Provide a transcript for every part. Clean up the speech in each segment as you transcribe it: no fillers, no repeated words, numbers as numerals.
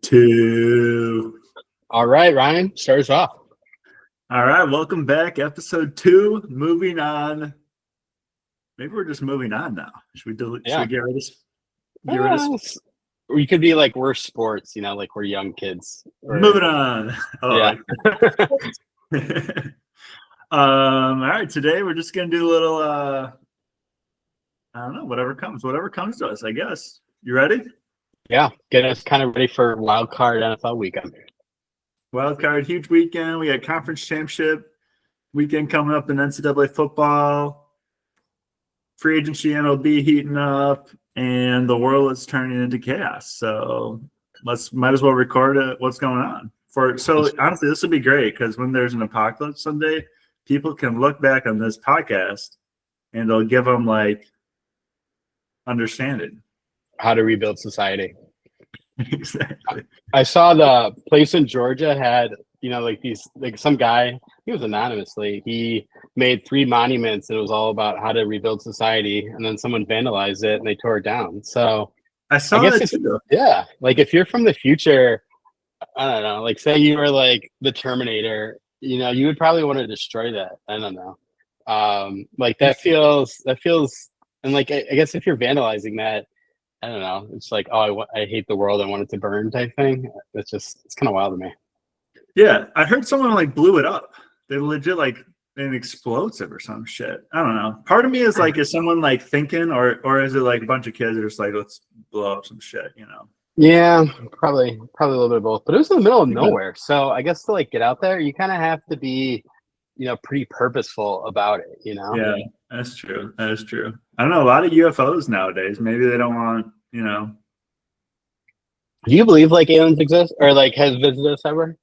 2. All right, Ryan, start us off. All right, welcome back. Episode 2. Moving on. Maybe we're just moving on now. Should we delete? Should we get rid of this? We could be like we're sports, like we're young kids. Moving on. Oh, yeah. All right. Today we're just gonna do a little. I don't know. Whatever comes to us. I guess. You ready? Yeah. Get us kind of ready for wild card NFL weekend. Wild card, huge weekend. We got conference championship weekend coming up in NCAA football. Free agency MLB heating up, and the world is turning into chaos. So might as well record what's going on. So honestly, this would be great because when there's an apocalypse someday, people can look back on this podcast and it'll give them like understanding how to rebuild society. Exactly. I saw the place in Georgia had some guy, he was anonymously, he made 3 monuments and it was all about how to rebuild society, and then someone vandalized it and they tore it down. So I guess that too. Yeah, like if you're from the future, I don't know, like say you were like the Terminator, you would probably want to destroy that. I don't know. Like that feels and like I guess if you're vandalizing that, I don't know, it's like, oh, I hate the world, I want it to burn type thing. It's kind of wild to me. Yeah, I heard someone like blew it up. They legit like an explosive or some shit. I don't know. Part of me is like, is someone like thinking, or is it like a bunch of kids that are just like, let's blow up some shit, Yeah, probably a little bit of both. But it was in the middle of nowhere, so I guess to like get out there, you kind of have to be, pretty purposeful about it. Yeah, that's true. That is true. I don't know. A lot of UFOs nowadays. Maybe they don't want, Do you believe like aliens exist or like has visited us ever?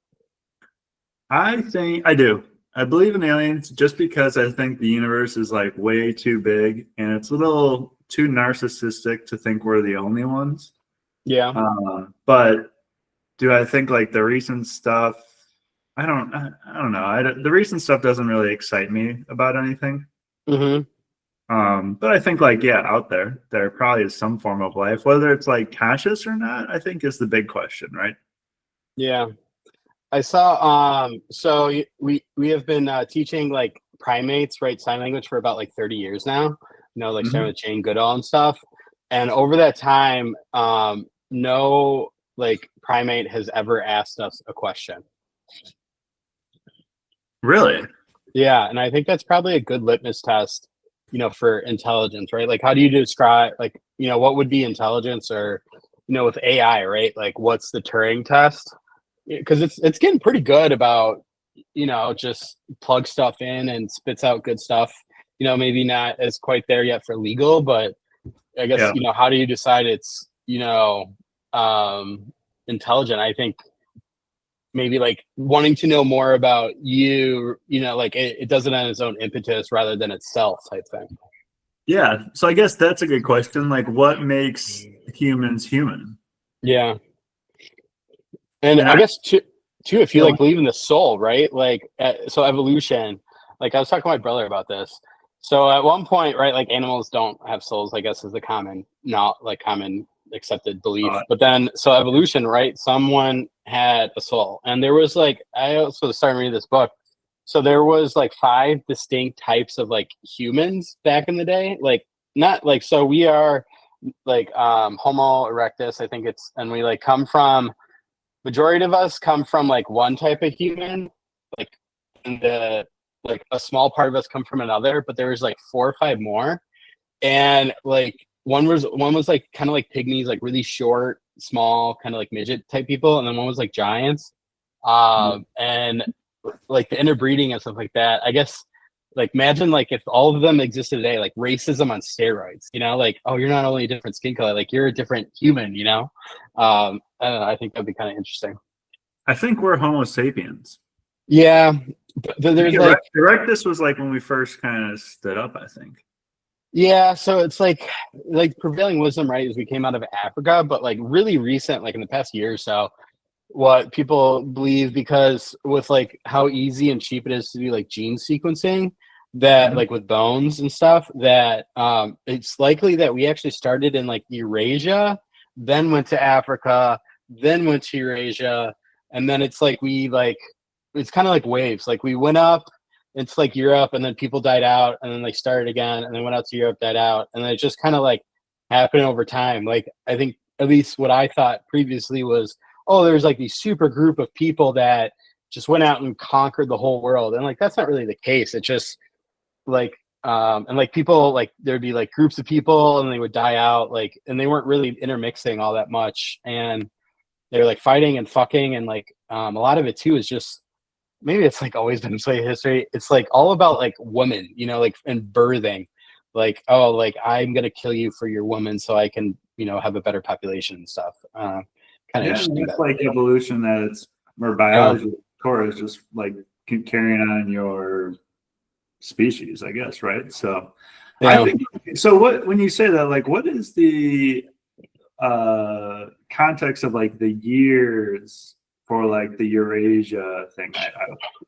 I think I do. I believe in aliens just because I think the universe is like way too big and it's a little too narcissistic to think we're the only ones. Yeah. But do I think like the recent stuff? I don't know. The recent stuff doesn't really excite me about anything. Mm-hmm. But I think like, yeah, out there probably is some form of life, whether it's like conscious or not, I think is the big question, right? Yeah. I saw, so we have been teaching like primates, right, sign language for about like 30 years now, like starting with Jane Goodall and stuff. And over that time, no like primate has ever asked us a question. Really? Yeah. And I think that's probably a good litmus test, for intelligence, right? Like, how do you describe, like, what would be intelligence, or, with AI, right? Like, what's the Turing test? Because it's getting pretty good about, just plug stuff in and spits out good stuff. Maybe not as quite there yet for legal, but I guess, how do you decide it's, intelligent? I think maybe like wanting to know more about you, like it does it on its own impetus rather than itself type thing. Yeah. So I guess that's a good question. Like, what makes humans human? Yeah. And I guess too, if you like believe in the soul, right? Like, so evolution, like I was talking to my brother about this. So at one point, right, like animals don't have souls, I guess is the common accepted belief. But then, so evolution, right? Someone had a soul, and there was like, I also started reading this book. So there was like 5 distinct types of like humans back in the day. Like, not like, so we are like Homo erectus, I think and we like come from, majority of us come from like one type of human, like like a small part of us come from another, but there was like 4 or 5 more. And like one was like kind of like pygmies, like really short, small, kind of like midget type people, and then one was like giants. And like the interbreeding and stuff like that, I guess, like imagine like if all of them existed today, like racism on steroids, like, oh, you're not only a different skin color, like you're a different human, I don't know, I think that'd be kind of interesting. I think we're Homo sapiens. Yeah. But there's like Erectus was like when we first kind of stood up, I think. Yeah, so it's like prevailing wisdom, right, is we came out of Africa, but like really recent, like in the past year or so, what people believe, because with like how easy and cheap it is to do like gene sequencing, that like with bones and stuff, that it's likely that we actually started in like Eurasia, then went to Africa, then went to Eurasia, and then it's like it's kind of like waves. Like we went up into like Europe, and then people died out, and then like started again, and then went out to Europe, died out, and then it just kind of like happened over time. Like I think at least what I thought previously was, oh, there's like these super group of people that just went out and conquered the whole world, and like that's not really the case. It just like and like people, like there'd be like groups of people and they would die out, like, and they weren't really intermixing all that much, and they're like fighting and fucking, and like a lot of it too is just, maybe it's like always been play history, it's like all about like women, you know, like, and birthing, like, oh, like I'm gonna kill you for your woman so I can, you know, have a better population and stuff. Kind of interesting. It's like evolution, that it's, or biology, core is just like carrying on your species, I guess, right? So I think, so what, when you say that, like, what is the context of like the years for like the Eurasia thing?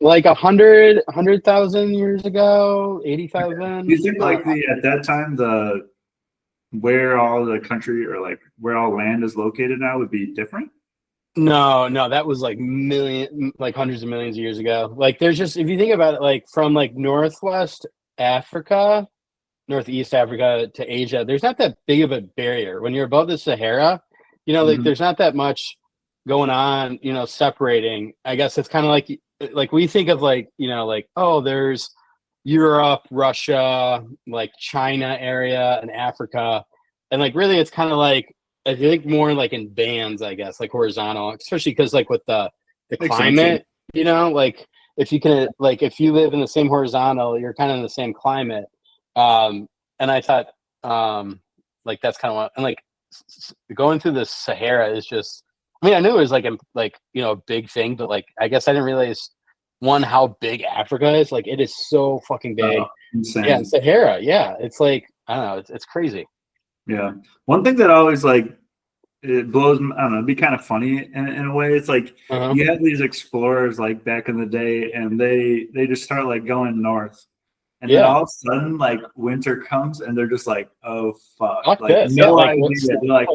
Like 100,000 years ago, 80,000. Do you think like at that time, the where all the country, or like where all land is located now, would be different? No, that was like hundreds of millions of years ago. Like there's just, if you think about it, like from like northeast Africa to Asia, there's not that big of a barrier. When you're above the Sahara, you know, like there's not that much going on, you know, separating. I guess it's kind of like we think of like, you know, like, oh, there's Europe, Russia, like China area, and Africa. And like really it's kind of like, I think more like in bands, I guess, like horizontal, especially because like with the climate, you know, like if you can, like if you live in the same horizontal, you're kind of in the same climate. And I thought like that's kind of what, and like going through the Sahara is just, I mean, I knew it was like you know, a big thing, but like I guess I didn't realize, one, how big Africa is. Like it is so fucking big. Insane. Yeah, Sahara, yeah, it's like, I don't know, it's crazy. Yeah. One thing that always like, it blows, I don't know, it'd be kind of funny in a way. It's like you have these explorers like back in the day, and they just start like going north, and then all of a sudden like winter comes, and they're just like, oh fuck, like this. no like, idea. They're like,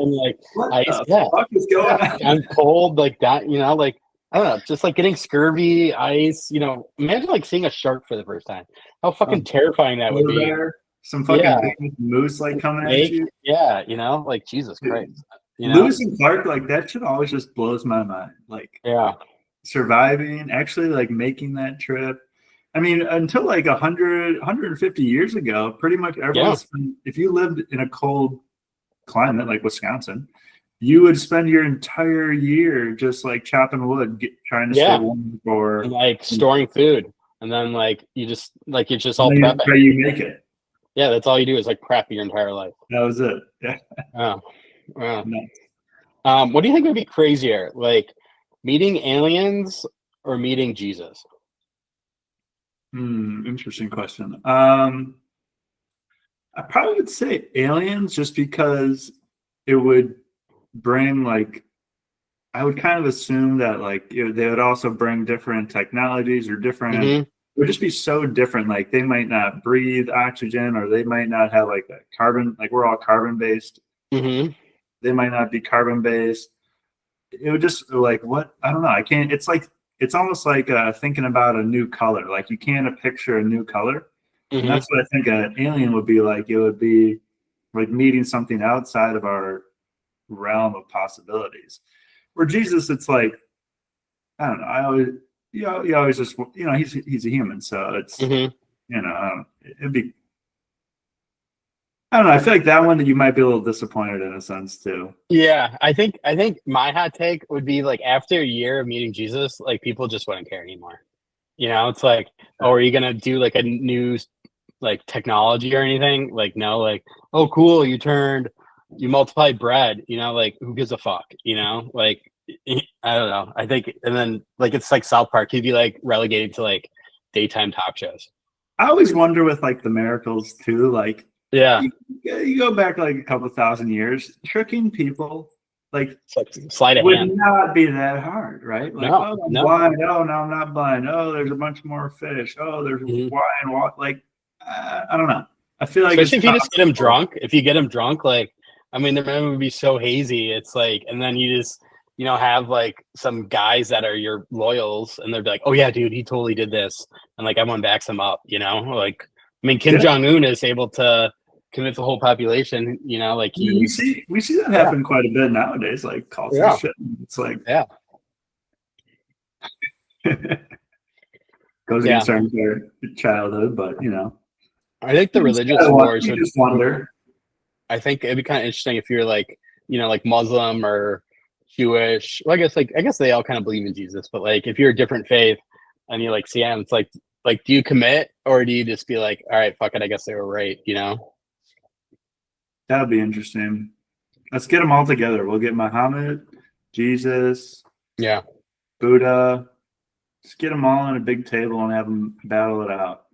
what ice, the fuck is going on? I'm cold, like that, you know, like I don't know, just like getting scurvy, ice, you know. Imagine like seeing a shark for the first time. How fucking terrifying that would be. Some fucking big moose like coming at you. Yeah, you know, like Jesus Christ. You know? Lewis and Clark, like that shit always just blows my mind. Like, surviving, actually like making that trip. I mean, until like 150 years ago, pretty much everyone, if you lived in a cold climate like Wisconsin, you would spend your entire year just like chopping wood, trying to stay warm, for like storing food, and then like you just like it's just all prepping. How you make it. Yeah, that's all you do is like prep your entire life. That was it. Yeah. What do you think would be crazier, like meeting aliens or meeting Jesus? Interesting question. I probably would say aliens, just because it would bring like, I would kind of assume that like they would also bring different technologies or different. It would just be so different. Like they might not breathe oxygen, or they might not have like a carbon. Like we're all carbon based. They might not be carbon based. It would just like, what? I don't know. I can't. It's like, it's almost like thinking about a new color. Like you can't picture a new color. And that's what I think an alien would be like. It would be like meeting something outside of our realm of possibilities. Where Jesus, it's like, I don't know. I always, you always just, you know, he's a human, so it's, you know, it'd be, I don't know. I feel like that one that you might be a little disappointed in a sense too. Yeah, I think my hot take would be like, after a year of meeting Jesus, like people just wouldn't care anymore. You know, it's like, oh, are you gonna do like a new like technology or anything? Like, no, like, oh, cool, you multiplied bread. You know, like who gives a fuck? You know, like I don't know. I think, and then like it's like South Park. He'd be like relegated to like daytime talk shows. I always wonder with like the miracles too, like. Yeah, you go back like a couple thousand years, tricking people like sleight of hand would not be that hard, right? Like, oh, I'm blind. Oh, no, I'm not blind. Oh, there's a bunch more fish. Oh, there's wine. Like, I don't know. I feel like, especially if you just get him drunk. If you get him drunk, like, I mean, the memory would be so hazy. It's like, and then you have like some guys that are your loyals, and they're like, oh yeah, dude, he totally did this, and like everyone backs him up. Like, I mean, Kim Jong-un is able to convince the whole population. Like we see that happen quite a bit nowadays. Like calls and shit. It's like goes against our entire childhood, but I think the religious wars would just wonder. I think it'd be kind of interesting if you're like, like Muslim or Jewish. Well, I guess they all kind of believe in Jesus, but like if you're a different faith and you like see him, it's like do you commit or do you just be like, all right, fuck it, I guess they were right, That would be interesting. Let's get them all together. We'll get Muhammad, Jesus, Buddha. Just get them all on a big table and have them battle it out.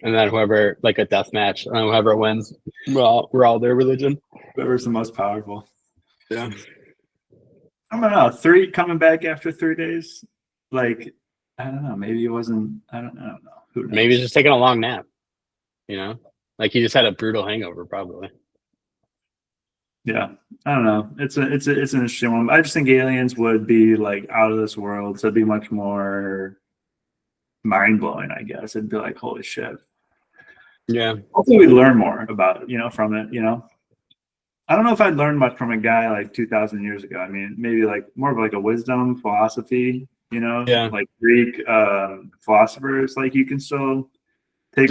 And then whoever, like a death match, and whoever wins, we're all their religion. Whoever's the most powerful. Yeah. I don't know. 3 coming back after 3 days. Like, I don't know. Maybe it wasn't. I don't know. Who knows? Maybe he's just taking a long nap. Like he just had a brutal hangover, probably. Yeah, I don't know. It's an interesting one. I just think aliens would be like out of this world, so it'd be much more mind blowing. I guess it'd be like, holy shit. Yeah. Hopefully, we learn more about it. From it. I don't know if I'd learn much from a guy like 2,000 years ago. I mean, maybe like more of like a wisdom, philosophy. Like Greek philosophers. Like you can still. But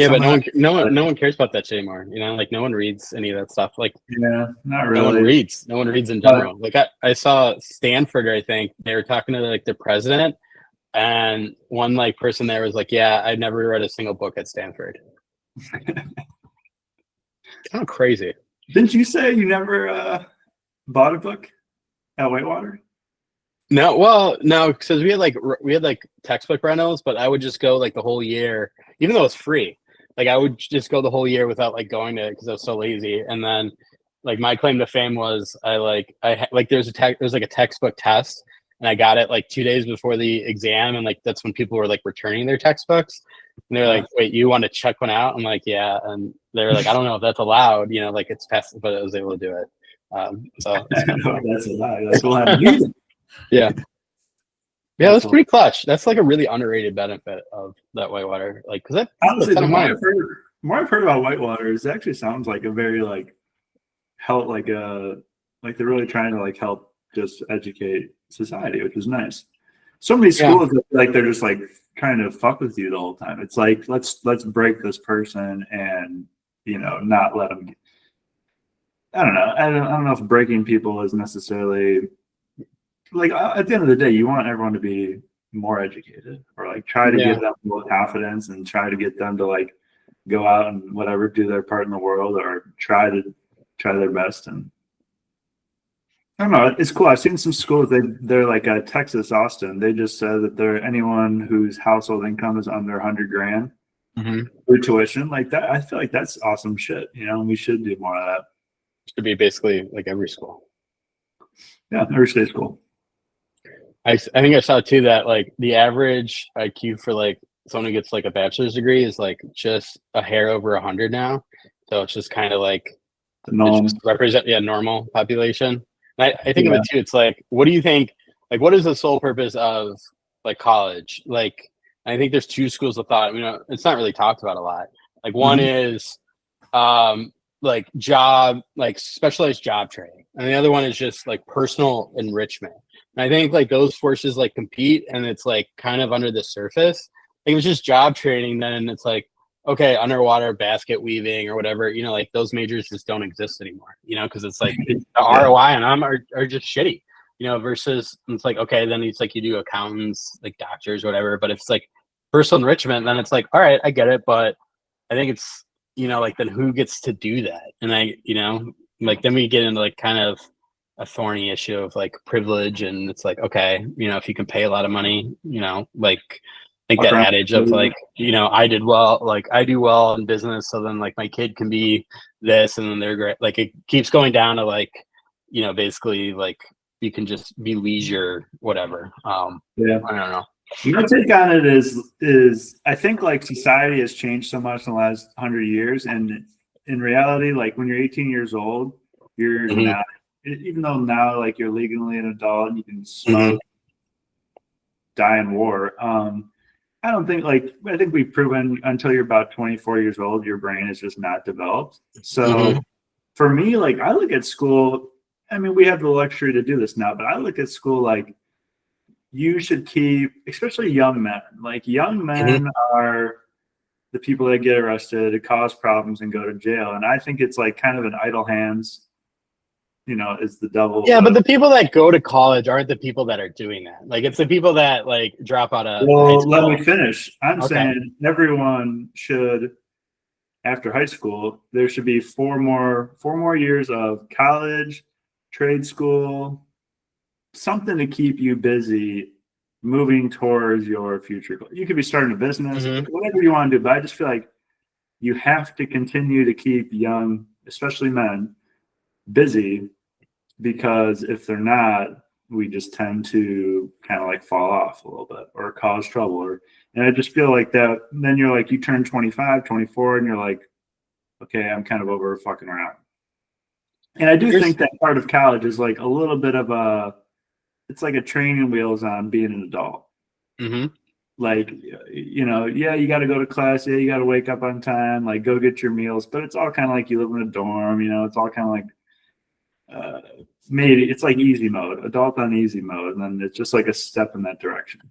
no one cares about that shit anymore. Like no one reads any of that stuff. Like not really. No one reads in general. Like I saw Stanford. I think they were talking to like the president, and one like person there was like, "Yeah, I've never read a single book at Stanford." Kind of crazy. Didn't you say you never bought a book at Whitewater? No, well, no, because we had like textbook rentals, but I would just go like the whole year, even though it's free. Like I would just go the whole year without like going to it because I was so lazy. And then like my claim to fame was there's like a textbook test, and I got it like 2 days before the exam, and like that's when people were like returning their textbooks, and they're like, "Wait, you want to check one out?" I'm like, "Yeah," and they're like, "I don't know if that's allowed, like it's past," but I was able to do it. So I don't know if that's allowed. Like, we'll have to Yeah, that's pretty clutch. That's like a really underrated benefit of that Whitewater. Like, because honestly, the more I've heard about Whitewater, it actually sounds like a very like help, like they're really trying to like help just educate society, which is nice. So many schools like they're just like trying to fuck with you the whole time. It's like let's break this person and not let them. I don't know. I don't know if breaking people is necessarily. Like at the end of the day, you want everyone to be more educated, or like try to give them more confidence and try to get them to like go out and whatever, do their part in the world, or try their best. And I don't know, it's cool. I've seen some schools. They're like Texas, Austin. They just said that they're anyone whose household income is under $100,000 for tuition. Like that, I feel like that's awesome shit. We should do more of that. Should be basically like every school. Yeah, every state school. I think I saw too that like the average IQ for like someone who gets like a bachelor's degree is like just a hair over 100 now. So it's just kind of like represent normal population. And I think of it too. It's like, what do you think? Like, what is the sole purpose of like college? Like, I think there's 2 schools of thought. It's not really talked about a lot. Like one is like job, like specialized job training, and the other one is just like personal enrichment. And I think like those forces like compete, and it's like kind of under the surface. Like, if it's just job training, then it's like, okay, underwater basket weaving or whatever, like those majors just don't exist anymore, because it's like the ROI on them are just shitty, versus it's like, okay, then it's like you do accountants, like doctors, whatever. But if it's like personal enrichment, then it's like, all right, I get it. But I think it's, like then who gets to do that? And like then we get into like kind of a thorny issue of like privilege, and it's like, okay, if you can pay a lot of money, like that adage of like, I did well, like I do well in business, so then like my kid can be this, and then they're great. Like it keeps going down to like, basically like you can just be leisure, whatever. I don't know. My take on it is I think like society has changed so much in the last 100 years, and in reality, like when you're 18 years old, you're not even though now like you're legally an adult and you can smoke, die in war. I don't think I think we've proven until you're about 24 years old, your brain is just not developed. So for me, like I look at school, I mean, we have the luxury to do this now, but I look at school like you should keep, especially young men, like young men are the people that get arrested, cause problems, and go to jail. And I think it's like kind of an idle hands, is the devil. Yeah, but the people that go to college aren't the people that are doing that. Like, it's the people that like drop out of high school. Let me finish. I'm saying everyone should, after high school, there should be four more years of college, trade school, something to keep you busy moving towards your future goal. You could be starting a business, whatever you want to do, but I just feel like you have to continue to keep young, especially men, busy, because if they're not, we just tend to kind of like fall off a little bit or cause trouble. And I just feel like that, then you're like, you turn 25, 24, and you're like, okay, I'm kind of over fucking around. And I do think that part of college is like a little bit of it's like a training wheels on being an adult. Like, you got to go to class. Yeah, you got to wake up on time, like go get your meals. But it's all kind of like you live in a dorm, it's all kind of like maybe it's like easy mode, adult on easy mode. And then it's just like a step in that direction.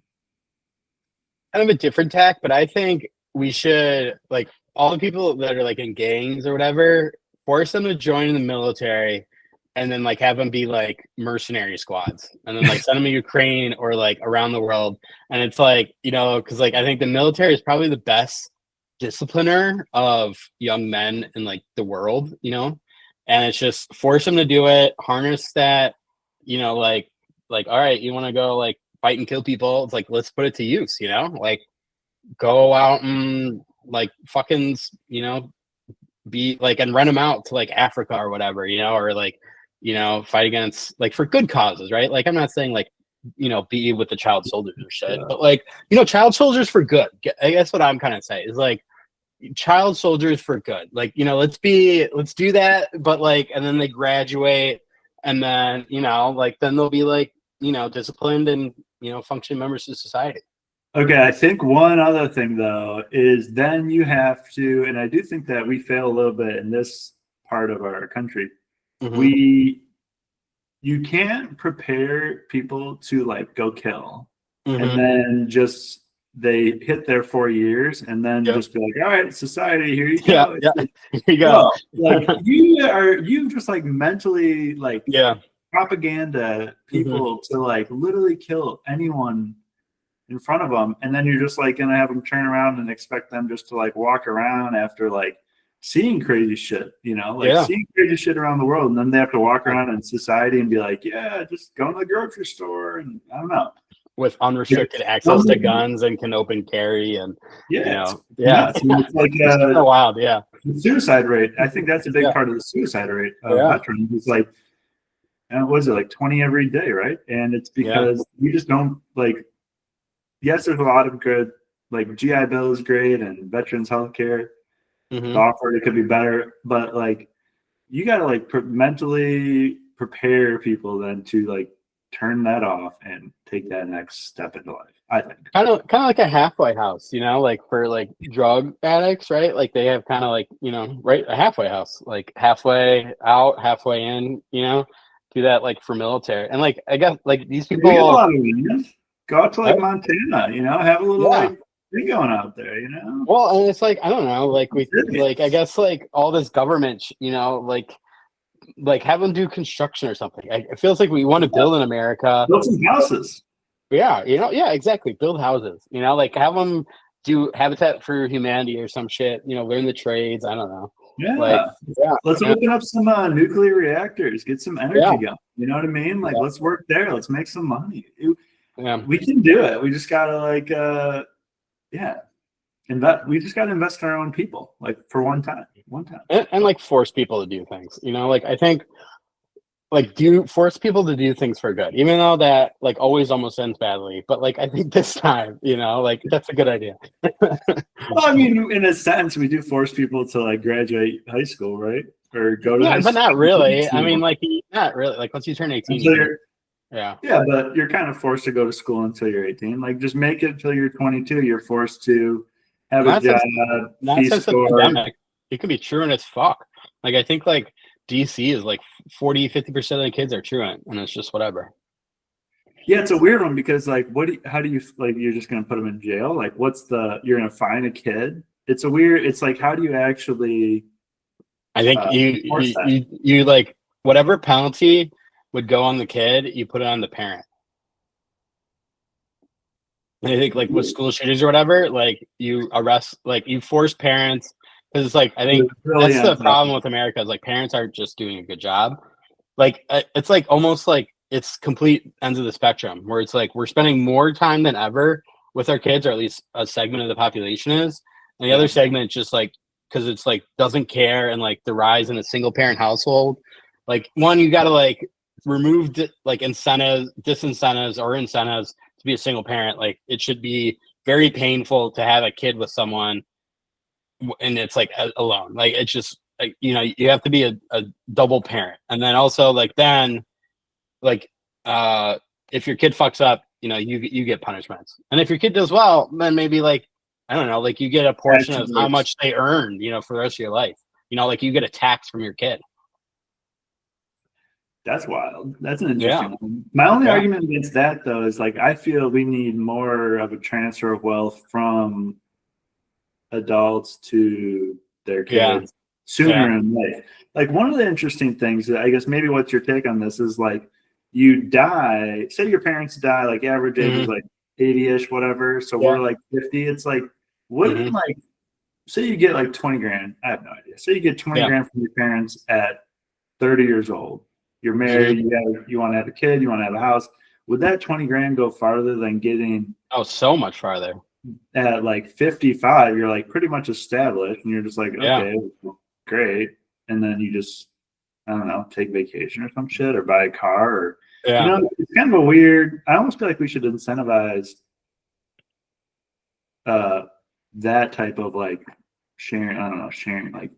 Kind of a different tack, but I think we should, like, all the people that are like in gangs or whatever, force them to join the military and then like have them be like mercenary squads and then like send them to Ukraine or like around the world. And it's like, because like I think the military is probably the best discipliner of young men in like the world, and it's just force them to do it, harness that, like all right, you want to go like fight and kill people, it's like let's put it to use, like go out and like fucking be like and rent them out to like Africa or whatever, or like fight against like for good causes, right? Like I'm not saying like be with the child soldiers or shit, but like child soldiers for good. I guess what I'm kind of saying is like child soldiers for good. Like let's do that, but like and then they graduate and then like then they'll be like disciplined and functioning members of society. Okay, I think one other thing though is then you have to, and I do think that we fail a little bit in this part of our country. You can't prepare people to like go kill and then just they hit their 4 years and then just be like, all right, society, here you go. Here you go. Like you just like mentally like propaganda people to like literally kill anyone in front of them, and then you're just like gonna have them turn around and expect them just to like walk around after like seeing crazy shit, seeing crazy shit around the world, and then they have to walk around in society and be like, yeah, just go to the grocery store and I don't know, with unrestricted access to guns and can open carry and it's like so wild. The suicide rate. I think that's a big part of the suicide rate of veterans. It's like, what is it, like 20 every day, right? And it's because we just don't like. Yes, there's a lot of good, like GI Bill is great and veterans healthcare. The offer, it could be better, but like you got to like mentally prepare people then to like turn that off and take that next step into life. I think kind of like a halfway house, like for like drug addicts, right? Like they have kind of like right, a halfway house, like halfway out, halfway in, do that like for military. And like I guess like these people go out to like Montana, have a little like thing going out there, Well, and it's like I don't know, like we like I guess like all this government, like have them do construction or something. It feels like we want to build in America, build some houses. Yeah, exactly. Build houses, like have them do Habitat for Humanity or some shit. Learn the trades. I don't know. Let's open up some nuclear reactors, get some energy going. You know what I mean? Like let's work there. Let's make some money. We can do it. We just gotta like we just gotta invest in our own people, like for one time and like force people to do things, like I think like force people to do things for good, even though that like always almost ends badly, but like I think this time like that's a good idea. Well, I mean, in a sense we do force people to like graduate high school, right? or go to Yeah, but not school. really. I mean, like, not really. Like, once you turn 18, Until you're, yeah. yeah, but you're kind of forced to go to school until you're 18. Like, just make it until you're 22. You're forced to have a job, Not be since the scored. pandemic. It could be truant as fuck. Like, I think, like, DC is like 40-50% of the kids are truant, and it's just whatever. Yeah, it's a weird one because, like, how do you, like, you're just going to put them in jail? Like, you're going to fine a kid? It's like, how do you actually, I think enforce that? you like whatever penalty would go on the kid, you put it on the parent. And I think like with school shooters or whatever, like you arrest, like you force parents, because it's like I think Really that's the ends up. problem with America is like parents aren't just doing a good job. Like it's like almost like it's complete ends of the spectrum where it's like we're spending more time than ever with our kids, or at least a segment of the population is, and the other segment just like because it's like doesn't care, and like the rise in a single parent household, like one you got to like remove like incentives, disincentives, or incentives to be a single parent. Like it should be very painful to have a kid with someone and it's like alone. Like it's just like, you know, you have to be a double parent. And then also like then like if your kid fucks up, you know, you get punishments. And if your kid does well, then maybe like I don't know, like you get a portion of how much they earn, you know, for the rest of your life. You know, like you get a tax from your kid. That's wild. That's an interesting one. My only argument against that, though, is like I feel we need more of a transfer of wealth from adults to their kids sooner in life. Like one of the interesting things that I guess maybe what's your take on this is like you die, say your parents die, like average age is like 80-ish, whatever. So we're like 50. It's like, wouldn't like, say you get like 20 grand. I have no idea. Say you get 20 grand from your parents at 30 years old. You're married, you want to have a kid, you want to have a house. Would that 20 grand go farther than getting so much farther? At like 55, you're like pretty much established and you're just like, okay, great. And then you just, I don't know, take vacation or some shit or buy a car or, you know, it's kind of a weird, I almost feel like we should incentivize that type of like sharing, I don't know, sharing like.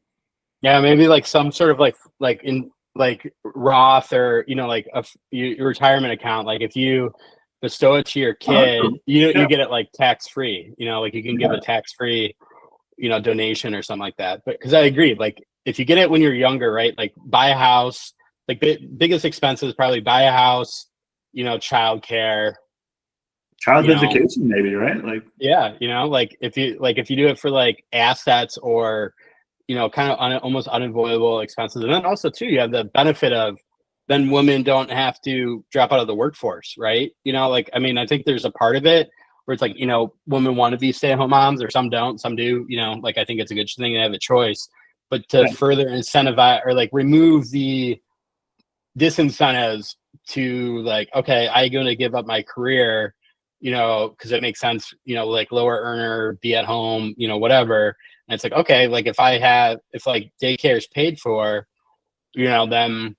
Yeah, maybe like some sort of like in like Roth or, you know, like your retirement account. Like if you bestow it to your kid, you get it like tax free, you know, like you can give a tax free, you know, donation or something like that. But because I agree, like if you get it when you're younger, right? Like buy a house, like the biggest expenses probably buy a house, you know, childcare, child education, maybe, right? Like, you know, like if you do it for like assets or, you know, kind of almost unavoidable expenses. And then also too, you have the benefit of then women don't have to drop out of the workforce, right? You know, like, I mean, I think there's a part of it where it's like, you know, women want to be stay-at-home moms or some don't, some do, you know, like I think it's a good thing to have a choice, but to further incentivize or like remove the disincentives to like, okay, I'm going to give up my career, you know, because it makes sense, you know, like lower earner, be at home, you know, whatever. And it's like, okay, like if like daycare is paid for, you know, then,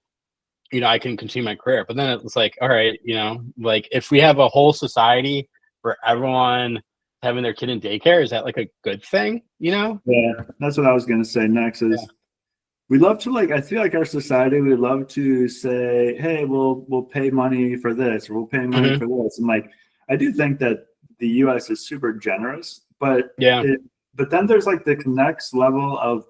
you know, I can continue my career. But then it's like, all right, you know, like if we have a whole society where everyone having their kid in daycare, is that like a good thing, you know? Yeah, that's what I was going to say next is we love to like, I feel like our society, we love to say, hey, we'll pay money for this or we'll pay money for this. And like, I do think that the US is super generous, but but then there's like the next level of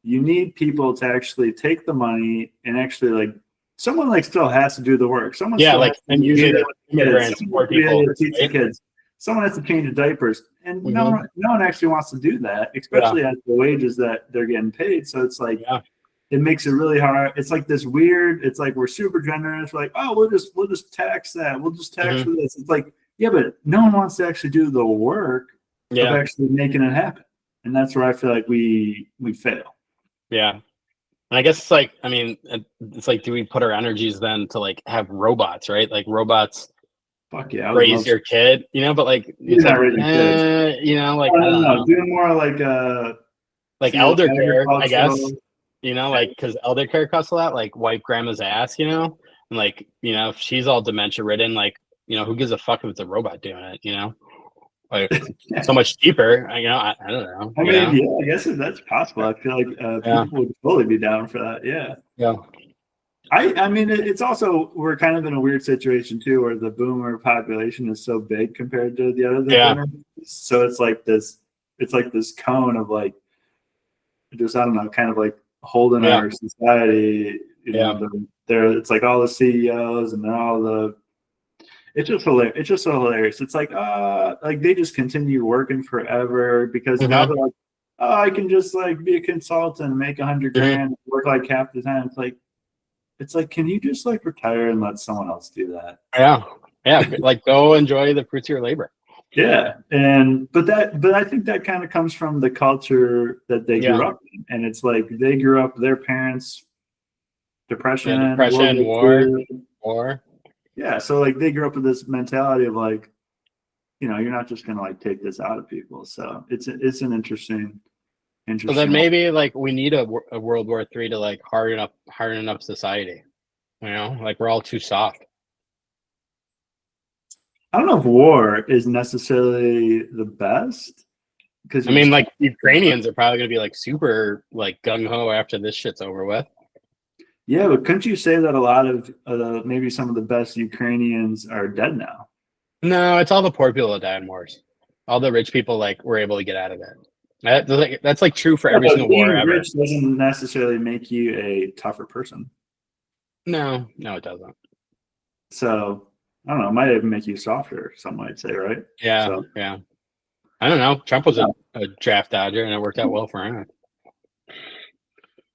you need people to actually take the money and actually like someone like still has to do the work. Someone still like, has to and usually the immigrants or people, teach the kids. Someone has to change the diapers, and no one actually wants to do that, especially at the wages that they're getting paid. So it's like it makes it really hard. It's like this weird. It's like we're super generous. We're like, oh, we'll just tax that. We'll just tax for this. It's like, yeah, but no one wants to actually do the work of actually making it happen, and that's where I feel like we fail. Yeah. And I guess it's like, I mean, it's like, do we put our energies then to like have robots, right? Like robots raise your kid, you know, but like, it's like, you know, like, I don't know. Doing more like elder care, I guess, you know, like, cause elder care costs a lot, like wipe grandma's ass, you know, and like, you know, if she's all dementia ridden, like, you know, who gives a fuck if it's a robot doing it, you know? like so much cheaper. You know, I don't know. I mean, yeah, I guess if that's possible. I feel like Yeah. people would totally be down for that. Yeah. Yeah. I mean, it's also, we're kind of in a weird situation too, where the boomer population is so big compared to the other generations. So it's like this cone of like, just, I don't know, kind of like holding our society, you know, it's like all the CEOs and all the, it's just hilarious. It's just so hilarious. It's like they just continue working forever because now they're like, oh, I can just like be a consultant and make $100 grand, work like half the time. It's like, can you just like retire and let someone else do that? Yeah. Like go enjoy the fruits of your labor. Yeah. But I think that kind of comes from the culture that they grew up in. And it's like they grew up, their parents, depression, war. Yeah. So like they grew up with this mentality of like, you know, you're not just gonna like take this out of people. So it's an interesting. So then maybe like we need a World War III to like harden up society. You know, like we're all too soft. I don't know if war is necessarily the best, because I mean, like Ukrainians are probably gonna be like super like gung ho after this shit's over with. Yeah, but couldn't you say that a lot of maybe some of the best Ukrainians are dead now? No, it's all the poor people that died in wars. All the rich people like were able to get out of it. That's like true for every single war ever. Rich doesn't necessarily make you a tougher person. No, it doesn't. So I don't know. It might even make you softer. Some might say, right? Yeah, yeah. I don't know. Trump was a draft dodger, and it worked out well for him.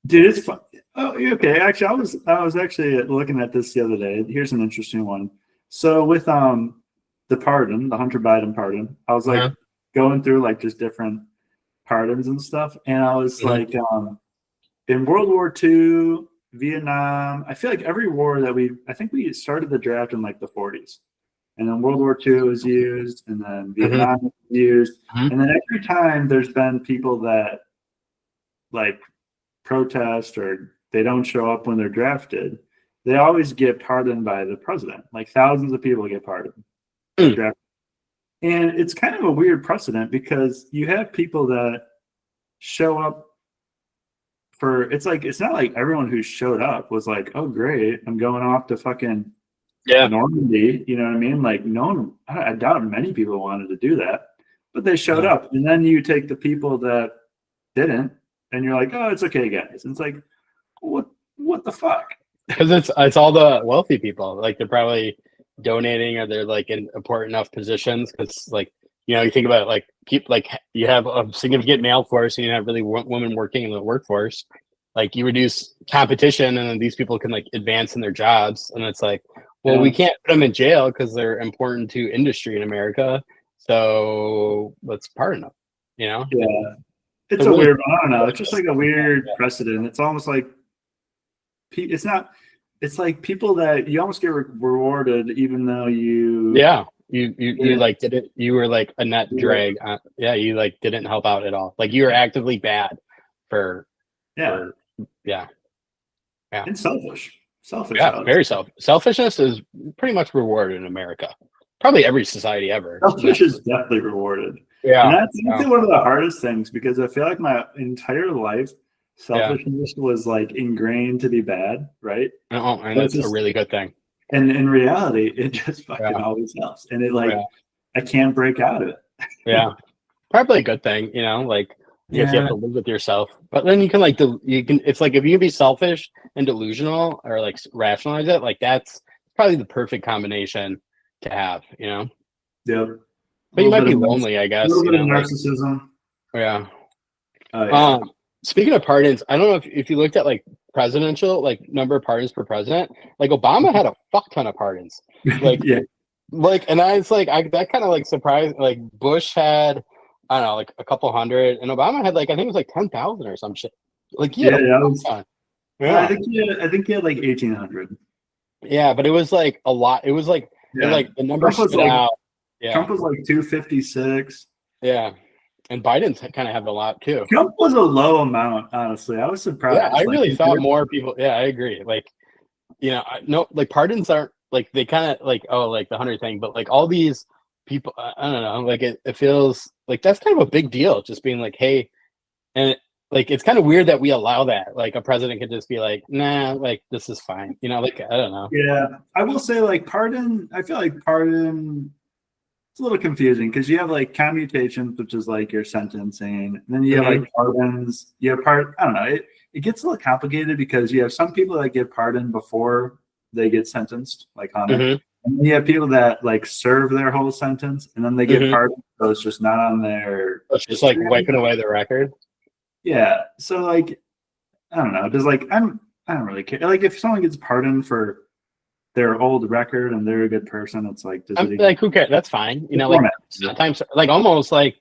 Dude, it's fun. Oh, okay. Actually, I was actually looking at this the other day. Here's an interesting one. So with the pardon, the Hunter Biden pardon, I was like going through like just different pardons and stuff, and I was like, in World War II, Vietnam, I feel like every war that I think we started the draft in like the 40s, and then World War II was used, and then Vietnam was used, and then every time there's been people that like protest or they don't show up when they're drafted, they always get pardoned by the president. Like thousands of people get pardoned. And it's kind of a weird precedent because you have people that show up for, it's not like everyone who showed up was like, oh great, I'm going off to fucking Normandy. You know what I mean? Like I doubt many people wanted to do that, but they showed up. And then you take the people that didn't, and you're like, oh, it's okay, guys. And it's like, what the fuck? Because it's all the wealthy people. Like they're probably donating, or they're like in important enough positions. Because like, you know, you think about it, like people, like you have a significant male force, and you have really women working in the workforce. Like you reduce competition, and then these people can like advance in their jobs. And it's like, well, we can't put them in jail because they're important to industry in America. So let's pardon them. You know? Yeah. It's a weird one. I don't know. It's just like a weird precedent. It's almost like it's like people that you almost get rewarded even though you like did it. You were like a net drag. You like didn't help out at all. Like you were actively bad for and selfish. Very selfishness is pretty much rewarded in America. Probably every society ever. Selfish is definitely rewarded. Yeah, and that's one of the hardest things, because I feel like my entire life, selfishness was like ingrained to be bad, right? And that's a really good thing. And in reality, it just fucking always helps, and it like I can't break out of it. Probably a good thing, you know. Like you have to live with yourself, but then you can like it's like if you can be selfish and delusional, or like rationalize it, like that's probably the perfect combination to have, you know. Yeah. But you might be lonely, I guess. A little bit of narcissism. Speaking of pardons, I don't know if you looked at like presidential, like number of pardons per president. Like Obama had a fuck ton of pardons. Like like, and I was like, that kind of like surprised. Like Bush had, I don't know, like a couple hundred, and Obama had like, I think it was like 10,000 or some shit. Like I think he had like 1,800. Yeah, but it was like a lot. It was like like the numbers stood out. Yeah. Trump was like 256. Yeah. And Biden's kind of have a lot too. Trump was a low amount, honestly. I was surprised. Yeah, I really thought more people. Yeah, I agree. Like, you know, no, like pardons aren't like, they kind of like, oh, like the 100 thing, but like all these people, I don't know, like it feels like that's kind of a big deal, just being like, hey, and like it's kind of weird that we allow that. Like a president could just be like, nah, like this is fine, like I don't know. Yeah, I will say like pardon. I feel like pardon. It's a little confusing because you have like commutations, which is like your sentencing, and then you have like pardons. You have I don't know. It gets a little complicated because you have some people that get pardoned before they get sentenced, like Hunter. And then you have people that like serve their whole sentence and then they get pardoned, so it's just not on their. It's just like wiping away the record. Yeah. So like, I don't know. Does like I don't really care. Like if someone gets pardoned for their old record and they're a good person, it's like, like who cares? That's fine. Like sometimes, like almost like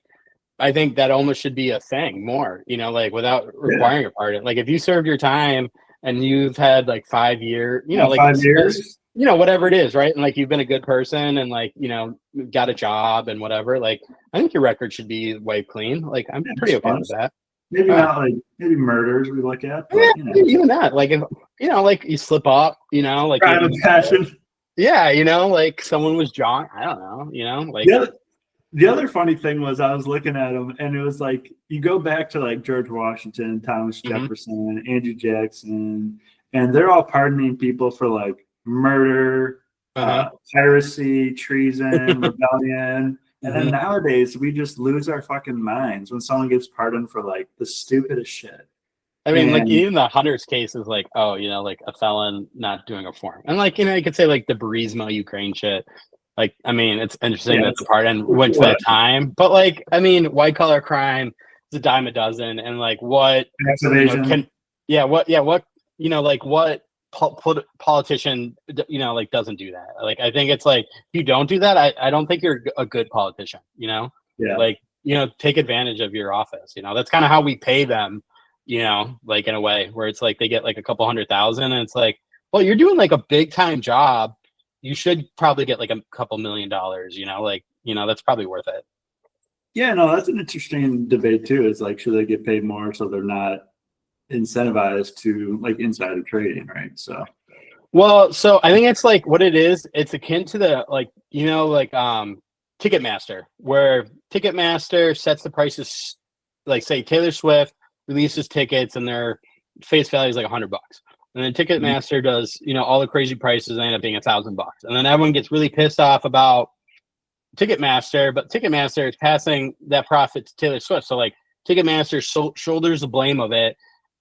I think that almost should be a thing more. Like without requiring a pardon. Like if you served your time and you've had like 5 years, like 5 years, whatever it is, right? And like you've been a good person and like got a job and whatever. Like I think your record should be wiped clean. Like I'm pretty okay with that. Maybe not like maybe murders we look at, but even that. Like if like you slip up, like crime of passion. Yeah, like someone was John. I don't know, like the other funny thing was I was looking at them and it was like you go back to like George Washington, Thomas Jefferson, Andrew Jackson, and they're all pardoning people for like murder, piracy, treason, rebellion. And then nowadays we just lose our fucking minds when someone gets pardoned for like the stupidest shit. I mean, like even the Hunter's case is like, oh, like a felon not doing a form, and like you could say like the Burisma Ukraine shit. Like, I mean, it's interesting that the pardon went to that time, but like, I mean, white collar crime is a dime a dozen, and like what what politician like doesn't do that. Like I think it's like if you don't do that, I don't think you're a good politician. Like take advantage of your office. That's kind of how we pay them. Like in a way where it's like they get like a couple $100,000 and it's like, well, you're doing like a big time job, you should probably get like a couple $1 million. That's probably worth it. Yeah, no, that's an interesting debate too. Is like, should they get paid more so they're not incentivized to like insider trading, right? So I think it's like what it is. It's akin to the Ticketmaster, where Ticketmaster sets the prices. Like say Taylor Swift releases tickets and their face value is like $100, and then Ticketmaster does all the crazy prices and end up being $1,000, and then everyone gets really pissed off about Ticketmaster, but Ticketmaster is passing that profit to Taylor Swift. So like Ticketmaster shoulders the blame of it.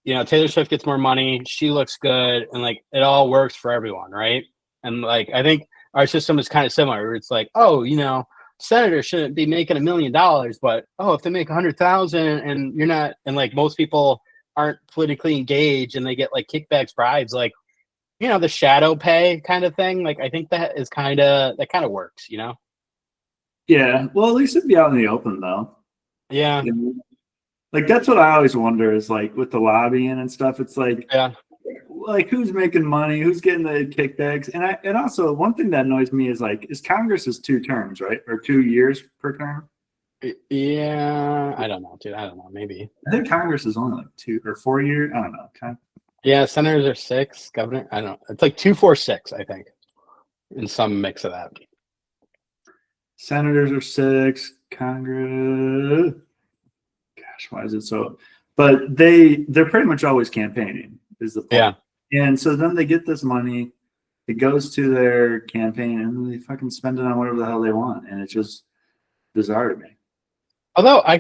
Taylor Swift gets more money, she looks good, and like it all works for everyone, right? And like I think our system is kind of similar, where it's like, oh, senators shouldn't be making $1 million, but if they make 100,000 and you're not, and like most people aren't politically engaged and they get like kickbacks, bribes, like the shadow pay kind of thing. Like I think that kind of works, Yeah, well, at least it'd be out in the open though. Yeah. Like that's what I always wonder is like with the lobbying and stuff. It's like, like who's making money, who's getting the kickbacks, and also one thing that annoys me is like, is Congress is 2 terms, right, or 2 years per term? Yeah, I don't know, dude. I don't know. Maybe I think Congress is only like 2 or 4 years. I don't know. Yeah, senators are 6. Governor, I don't know. It's like 2, 4, 6. I think, in some mix of that. Senators are 6. Congress. Gosh, why is it so? But they're pretty much always campaigning. Is the point. Yeah. And so then they get this money, it goes to their campaign, and they fucking spend it on whatever the hell they want, and it's just bizarre to me. Although I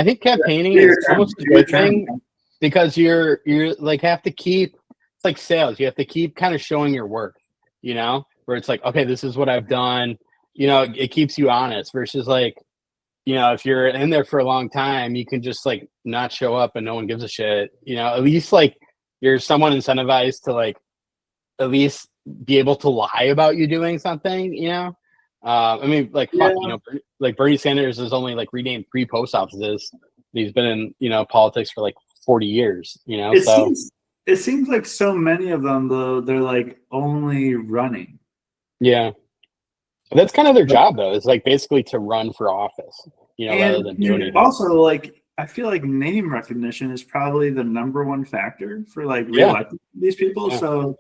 think campaigning is almost a good thing because you're like have to keep, it's like sales. You have to keep kind of showing your work, where it's like, okay, this is what I've done. It keeps you honest versus like, if you're in there for a long time, you can just like not show up and no one gives a shit. At least like you're somewhat incentivized to like at least be able to lie about you doing something. I mean, like fuck, like Bernie Sanders has only like renamed 3 post offices. He's been in politics for like 40 years. It seems like so many of them though they're like only running. Yeah. That's kind of their job, though. It's like basically to run for office, rather than do anything. Also, like I feel like name recognition is probably the #1 factor for like reelecting these people. Yeah. So,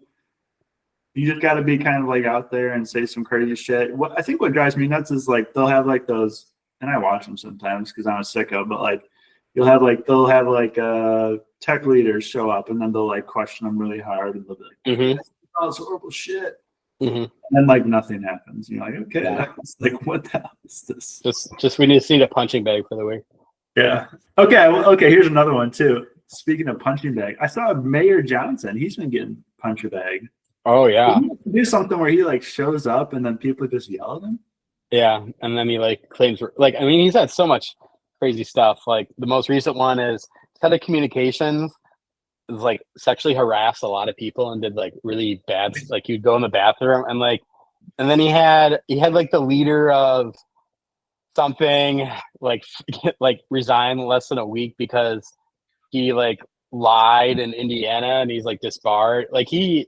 You just got to be kind of like out there and say some crazy shit. I think what drives me nuts is like they'll have like those, and I watch them sometimes because I'm a sicko. But like they'll have like tech leaders show up, and then they'll like question them really hard, and they'll be like, "Oh, it's horrible shit." And then like nothing happens. You're like, okay, that's like what the hell is this? Just we need to see a punching bag for the week. Yeah. Okay. Well, okay. Here's another one too. Speaking of punching bag, I saw Mayor Johnson. He's been getting punch bag. Oh yeah. Do something where he like shows up and then people just yell at him. Yeah, and then he like claims like I mean he's had so much crazy stuff. Like the most recent one is telecommunications is like sexually harassed a lot of people and did like really bad. Like he'd go in the bathroom and then he had like the leader of something like resign less than a week because he like lied in Indiana and he's like disbarred. Like he's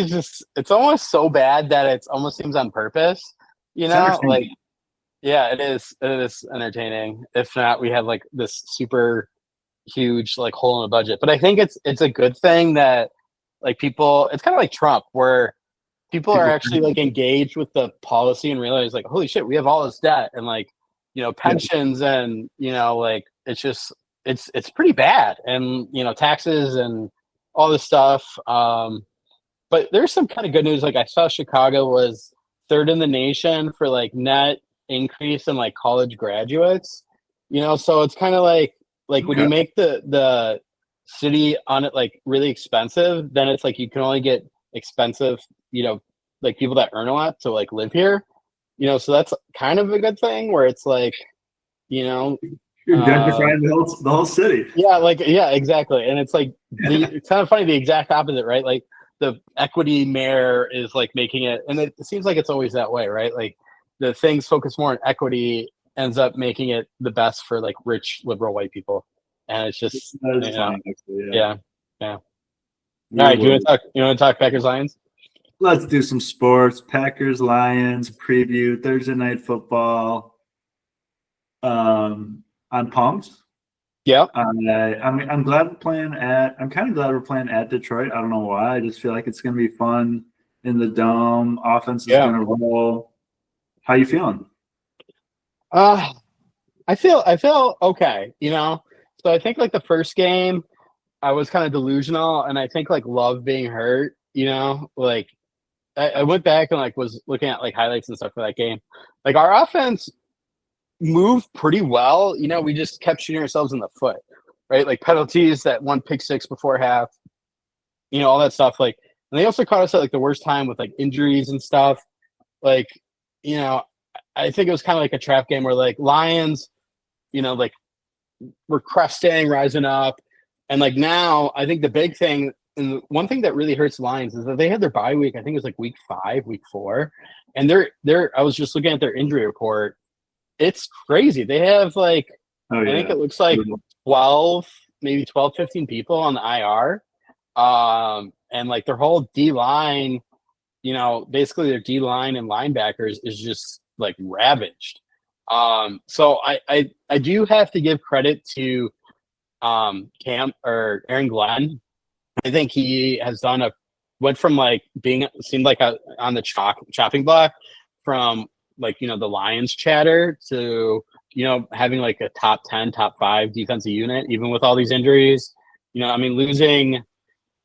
just it's almost so bad that it almost seems on purpose, you know? Like yeah, it is entertaining. If not, we have like this super huge like hole in the budget. But I think it's a good thing that like people it's kind of like Trump where people are actually like engaged with the policy and realize like holy shit, we have all this debt and like, you know, pensions and, you know, like it's just it's pretty bad and, you know, taxes and all this stuff. But there's some kind of good news. Like I saw Chicago was third in the nation for like net increase in like college graduates, you know, so it's kind of like when you make the city on it like really expensive, then it's like you can only get expensive, you know, like people that earn a lot to like live here, you know, so that's kind of a good thing where it's like, you know, you're gentrifying the whole city. Yeah, like yeah, exactly. And it's like it's kind of funny, the exact opposite, right? Like the equity mayor is like making it, and it seems like it's always that way, right? Like the things focus more on equity ends up making it the best for like rich liberal white people, and it's just funny, actually, yeah. All right, you want to talk Packers Lions? Let's do some sports. Packers Lions preview Thursday night football. I'm pumped. Yeah, I'm glad we're playing at. I'm kind of glad we're playing at Detroit. I don't know why. I just feel like it's going to be fun in the dome. Offense is going to roll. How you feeling? I feel okay. You know, so I think like the first game, I was kind of delusional, and I think like Love being hurt. You know, like I went back and like was looking at like highlights and stuff for that game. Like our offense moved pretty well. You know, we just kept shooting ourselves in the foot, right? Like penalties, that one pick six before half, you know, all that stuff. Like, and they also caught us at like the worst time with like injuries and stuff. Like, you know, I think it was kind of like a trap game where like Lions, you know, like we're cresting, rising up. And like now, I think the big thing, and one thing that really hurts Lions is that they had their bye week. I think it was like week 5, week 4. And I was just looking at their injury report. It's crazy. They have like, I think it looks like 15 people on the IR. And like their whole D line, you know, basically their D line and linebackers is just like ravaged. So I do have to give credit to Aaron Glenn. I think he has went from like seemed like on the chopping block from like, you know, the Lions chatter to, you know, having like a top 10, top 5 defensive unit, even with all these injuries. You know, I mean, losing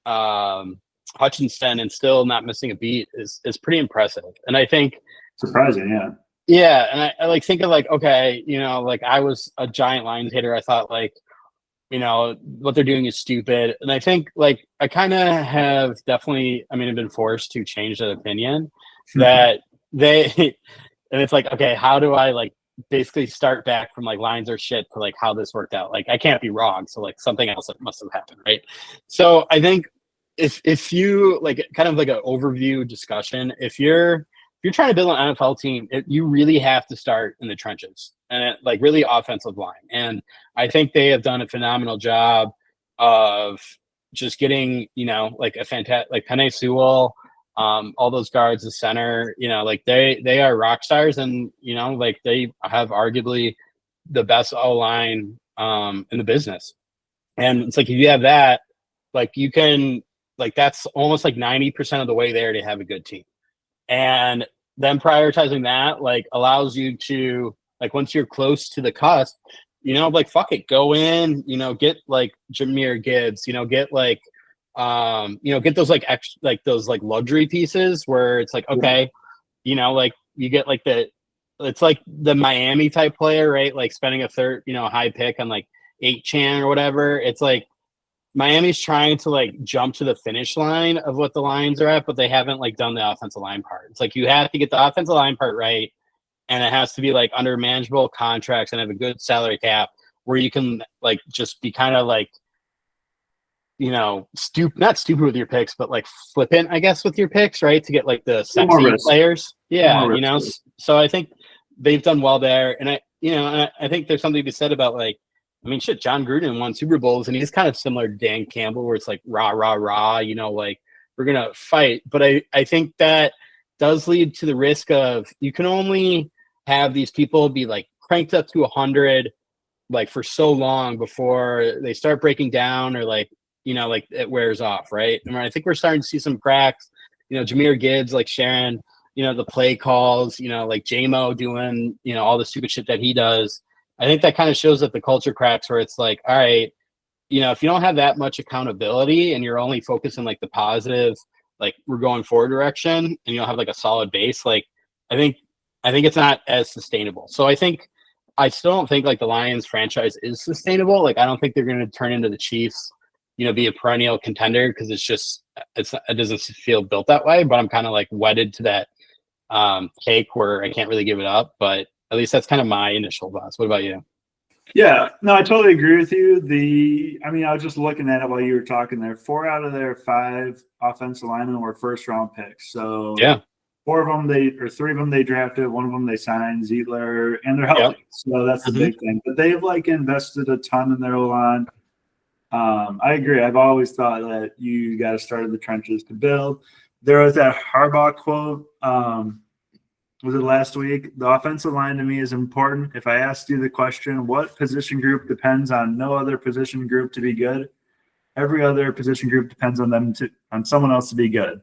Hutchinson and still not missing a beat is pretty impressive. And I think surprising, yeah. Yeah, and I like think of like, okay, you know, like I was a giant Lions hater. I thought like, you know, what they're doing is stupid. And I think like I kind of have definitely, I mean, I've been forced to change that opinion that and it's like, okay, how do I like basically start back from like Lions are shit to like how this worked out? Like I can't be wrong. So like something else must have happened, right? So I think if you like kind of like an overview discussion, if you're trying to build an NFL team, you really have to start in the trenches and like really offensive line. And I think they have done a phenomenal job of just getting, you know, like a fantastic, like Penei Sewell, all those guards, the center, you know, like they are rock stars, and you know, like they have arguably the best O-line in the business. And it's like if you have that, like you can like that's almost like 90% of the way there to have a good team. And then prioritizing that like allows you to like once you're close to the cusp, like fuck it, go in, get like Jahmyr Gibbs, get like get those like extra like those like luxury pieces where it's like okay, like you get like it's like the Miami type player, right? Like spending a third, high pick on like 8chan or whatever. It's like Miami's trying to like jump to the finish line of what the Lions are at, but they haven't like done the offensive line part. It's like you have to get the offensive line part right, and it has to be like under manageable contracts and have a good salary cap where you can like just be kind of like not stupid with your picks, but like flippant, I guess, with your picks, right? To get like the sexy players. Yeah, so I think they've done well there. And I think there's something to be said about like, I mean, shit, John Gruden won Super Bowls and he's kind of similar to Dan Campbell where it's like rah, rah, rah, like we're going to fight. But I think that does lead to the risk of you can only have these people be like cranked up to 100 like for so long before they start breaking down or like, like it wears off, right? And I think we're starting to see some cracks, Jahmyr Gibbs, like Sharon, the play calls, like J-Mo doing, all the stupid shit that he does. I think that kind of shows that the culture cracks where it's like, all right, if you don't have that much accountability and you're only focusing like the positive, like we're going forward direction and you don't have like a solid base, like I think it's not as sustainable. So I still don't think like the Lions franchise is sustainable. Like I don't think they're going to turn into the Chiefs, be a perennial contender because it doesn't feel built that way. But I'm kind of like wedded to that cake where I can't really give it up. But at least that's kind of my initial thoughts. What about you? Yeah, no, I totally agree with you. I was just looking at it while you were talking there. 4 out of their 5 offensive linemen were first-round picks. So yeah, 3 of them they drafted, 1 of them they signed, Ziegler, and they're healthy. Yep. So that's the big thing. But they've like invested a ton in their O-line. I agree. I've always thought that you got to start in the trenches to build. There was that Harbaugh quote. Was it last week? The offensive line to me is important. If I asked you the question, what position group depends on no other position group to be good? Every other position group depends on on someone else to be good.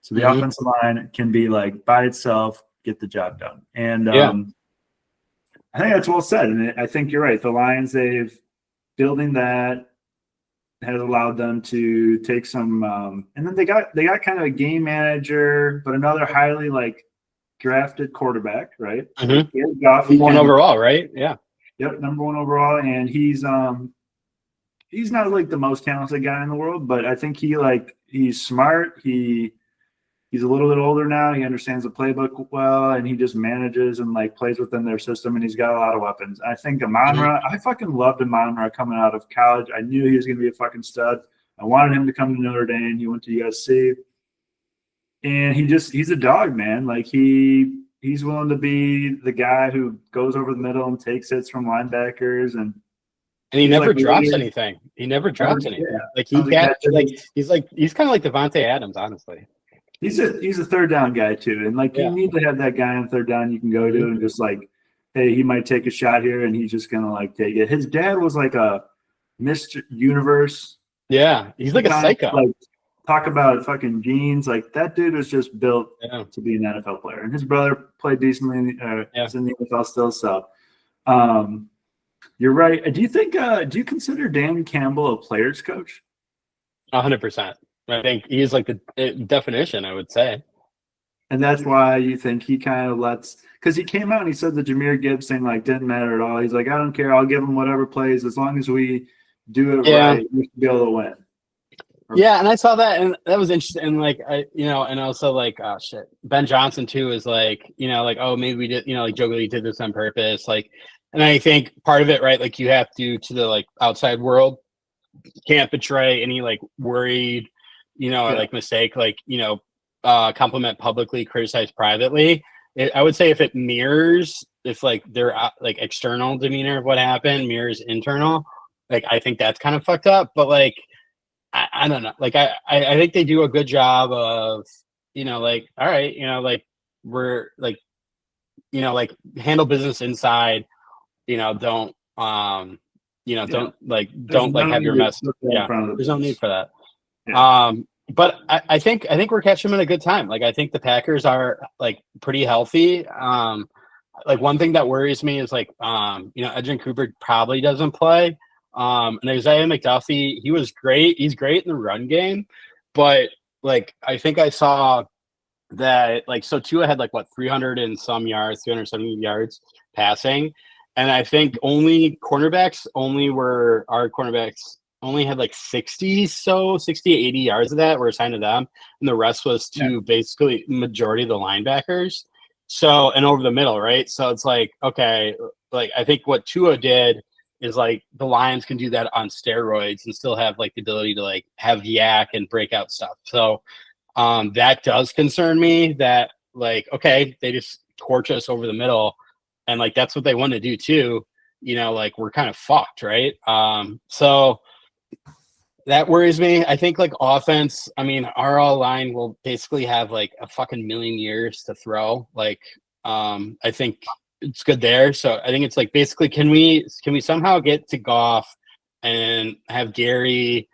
So the offensive line can be like by itself, get the job done. And I think that's well said. And I think you're right. The Lions, building that has allowed them to take some and then they got kind of a game manager, but another highly like drafted quarterback, right? Number 1 overall, right? Yeah. Yep, number 1 overall, and he's not like the most talented guy in the world, but I think he's smart. He's a little bit older now. He understands the playbook well, and he just manages and like plays within their system. And he's got a lot of weapons. I think Amon-Ra. I fucking loved Amon-Ra coming out of college. I knew he was going to be a fucking stud. I wanted him to come to Notre Dame. He went to USC. And he's a dog, man. Like he's willing to be the guy who goes over the middle and takes hits from linebackers, and he never drops anything. He never drops anything. Yeah. Like he's kind of like Devontae Adams, honestly. He's a third down guy too, and like you need to have that guy on third down you can go to and just like, hey, he might take a shot here, and he's just gonna like take it. His dad was like a Mr. Universe. Yeah, he's like a psycho. Like, talk about fucking genes. Like that dude was just built to be an NFL player. And his brother played decently in the NFL still. So you're right. Do you consider Dan Campbell a player's coach? 100%. I think he's like the definition, I would say. And that's why you think he kind of because he came out and he said the Jahmyr Gibbs thing like didn't matter at all. He's like, I don't care. I'll give him whatever plays as long as we do it right. We should be able to win. Yeah, and I saw that, and that was interesting. And like, and also like, oh shit, Ben Johnson too is like, like, oh, maybe we did, like Joe Lee did this on purpose, like, and I think part of it, right, like you have to the like outside world, can't betray any like worried, or like mistake, like compliment publicly, criticize privately. I would say if like their like external demeanor of what happened mirrors internal, like I think that's kind of fucked up, but like. I don't know. Like I think they do a good job of, like, all right, like we're like, like handle business inside, don't have your mess. Yeah. There's no need for that. Yeah. but I think we're catching them at a good time. Like I think the Packers are like pretty healthy. Like one thing that worries me is like Edgerrin Cooper probably doesn't play. And Isaiah McDuffie, he was great. He's great in the run game, but like I think I saw that like so Tua had like what 300 and some yards, 370 yards passing. And I think our cornerbacks only had like 60, 80 yards of that were assigned to them. And the rest was to basically majority of the linebackers. So, and over the middle, right? So it's like, okay, like I think what Tua did is like the Lions can do that on steroids and still have like the ability to like have yak and break out stuff. So that does concern me that like, okay, they just torch us over the middle and like that's what they want to do too. Like we're kind of fucked, right? So that worries me. I think like offense, I mean, our all line will basically have like a fucking million years to throw. Like, I think it's good there. So I think it's like basically, can we somehow get to Goff and have Gary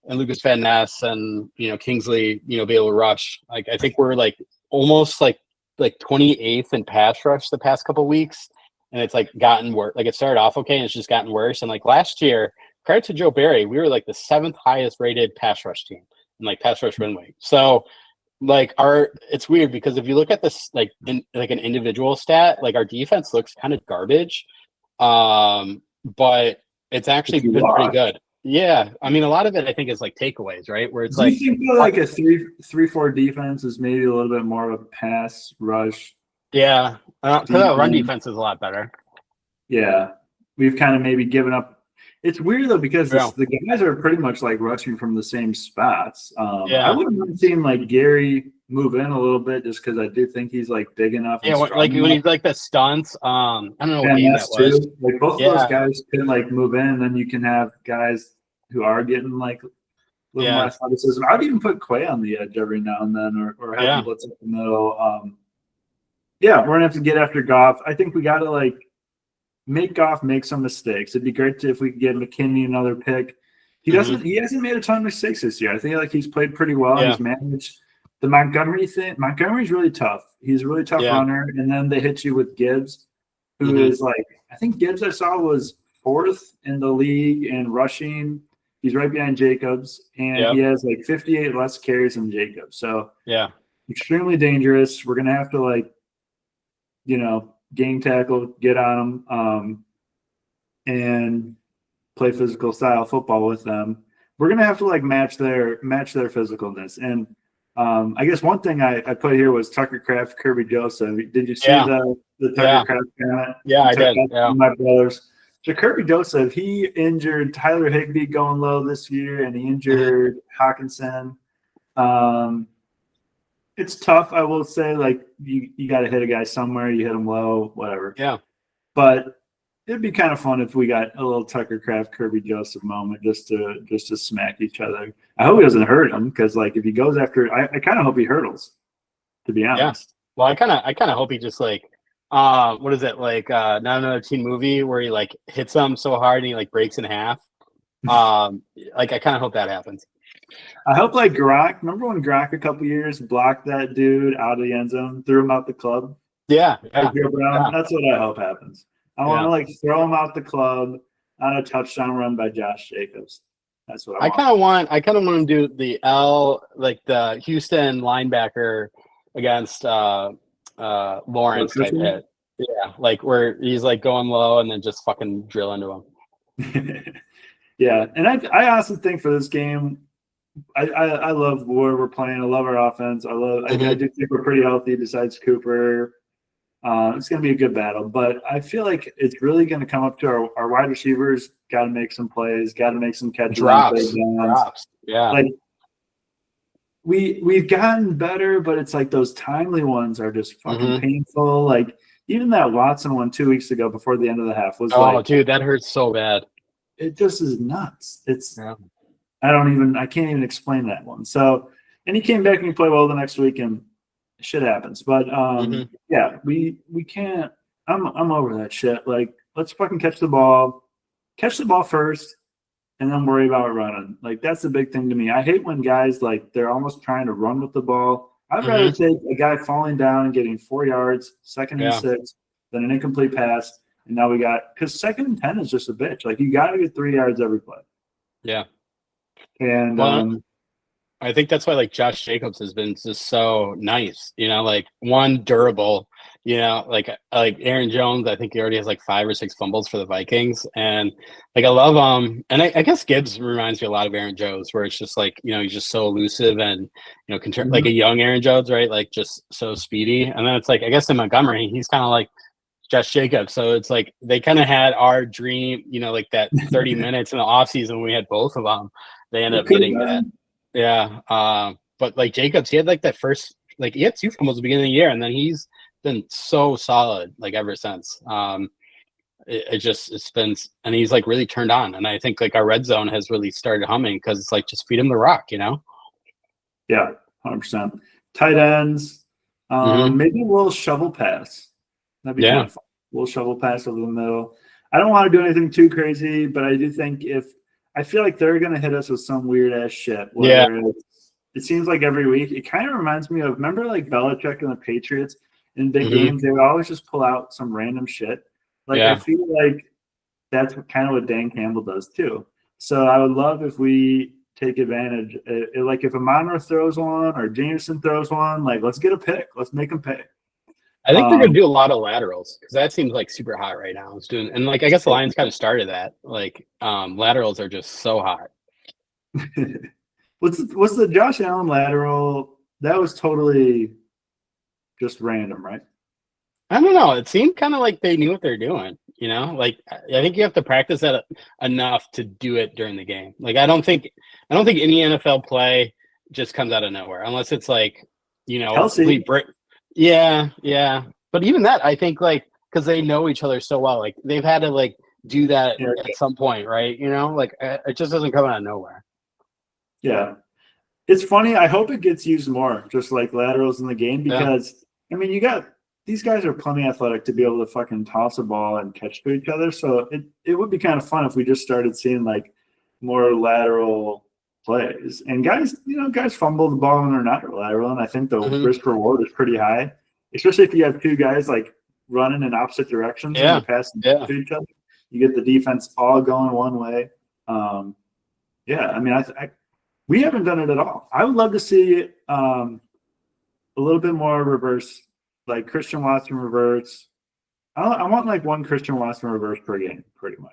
and Lucas Van Ness and Kingsley, be able to rush? Like, I think we're like almost like 28th in pass rush the past couple of weeks, and it's like gotten worse. Like it started off okay, and it's just gotten worse. And like last year, prior to Joe Barry, we were like the 7th highest rated pass rush team and like pass rush win rate. So like it's weird because if you look at this like in like an individual stat, like our defense looks kind of garbage, but it's actually been pretty good. Yeah, I mean a lot of it I think is like takeaways, right? Where it's Do like you think like a 3-4 defense is maybe a little bit more of a pass rush? Yeah, because our run defense is a lot better. Yeah, we've kind of maybe given up. It's weird though because the guys are pretty much like rushing from the same spots. I wouldn't mind seeing like Gary move in a little bit just because I do think he's like big enough. Yeah, like when he's like the stunts. I don't know what game that was. Too. Like both of those guys can like move in, and then you can have guys who are getting like a little more athleticism. I'd even put Quay on the edge every now and then, or have him blitz up the middle. We're gonna have to get after Goff. I think we got to like make Goff make some mistakes. It'd be great if we could get McKinney another pick. He doesn't. He hasn't made a ton of mistakes this year. I think like he's played pretty well. He's managed the Montgomery thing. Montgomery's really tough. He's a really tough runner, and then they hit you with Gibbs, who is like I think Gibbs I saw was 4th in the league in rushing. He's right behind Jacobs, and he has like 58 less carries than Jacobs. So extremely dangerous. We're gonna have to like, gang tackle, get on them, and play physical style football with them. We're gonna have to like match their physicalness. And I guess one thing I put here was Tucker Kraft, Kirby Joseph. Did you see the Tucker Kraft comment? Yeah, I did. My brothers. So Kirby Joseph, he injured Tyler Higbee going low this year, and he injured Hawkinson. It's tough, I will say. Like you got to hit a guy somewhere. You hit him low, whatever. Yeah. But it'd be kind of fun if we got a little Tucker Kraft, Kirby Joseph moment just to smack each other. I hope he doesn't hurt him because like if he goes after, I kind of hope he hurdles. To be honest. Yeah. Well, I kind of hope he just like. What is it like? Not Another Teen Movie where he like hits him so hard and he like breaks in half. Like I kind of hope that happens. I hope like Gronk. Remember when Gronk a couple years blocked that dude out of the end zone, threw him out the club? Yeah. That's what I hope happens. I want to like throw him out the club on a touchdown run by Josh Jacobs. That's what I want. I kind of want to do the the Houston linebacker against Lawrence type hit. Yeah, like where he's like going low and then just fucking drill into him. Yeah, and I honestly think for this game, I love where we're playing. I love our offense. I do think we're pretty healthy besides Cooper. It's going to be a good battle, but I feel like it's really going to come up to our wide receivers. Got to make some plays. Got to make some catches. Drops. Yeah. Like we've gotten better, but it's like those timely ones are just fucking painful. Like even that Watson one 2 weeks ago before the end of the half was dude, that hurts so bad. It just is nuts. I can't even explain that one. So, and he came back and he played well the next week and shit happens. But we can't. I'm over that shit. Like let's fucking catch the ball first, and then worry about running. Like, that's the big thing to me. I hate when guys, like, they're almost trying to run with the ball. I'd rather take a guy falling down and getting 4 yards, 2nd and 6, than an incomplete pass. And now we got – because 2nd and 10 is just a bitch. Like, you got to get 3 yards every play. Yeah. And I think that's why, like, Josh Jacobs has been just so nice, you know, like, one, durable, you know, like Aaron Jones, I think he already has like 5 or 6 fumbles for the Vikings. And like, I love and I guess Gibbs reminds me a lot of Aaron Jones, where it's just like, you know, he's just so elusive and, you know, like a young Aaron Jones, right? Like, just so speedy. And then it's like, I guess in Montgomery, he's kind of like Josh Jacobs. So it's like they kind of had our dream, you know, like that 30 minutes in the offseason when we had both of them. They ended up getting that. Yeah. But like Jacobs, he had like that first, like he had 2 fumbles at the beginning of the year, and then he's been so solid like ever since. It's been, and he's like really turned on. And I think like our red zone has really started humming because it's like, just feed him the rock, you know? Yeah, 100%. Tight ends, maybe a little shovel pass. That'd be kind of fun. A little shovel pass over the middle. I don't want to do anything too crazy, but I do think I feel like they're going to hit us with some weird ass shit. It seems like every week. It kind of reminds me of, remember like Belichick and the Patriots in big games? They would always just pull out some random shit. Like, I feel like that's kind of what Dan Campbell does too. So I would love if we take advantage. Like if Amon throws one or Jameson throws one, like let's get a pick. Let's make them pay. I think they're going to do a lot of laterals because that seems like super hot right now. It's doing, and like I guess the Lions kind of started that. Like laterals are just so hot. What's the Josh Allen lateral? That was totally just random, right? I don't know. It seemed kind of like they knew what they're doing. You know, like I think you have to practice that enough to do it during the game. Like I don't think any NFL play just comes out of nowhere unless it's like, you know, Kelsey. Yeah. But even that, I think, like, because they know each other so well, like they've had to like do that at some point, right? You know, like it just doesn't come out of nowhere. Yeah, it's funny. I hope it gets used more, just like laterals in the game, because I mean, these guys are plenty athletic to be able to fucking toss a ball and catch to each other. So it would be kind of fun if we just started seeing like more lateral plays. And guys fumble the ball when they're not lateral, and I think the risk reward is pretty high, especially if you have 2 guys like running in opposite directions and they're passing to each other. You get the defense all going one way. I mean, we haven't done it at all. I would love to see a little bit more reverse, like Christian Watson reverse. I want like 1 Christian Watson reverse per game, pretty much.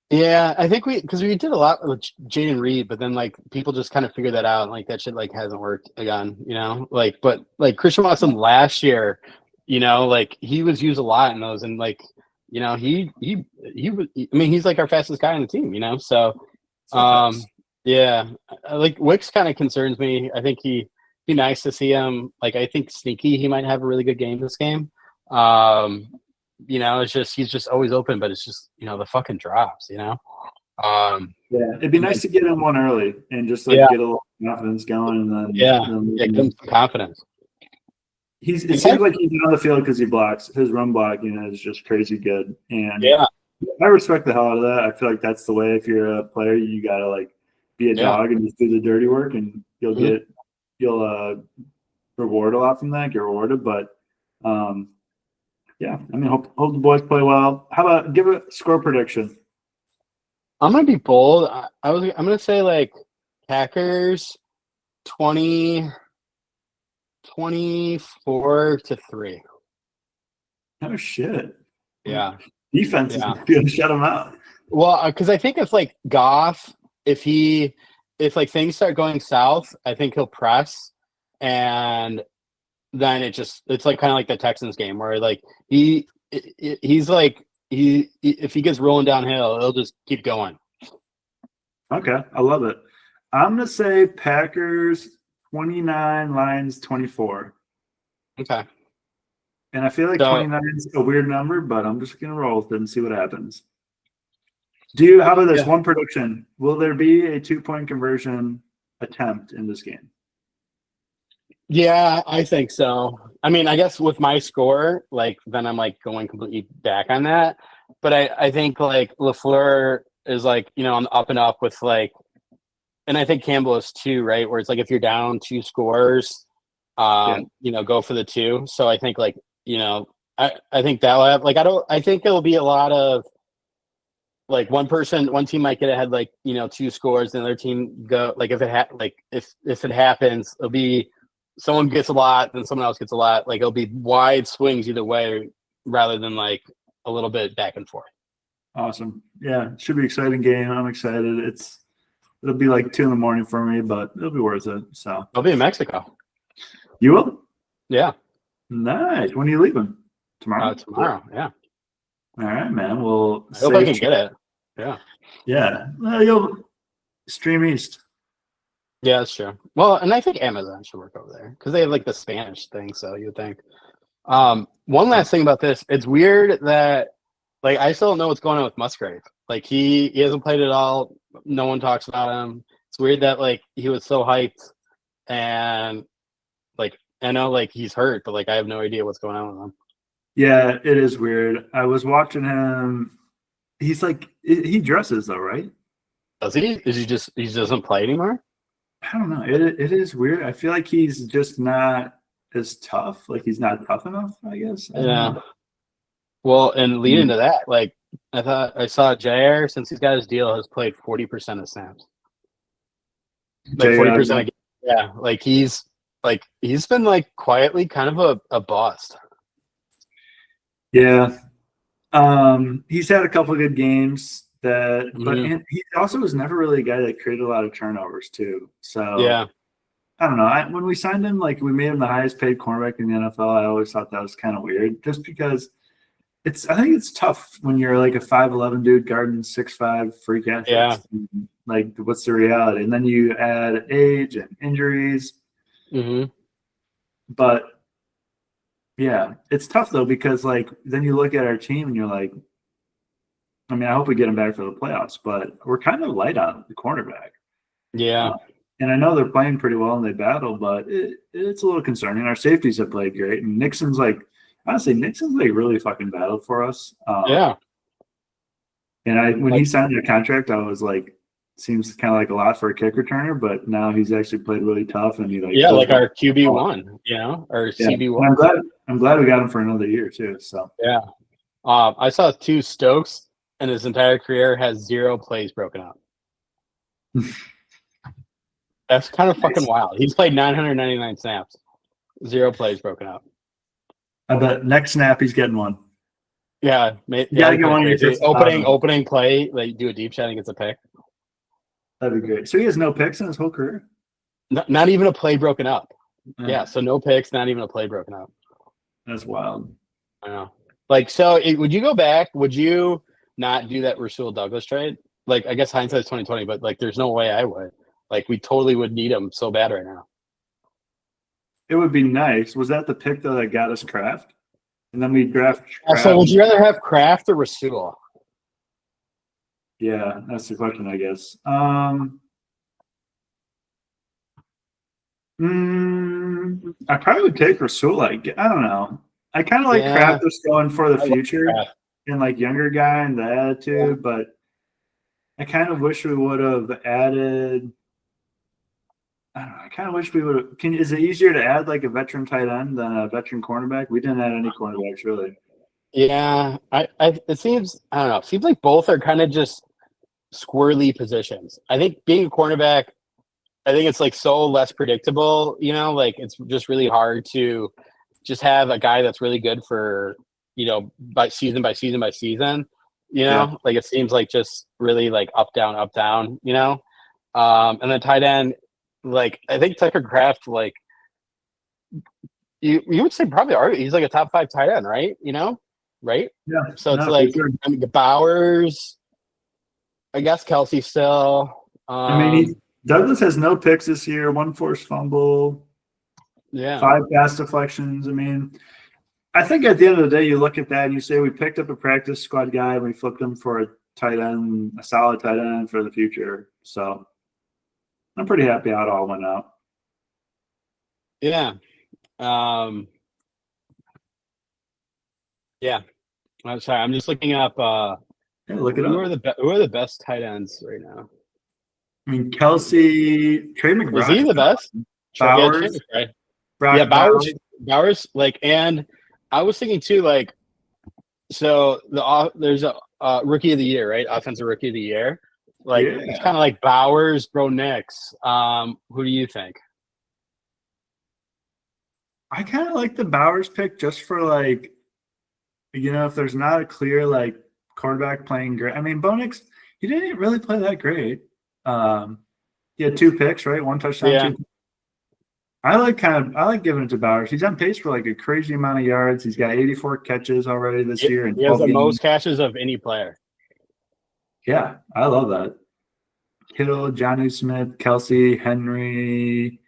Yeah, I think because we did a lot with Jaden Reed, but then like people just kind of figured that out, and like that shit like hasn't worked again, you know. Like, but like Christian Watson last year, you know, like he was used a lot in those, and like, you know, he was. I mean, he's like our fastest guy on the team, you know. So, like Wicks kind of concerns me. I think he'd be nice to see him. Like, I think sneaky, he might have a really good game this game. You know, it's just he's just always open, but it's just, you know, the fucking drops, you know. It'd be nice to get him one early and just like get a little confidence going, and then give him some confidence. It seems like he's on the field because he blocks. His run blocking is just crazy good, and I respect the hell out of that. I feel like that's the way. If you're a player, you gotta like be a dog and just do the dirty work, and you'll reward a lot from that. Get rewarded, but I mean, hope the boys play well. How about give a score prediction? I'm gonna be bold. I'm gonna say like Packers 24-3. Oh shit! Yeah, defense is gonna shut them out. Well, because I think if like Goff, if like things start going south, I think he'll press, and then it's like kind of like the Texans game where like he's like if he gets rolling downhill, he'll just keep going. Okay, I love it. I'm gonna say Packers 29, Lions 24. Okay. And I feel like 29 is a weird number, but I'm just gonna roll with it and see what happens. How about this one prediction? Will there be a 2-point conversion attempt in this game? Yeah, I think so. I mean, I guess with my score, like then I'm like going completely back on that. But I think like LaFleur is like, on the up and up with like, and I think Campbell is too, right? Where it's like if you're down 2 scores, Yeah. go for the two. So I think like, I think that'll have like I think it'll be a lot of like one team might get ahead like 2 scores, and the other team go like if it happens, it'll be someone gets a lot, then someone else gets a lot. Like it'll be wide swings either way, rather than like a little bit back and forth. Awesome. Yeah, should be an exciting game. I'm excited. It'll be like 2 a.m. for me, but it'll be worth it. So I'll be in Mexico. you will? Yeah. Nice. When are you leaving? Tomorrow? Tomorrow. Yeah. All right, man. Well, I hope I can get it. Yeah. Yeah. Well, you'll stream East. Yeah, that's true. Well, and I think Amazon should work over there because they have like the Spanish thing. So you would think. One last thing about this. It's weird that like I still don't know what's going on with Musgrave. Like he hasn't played at all. No one talks about him. It's weird that like he was so hyped, and like I know like he's hurt, but like I have no idea what's going on with him. Yeah, it is weird. I was watching him. He's like he dresses though, right? Does he? He doesn't play anymore? I don't know. It is weird. I feel like he's just not as tough. Like he's not tough enough, I guess. I don't know. Well, and leading to that, like I thought I saw JR since he's got his deal has played 40% of snaps. Like 40%. Yeah, like he's been like quietly kind of a bust. Yeah. He's had a couple of good games but and he also was never really a guy that created a lot of turnovers too. So yeah, I don't know. When we signed him, like we made him the highest paid cornerback in the NFL. I always thought that was kind of weird, just because I think it's tough when you're like a 5'11" dude guarding 6'5" freak athletes. Yeah. Like, what's the reality? And then you add age and injuries. But yeah, it's tough though, because like then you look at our team and you're like, I mean, I hope we get him back for the playoffs, but we're kind of light on the cornerback. Yeah. And I know they're playing pretty well and they battle, but it's a little concerning. Our safeties have played great, and Nixon's like really fucking battled for us. Yeah. And when he signed the contract, I was like, seems kind of like a lot for a kick returner, but now he's actually played really tough, and he like our QB1, or CB1. I'm glad we got him for another year too. So yeah, I saw 2 Stokes, and his entire career has 0 plays broken up. That's kind of fucking wild. He's played 999 snaps, 0 plays broken up. I bet next snap he's getting one. Yeah, gotta get one of your opening play, like do a deep shot and gets a pick. That'd be great. So he has no picks in his whole career? Not even a play broken up. Yeah, so no picks, not even a play broken up. That's wild. I know. Like, so would you go back? Would you not do that Rasul Douglas trade? Like, I guess hindsight's 2020, but like, there's no way I would. Like, we totally would need him so bad right now. It would be nice. Was that the pick though that got us Kraft? And then we draft Kraft. So would you rather have Kraft or Rasul? Yeah, that's the question, I guess. I probably would take Rasul. I don't know. I kind of like Kraft just going for the future and like younger guy and the attitude, but I kind of wish we would have added. I don't know. I kind of wish we would have. Is it easier to add like a veteran tight end than a veteran cornerback? We didn't add any cornerbacks really. Yeah, it seems, I don't know. It seems like both are kind of just squirrely positions. I think being a cornerback, I think it's like so less predictable, like it's just really hard to just have a guy that's really good for, by season, like it seems like just really like up, down, and then tight end, like I think Tucker Kraft, like you would say probably he's like a top 5 tight end, right? Right? Yeah. So it's like sure. I mean, the Bowers, I guess Kelsey still. Douglas has no picks this year, 1 forced fumble, 5 pass deflections. I mean, I think at the end of the day, you look at that and you say we picked up a practice squad guy and we flipped him for a tight end, a solid tight end for the future. So I'm pretty happy how it all went out. Yeah. Yeah. I'm sorry. I'm just looking up Yeah, look it Who up. are the best tight ends right now? I mean, Kelsey, Trey McBride. Is he the best? Bowers. Right. Brock Bowers. Bowers. Like, and I was thinking too, like, so there's a rookie of the year, right? Offensive rookie of the year. Like, it's kind of like Bowers, Bro Nix. Who do you think? I kind of like the Bowers pick just for like, if there's not a clear like quarterback playing great. I mean, Bo Nix, he didn't really play that great. He had 2 picks, right? 1 touchdown. Yeah. 2. I like giving it to Bowers. He's on pace for like a crazy amount of yards. He's got 84 catches already this year. And he has the most catches of any player. Yeah, I love that. Kittle, Jonnu Smith, Kelsey, Henry.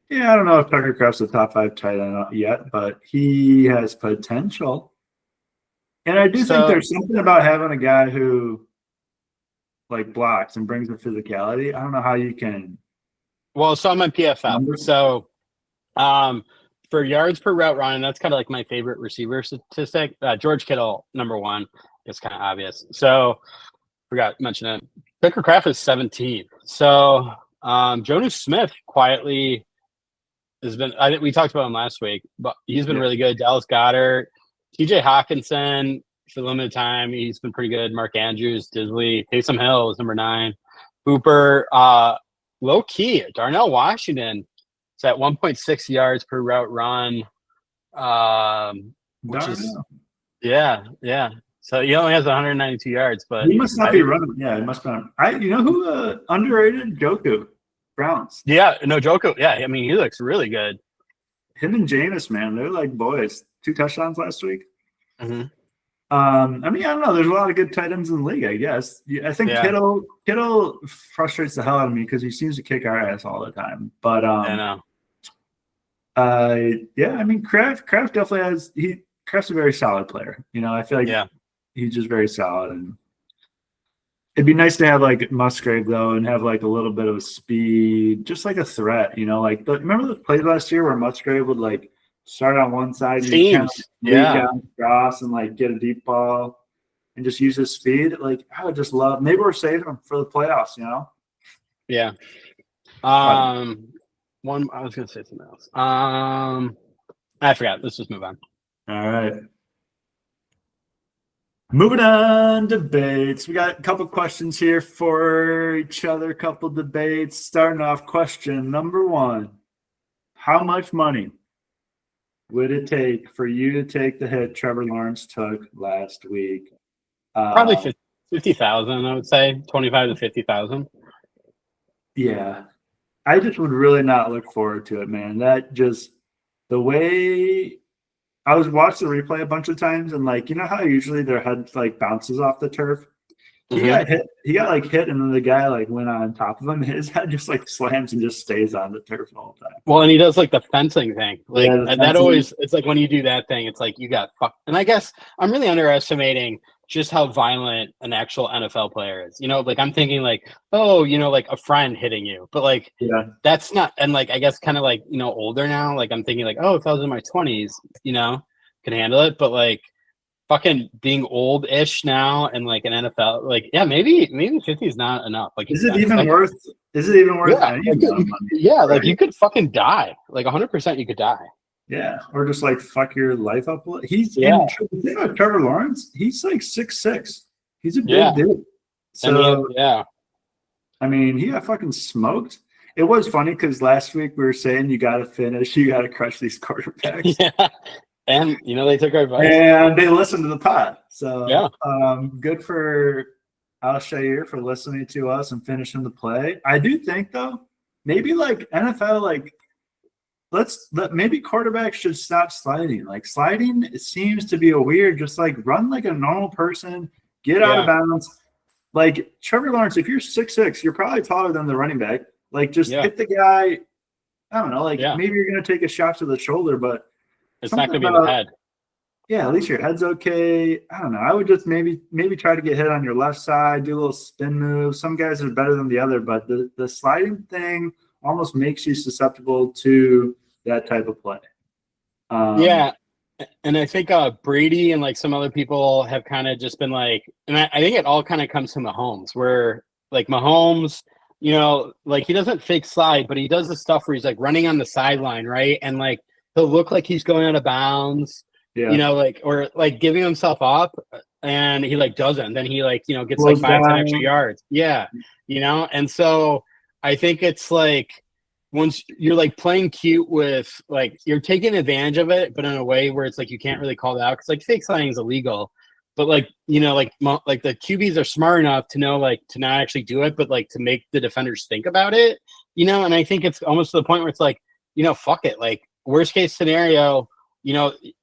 Yeah, I don't know if Tucker Kraft's the top 5 tight end yet, but he has potential. And I do think there's something about having a guy who like blocks and brings the physicality. I don't know how you can. Well, so I'm on PFF. So for yards per route run, that's kind of like my favorite receiver statistic. George Kittle, number 1. It's kind of obvious. So forgot to mention it. Tucker Kraft is 17th. So Jonnu Smith quietly has been, I think we talked about him last week, but he's been really good. Dallas Goedert, TJ Hawkinson for limited time. He's been pretty good. Mark Andrews, Disley, Taysom Hill is number 9. Hooper, low key, Darnell Washington is at 1.6 yards per route run. Which is, yeah. So he only has 192 yards, but he must not be running. Yeah, it must be. You know who underrated? Joku, Browns. Yeah, no, Joku. Yeah, I mean he looks really good. Him and Jameis, man, they're like boys. 2 touchdowns last week. Mm-hmm. I mean, I don't know. There's a lot of good tight ends in the league, I guess. I think Kittle frustrates the hell out of me because he seems to kick our ass all the time. But I know. I mean, Kraft definitely has. Kraft's a very solid player. I feel like he's just very solid, and it'd be nice to have like Musgrave though, and have like a little bit of speed, just like a threat. Remember the plays last year where Musgrave would like start on one side and cross and like get a deep ball and just use his speed. Like I would just love. Maybe we're saving him for the playoffs. Yeah. I was gonna say something else. I forgot. Let's just move on. All right. Moving on, debates. We got a couple questions here for each other, couple debates. Starting off, question number 1. How much money would it take for you to take the hit Trevor Lawrence took last week? Probably 50,000, I would say. 25 to 50,000. Yeah. I just would really not look forward to it, man. That just the way I was watching the replay a bunch of times, and like how usually their head like bounces off the turf. He got hit. He got like hit, and then the guy like went on top of him. His head just like slams and just stays on the turf the whole time. Well, and he does like the fencing thing. Like that always. It's like when you do that thing, it's like you got fucked. And I guess I'm really underestimating just how violent an actual NFL player is. Like I'm thinking like, like a friend hitting you, but like that's not. And like I guess kind of like older now. Like I'm thinking like, oh, if I was in my 20s, can handle it. But like fucking being old-ish now and like an NFL, like maybe 50 is not enough. Like is it even worth? Is it even worth? Yeah, like you could fucking die. Like 100%, you could die. Yeah, or just like fuck your life up. He's the thing about Trevor Lawrence. He's like 6'6". He's a big dude. So I mean, he got fucking smoked. It was funny because last week we were saying you got to finish, you got to crush these quarterbacks. Yeah, and they took our advice and they listened to the pod. So good for Al-Shair for listening to us and finishing the play. I do think though, maybe like NFL like. Maybe quarterbacks should stop sliding. Like sliding, it seems to be a weird. Just like run like a normal person, get out of bounds. Like Trevor Lawrence, if you're 6'6", you're probably taller than the running back. Like just hit the guy. I don't know. Like maybe you're gonna take a shot to the shoulder, but it's not gonna be in the head. Yeah, at least your head's okay. I don't know. I would just maybe try to get hit on your left side, do a little spin move. Some guys are better than the other, but the sliding thing almost makes you susceptible to that type of play. And I think Brady and like some other people have kind of just been like, and I think it all kind of comes to Mahomes, where like Mahomes, like he doesn't fake slide, but he does the stuff where he's like running on the sideline, right? And like he'll look like he's going out of bounds, Yeah. like or like giving himself up, and he like doesn't. Then he like gets like Slows 5-10 extra down. yards, yeah, and so I think it's like once you're like playing cute with like you're taking advantage of it, but in a way where it's like you can't really call it out because like fake sliding is illegal. But like like the QBs are smart enough to know like to not actually do it, but like to make the defenders think about it, And I think it's almost to the point where it's like fuck it, like worst case scenario,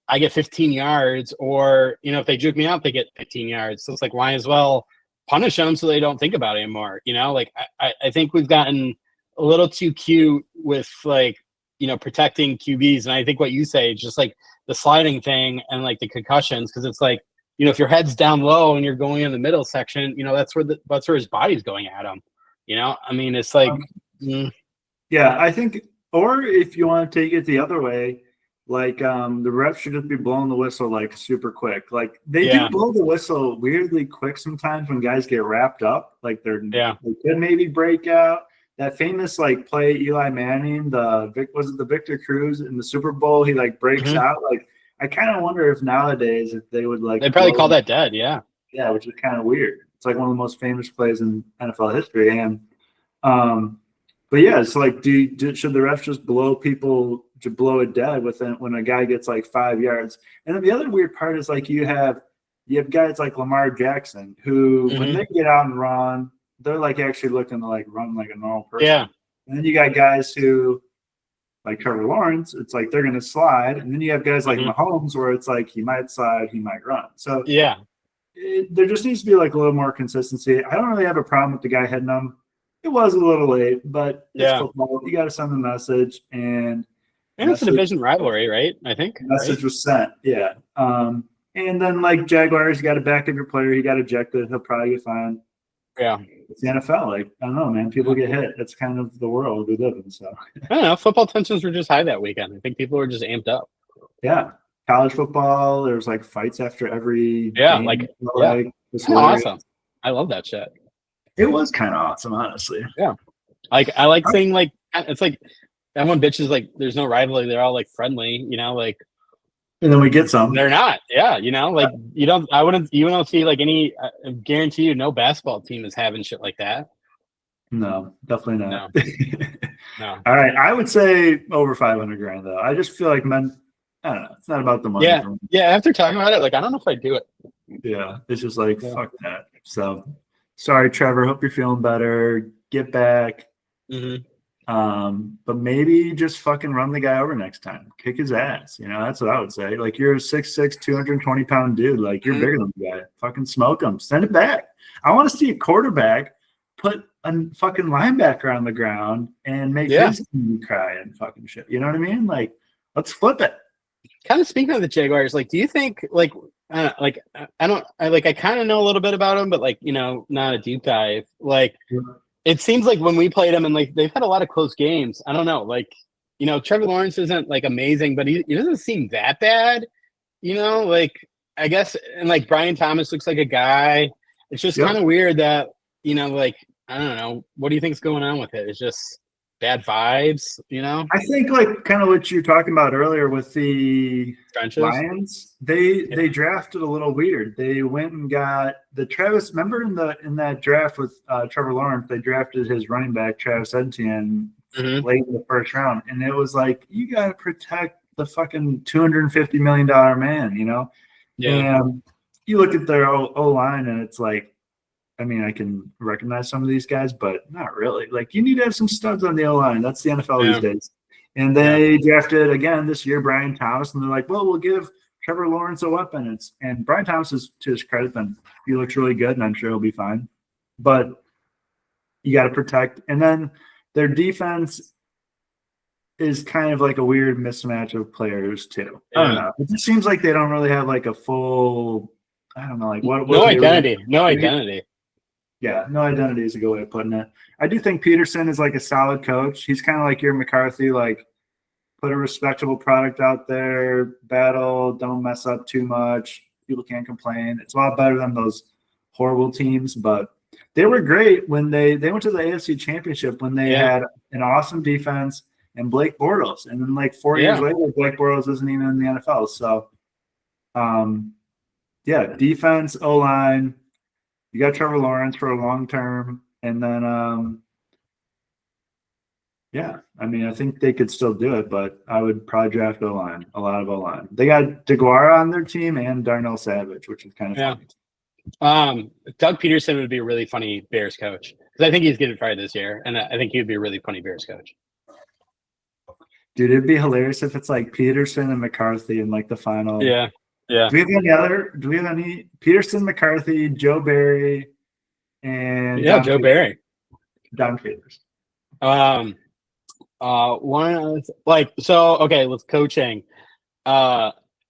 I get 15 yards, or if they juke me out, they get 15 yards. So it's like why as well punish them so they don't think about it anymore. Like I think we've gotten a little too cute with like protecting QBs, and I think what you say is just like the sliding thing and like the concussions, because it's like if your head's down low and you're going in the middle section, that's where his body's going at him. I mean, it's like yeah, I think, or if you want to take it the other way, like the refs should just be blowing the whistle like super quick. Like they do blow the whistle weirdly quick sometimes when guys get wrapped up, like they could maybe break out. That famous like play Eli Manning, was it the Victor Cruz in the Super Bowl? He like breaks out. Like I kind of wonder if nowadays if they would like they probably call that dead. Yeah, which is kind of weird. It's like one of the most famous plays in NFL history. And but yeah, it's like should the refs just blow it dead when a guy gets like 5 yards? And then the other weird part is like you have guys like Lamar Jackson who when they get out and run, they're like actually looking to like run like a normal person. Yeah. And then you got guys who like Trevor Lawrence, it's like they're going to slide. And then you have guys like Mahomes where it's like he might slide, he might run. So yeah, there just needs to be like a little more consistency. I don't really have a problem with the guy hitting them. It was a little late, but it's football. You got to send the message. And it's a division rivalry, right? I think. The message was sent, yeah. And then like Jaguars, you got to back up your player. He got ejected. He'll probably get fined. Yeah. It's the NFL. Like, I don't know, man. People get hit. That's kind of the world we live in. So I don't know. Football tensions were just high that weekend. I think people were just amped up. Yeah. College football, there was like fights after every game. Awesome. I love that shit. It was kind of awesome, honestly. Yeah. Like I like seeing like it's like everyone bitches like there's no rivalry. They're all like friendly, like. And then we get some. They're not. Yeah, like you don't see like any. I guarantee you, no basketball team is having shit like that. No, definitely not. No. All right, I would say over $500,000 though. I just feel like men. I don't know. It's not about the money. Yeah. After talking about it, like I don't know if I do it. Yeah, it's just like fuck that. So, sorry, Trevor. Hope you're feeling better. Get back. But maybe just fucking run the guy over next time. Kick his ass. That's what I would say. Like you're a 6'6", 220-pound dude. Like you're bigger than the guy. Fucking smoke him. Send it back. I want to see a quarterback put a fucking linebacker on the ground and make his team cry and fucking shit. You know what I mean? Like, let's flip it. Kind of speaking of the Jaguars, like, do you think I kind of know a little bit about them, but like, not a deep dive. Like, it seems like when we played them and like they've had a lot of close games. I don't know, like, Trevor Lawrence isn't like amazing, but he doesn't seem that bad. Like I guess, and like Brian Thomas looks like a guy. It's just kind of weird that like I don't know. What do you think's going on with it? It's just bad vibes, I think like kind of what you were talking about earlier with the Trenches. Lions. They drafted a little weird. They went and got the Travis. Remember in that draft with Trevor Lawrence, they drafted his running back Travis Etienne late in the first round, and it was like you got to protect the fucking $250 million man, Yeah. And you look at their O line, and it's like. I mean, I can recognize some of these guys, but not really. Like, you need to have some studs on the O-line. That's the NFL these days. And they drafted, again, this year, Brian Thomas, and they're like, well, we'll give Trevor Lawrence a weapon. And Brian Thomas is, to his credit, then he looks really good, and I'm sure he'll be fine. But you got to protect. And then their defense is kind of like a weird mismatch of players, too. I don't know. It just seems like they don't really have, like, a full – I don't know. Like what no identity. No identity. Yeah, no identity is a good way of putting it. I do think Peterson is like a solid coach. He's kind of like your McCarthy, like put a respectable product out there, battle, don't mess up too much. People can't complain. It's a lot better than those horrible teams, but they were great when they went to the AFC Championship when they had an awesome defense and Blake Bortles. And then like 4 years later, Blake Bortles isn't even in the NFL. So, defense, O-line. You got Trevor Lawrence for a long term. And then, I think they could still do it, but I would probably draft O-line, a lot of O-line. They got DeGuara on their team and Darnell Savage, which is kind of funny. Doug Peterson would be a really funny Bears coach because I think he's getting fired this year, and I think he would be a really funny Bears coach. Dude, it'd be hilarious if it's like Peterson and McCarthy in like the final. Yeah. Do we have any Peterson, McCarthy, Joe Barry, and Joe Barry, Don Peters. With coaching.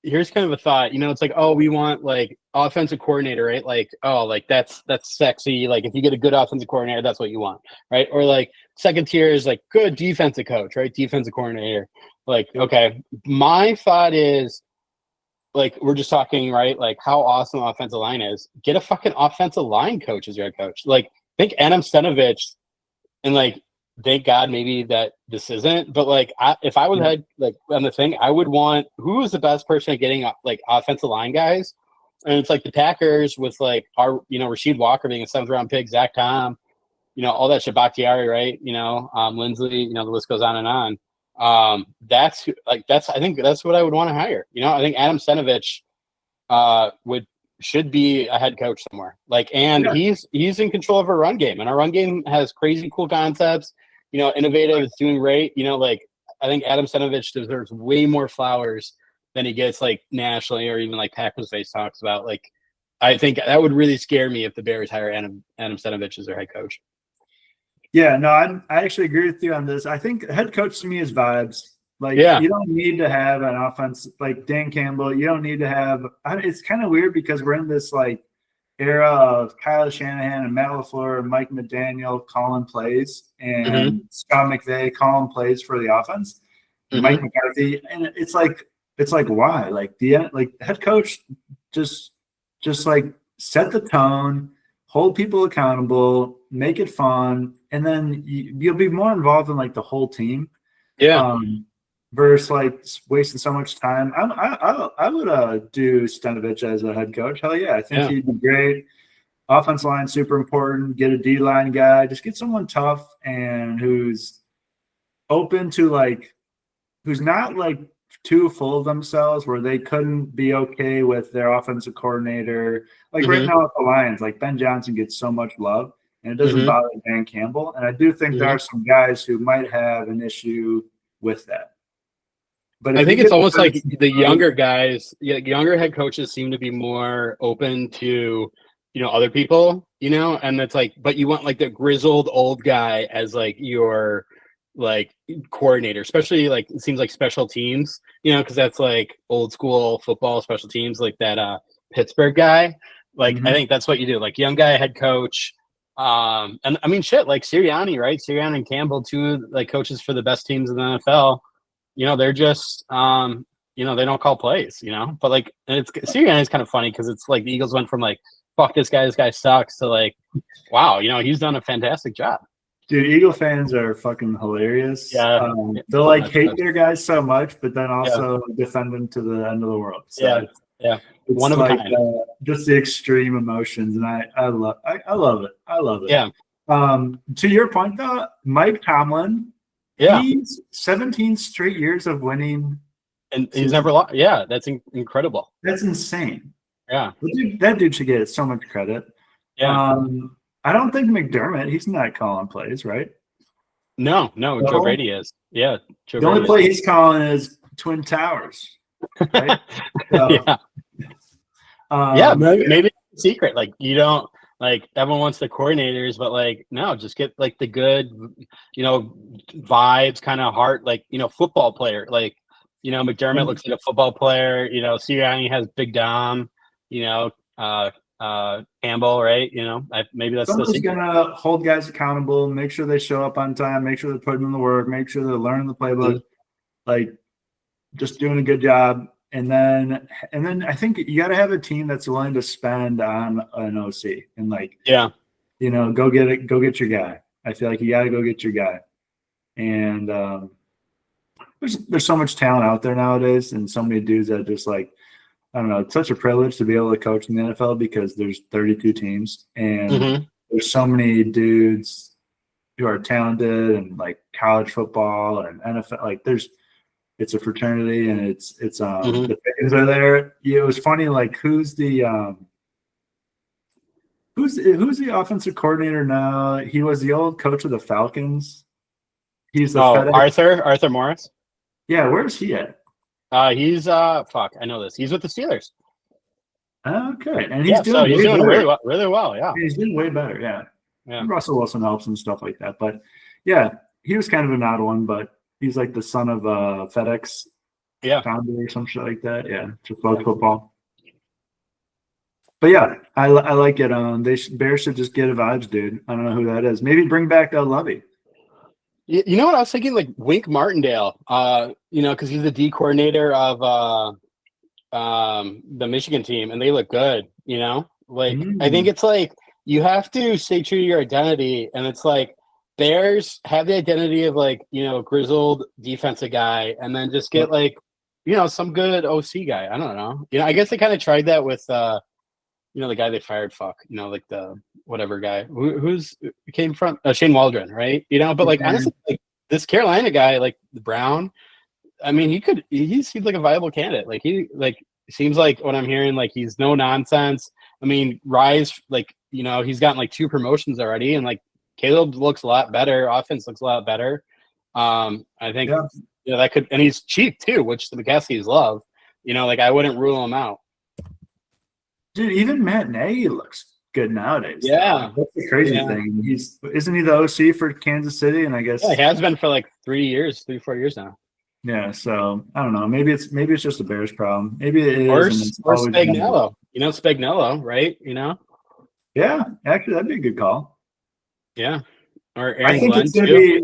Here's kind of a thought. It's like, we want like offensive coordinator, right? Like, that's sexy. Like, if you get a good offensive coordinator, that's what you want, right? Or like second tier is like good defensive coach, right? Defensive coordinator. Like, okay. My thought is, like, we're just talking, right? Like, how awesome offensive line is. Get a fucking offensive line coach as your head coach. Like, think Adam Stenavich, and like, thank God maybe that this isn't, but like, if I was head like on the thing, I would want who is the best person at getting like offensive line guys, and it's like the Packers with like our Rasheed Walker being a 7th round pick, Zach Tom, all that shit, Bakhtiari, right? Lindsley, the list goes on and on. I think that's what I would want to hire. I think Adam Stenavich should be a head coach somewhere. Like, and he's in control of our run game, and our run game has crazy cool concepts. Innovative. It's doing great. I think Adam Stenavich deserves way more flowers than he gets like nationally or even like Packers Face talks about. Like, I think that would really scare me if the Bears hire Adam Stenavich as their head coach. Yeah, no, I actually agree with you on this. I think head coach to me is vibes. Like, you don't need to have an offense like Dan Campbell. You don't need to have – it's kind of weird because we're in this, like, era of Kyle Shanahan and Matt LaFleur and Mike McDaniel calling plays and Scott McVay calling plays for the offense. Mike McCarthy. And it's like why? Like, the head coach just like, set the tone, hold people accountable, make it fun, and then you'll be more involved in, like, the whole team. Yeah. Versus like wasting so much time. I would do Stenavich as a head coach. Hell yeah, I think he'd be great. Offensive line super important. Get a D-line guy. Just get someone tough and who's open to like, who's not like too full of themselves where they couldn't be okay with their offensive coordinator. Like right now with the Lions, like Ben Johnson gets so much love and it doesn't bother Dan Campbell. And I do think there are some guys who might have an issue with that. But I think it's almost like the younger guys, younger head coaches seem to be more open to, other people, and it's like, but you want like the grizzled old guy as like your like coordinator, especially like it seems like special teams, because that's like old school football special teams, like that Pittsburgh guy. Like I think that's what you do, like young guy head coach. And I mean shit, like Sirianni, right? Sirianni and Campbell, two like coaches for the best teams in the NFL. They're just, they don't call plays, but like, and Sirianni is kind of funny because it's like the Eagles went from like, fuck this guy sucks to like, wow, he's done a fantastic job. Dude, Eagle fans are fucking hilarious. Yeah. They'll like hate their guys so much, but then also defend them to the end of the world. So it's one of like, just the extreme emotions. And I love it. I love it. Yeah. To your point though, Mike Tomlin, he's 17 straight years of winning. And he's never lost. Yeah, that's incredible. That's insane. Yeah. That dude should get so much credit. Yeah. I don't think McDermott, he's not calling plays, right? No, Joe Brady is. Yeah. The only play he's calling is Twin Towers. Right? Maybe it's a secret. Like, you don't. Like everyone wants the coordinators, but like no, just get like the good, vibes, kind of heart, like football player. Like McDermott looks like a football player. Sirianni has Big Dom. Campbell, right? Maybe that's someone's gonna hold guys accountable, make sure they show up on time, make sure they're putting in the work, make sure they're learning the playbook. Like just doing a good job. And then I think you got to have a team that's willing to spend on an OC and like, go get your guy. I feel like you got to go get your guy. And there's so much talent out there nowadays, and so many dudes that just like, I don't know, it's such a privilege to be able to coach in the NFL because there's 32 teams and there's so many dudes who are talented and like college football and NFL. Like it's a fraternity and it's the pickings are there. Yeah, it was funny. Like who's the offensive coordinator now? He was the old coach of the Falcons. He's the Arthur Morris. Yeah, where's he at? He's I know this. He's with the Steelers. Okay, and he's doing really well. Yeah, he's doing way better. Yeah. Yeah. Russell Wilson helps and stuff like that. But yeah, he was kind of an odd one, but he's like the son of FedEx founder or some shit like that. Yeah, just love football. But yeah, I like it. Bears should just get a vibes, dude. I don't know who that is. Maybe bring back Lovey. You know what I was thinking? Like Wink Martindale, because he's the D coordinator of the Michigan team, and they look good. I think it's like you have to stay true to your identity, and it's like Bears have the identity of like grizzled defensive guy, and then just get like some good OC guy. I don't know. I guess they kind of tried that with the guy they fired. Like the whatever guy who's came from Shane Waldron, right? But like honestly, like this Carolina guy, like Brown, I mean, he seems like a viable candidate. Like he seems like what I'm hearing, like he's no nonsense. I mean, Rise, like he's gotten like 2 promotions already, and like Caleb looks a lot better. Offense looks a lot better. I think that could, and he's cheap too, which the McCaskies love. Like I wouldn't rule him out. Dude, even Matt Nagy looks good nowadays. Yeah, that's the crazy thing. Isn't he the OC for Kansas City? And I guess he has been for like 4 years now. Yeah, so I don't know. Maybe it's just a Bears problem. Maybe it is. Or Spagnuolo. Spagnuolo, right? Yeah, actually, that'd be a good call. Yeah, or Aaron I think Glenn it's going to be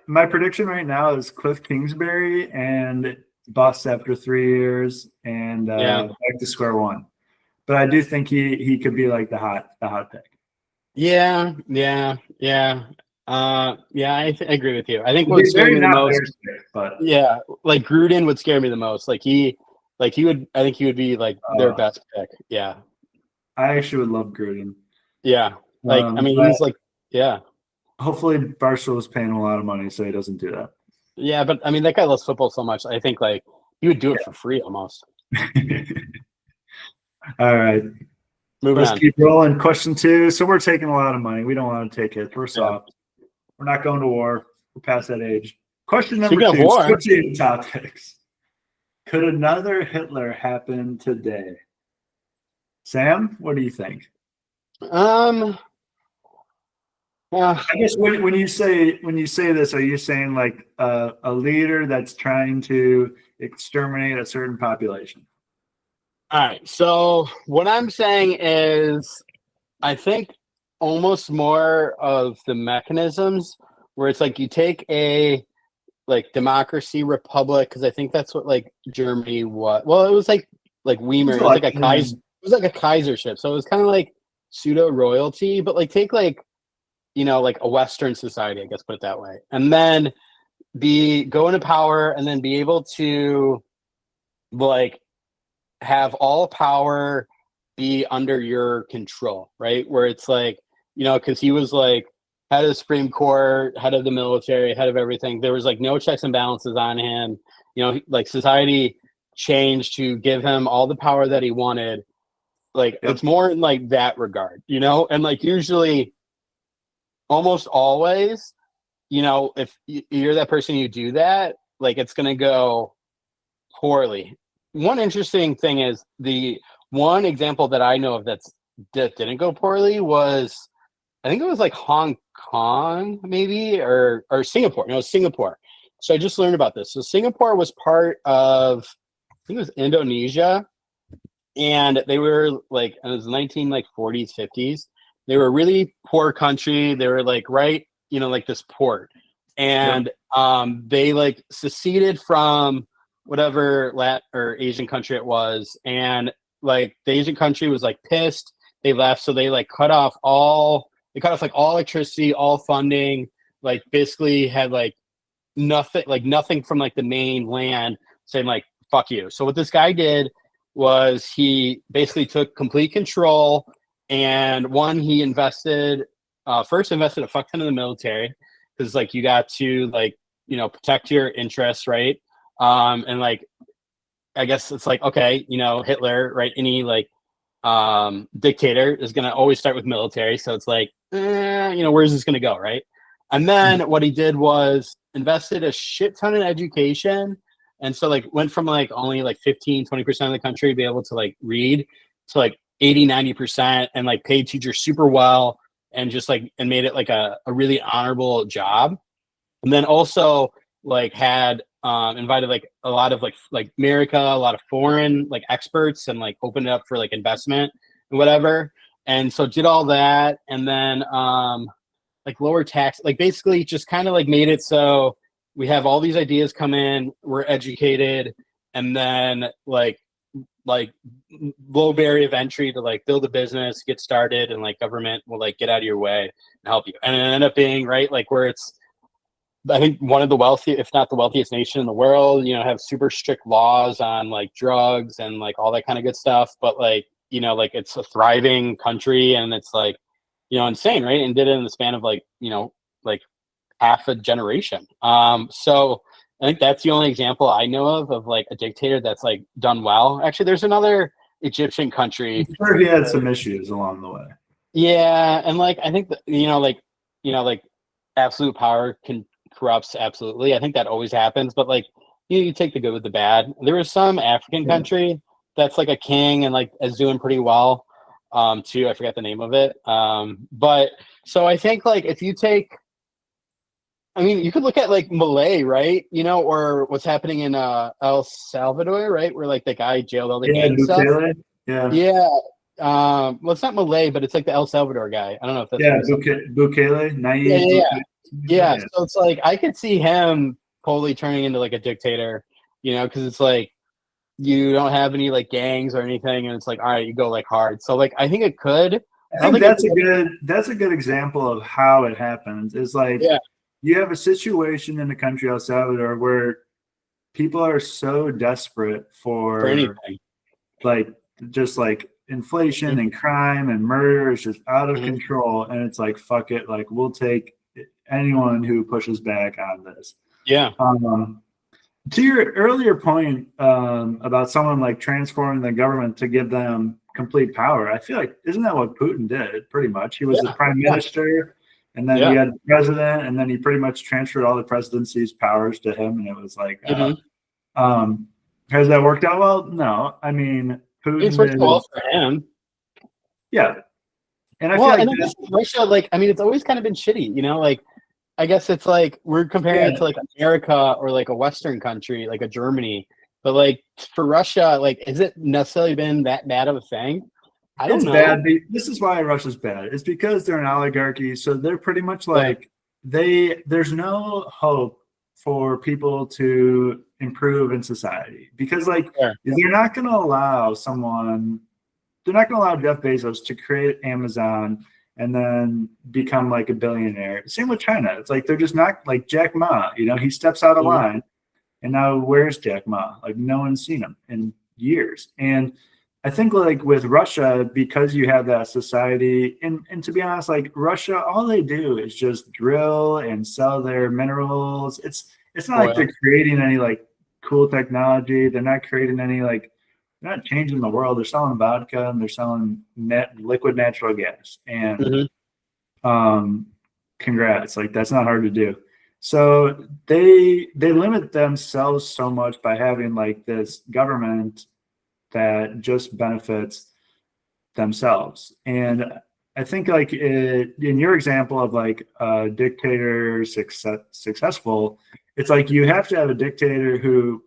my prediction right now is Cliff Kingsbury and bust after 3 years and back to square one. But I do think he could be like the hot pick. I agree with you. I think what scared me the most, like Gruden would scare me the most. I think he would be like their best pick. Yeah, I actually would love Gruden. Yeah, he's like, hopefully Barstool is paying a lot of money, so he doesn't do that. Yeah, but I mean that guy loves football so much. I think like he would do it for free almost. All right. Let's keep rolling. Question 2. So we're taking a lot of money. We don't want to take it. We're soft. We're not going to war. We're past that age. Question number 2. Switching topics. Could another Hitler happen today? Sam, what do you think? I guess when you say this, are you saying like a leader that's trying to exterminate a certain population? All right. So what I'm saying is I think almost more of the mechanisms where it's like you take a like democracy republic, because I think that's what like Germany was. Well, it was like Weimar. It was like a Kaiser. It was like a Kaisership. So it was kind of like pseudo royalty, but like take like like a Western society, I guess, put it that way, and then go into power and then be able to like have all power be under your control, right? Where it's like, because he was like head of the Supreme Court, head of the military, head of everything. There was like no checks and balances on him. Like society changed to give him all the power that he wanted. Like it's more in like that regard, and like usually almost always, if you're that person, you do that, like it's going to go poorly. One interesting thing is the one example that I know of that didn't go poorly was, I think it was like Hong Kong maybe, or Singapore. No, Singapore. So I just learned about this. So Singapore was part of, I think it was Indonesia, and they were like, it was 1940s, 50s. They were a really poor country. They were like right, like this port, and they like seceded from whatever or Asian country it was, and like the Asian country was like pissed. They left, so they like cut off like all electricity, all funding, like basically had like nothing from like the main land, saying like fuck you. So what this guy did was he basically took complete control, and he invested first invested a fuck ton in the military, because like you got to like protect your interests, right? And like I guess it's like, okay, Hitler, right? Any like dictator is gonna always start with military, so it's like where's this gonna go, right? And then what he did was invested a shit ton in education, and so like went from like only like 15-20% of the country to be able to like read to like 80-90%, and like paid teachers super well, and just like and made it like a really honorable job. And then also like had invited like a lot of like America, a lot of foreign like experts, and like opened it up for like investment and whatever. And so did all that, and then like lower tax, like basically just kind of like made it so we have all these ideas come in, we're educated, and then like low barrier of entry to like build a business, get started, and like government will like get out of your way and help you. And it ended up being right like where it's, I think, one of the wealthiest, if not the wealthiest nation in the world, have super strict laws on like drugs and like all that kind of good stuff. But like, like it's a thriving country, and it's like, insane, right? And did it in the span of like, like half a generation. So I think that's the only example I know of like a dictator that's like done well. Actually, there's another Egyptian country. I'm sure he had some issues along the way. Yeah, and like I think that, like absolute power corrupts, absolutely. I think that always happens, but like you take the good with the bad. There was some African country that's like a king and like is doing pretty well too. I forgot the name of it. But so I think like if you take, I mean, you could look at like Malay, right? Or what's happening in El Salvador, right? Where like the guy jailed all the gang stuff. Yeah. Well, it's not Malay, but it's like the El Salvador guy. I don't know if that's Bukele. Yeah. So it's like I could see him totally turning into like a dictator, because it's like you don't have any like gangs or anything, and it's like, all right, you go like hard. So like I think it could. I think that's a good example of how it happens. Is like you have a situation in the country El Salvador where people are so desperate for anything, like just like inflation and crime and murder is just out of control, and it's like fuck it, like we'll take anyone who pushes back on this. Yeah. To your earlier point about someone like transforming the government to give them complete power, I feel like isn't that what Putin did? Pretty much, he was the prime minister, and then he had the president, and then he pretty much transferred all the presidency's powers to him, and it was like, has that worked out well? No, I mean Putin. It's worked well for him. Yeah, and I feel like Russia, like, I mean, it's always kind of been shitty, like. I guess it's like we're comparing it to like America or like a Western country, like a Germany. But like for Russia, like, has it necessarily been that bad of a thing? I don't know. Bad. This is why Russia's bad. It's because they're an oligarchy, so they're pretty much like there's no hope for people to improve in society, because like they're not going to allow Jeff Bezos to create Amazon and then become like a billionaire. Same with China. It's like they're just not like Jack Ma. He steps out of line, and now where's Jack Ma? Like no one's seen him in years. And I think like with Russia, because you have that society, and to be honest, like Russia, all they do is just drill and sell their minerals. It's not like they're creating any like cool technology. They're not creating any like. They're not changing the world. They're selling vodka and they're selling liquid natural gas. And congrats, like that's not hard to do. So they limit themselves so much by having like this government that just benefits themselves. And I think like in your example of like a dictator successful, it's like you have to have a dictator who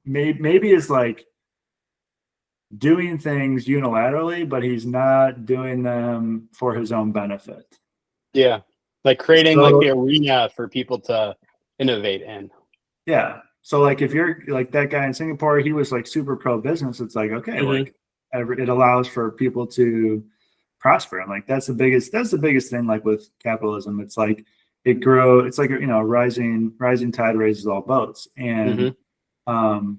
maybe is like doing things unilaterally, but he's not doing them for his own benefit. Yeah, like creating like the arena for people to innovate in. Yeah, So like if you're like that guy in Singapore, he was like super pro business. It's like, okay, like it allows for people to prosper. And like that's the biggest thing like with capitalism. It's like it's like rising tide raises all boats. And um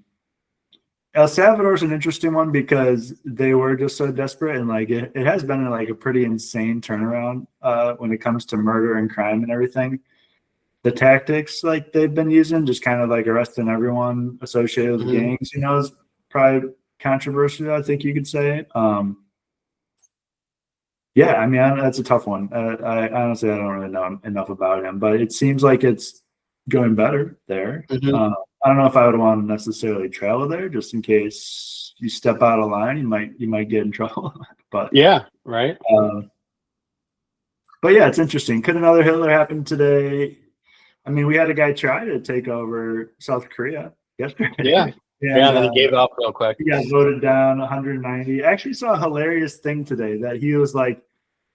El Salvador's an interesting one because they were just so desperate, and like it has been like a pretty insane turnaround when it comes to murder and crime and everything. The tactics like they've been using, just kind of like arresting everyone associated with gangs, is probably controversial, I think you could say. Yeah, I mean, that's a tough one. I honestly, I don't really know enough about him, but it seems like it's going better there. I don't know if I would want to necessarily travel there, just in case you step out of line, you might get in trouble. But yeah, right. But yeah, it's interesting. Could another Hitler happen today? I mean, we had a guy try to take over South Korea yesterday. Yeah. Then he gave up real quick. He got voted down 190. I actually saw a hilarious thing today that he was like,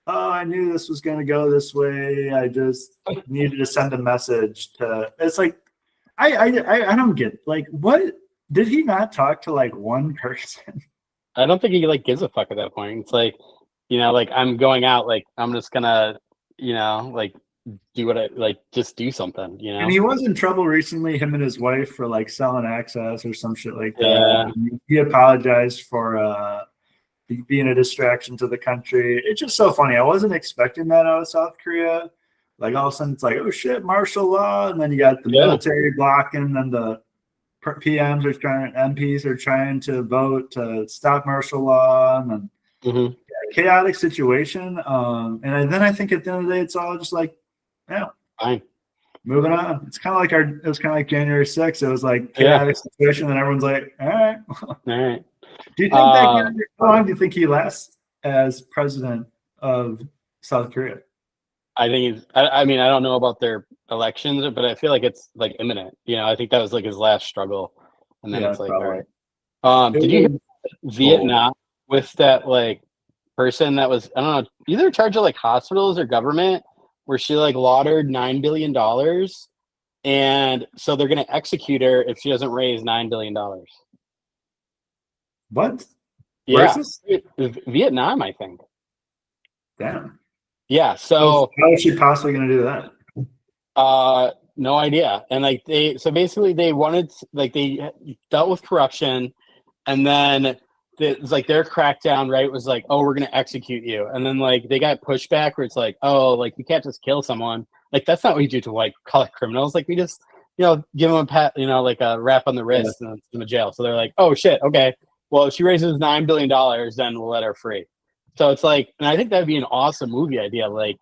"Oh, I knew this was going to go this way. I just needed to send a message to." It's like, I don't get like what did he not talk to like one person? I don't think he like gives a fuck at that point. It's like, like I'm going out, like I'm just gonna, like do what I like, just do something, And he was in trouble recently, him and his wife, for like selling access or some shit like that. Yeah. He apologized for being a distraction to the country. It's just so funny. I wasn't expecting that out of South Korea. Like all of a sudden it's like, oh shit, martial law, and then you got the military blocking, and then the MPs are trying to vote to stop martial law, and then chaotic situation. And then I think at the end of the day, it's all just like, yeah, fine, moving on. It's kind of like it was kind of like January 6th. It was like chaotic situation, and everyone's like, all right. Do you think how long do you think he lasts as president of South Korea? I think I mean, I don't know about their elections, but I feel like it's like imminent. I think that was like his last struggle, and then it's like, probably. All right. Did you hear Vietnam with that like person that was, I don't know, either in charge of like hospitals or government, where she like laundered $9 billion, and so they're gonna execute her if she doesn't raise $9 billion. What? Yeah, Vietnam, I think. Damn. Yeah. So how is she possibly going to do that? No idea. And like they wanted, like they dealt with corruption, and then it was like their crackdown, right, was like, oh, we're going to execute you. And then like they got pushback where it's like, oh, like you can't just kill someone. Like that's not what you do to white collar criminals. Like we just, give them a pat, like a rap on the wrist and send them to jail. So they're like, oh shit, okay. Well, if she raises $9 billion, then we'll let her free. So it's like, and I think that'd be an awesome movie idea. Like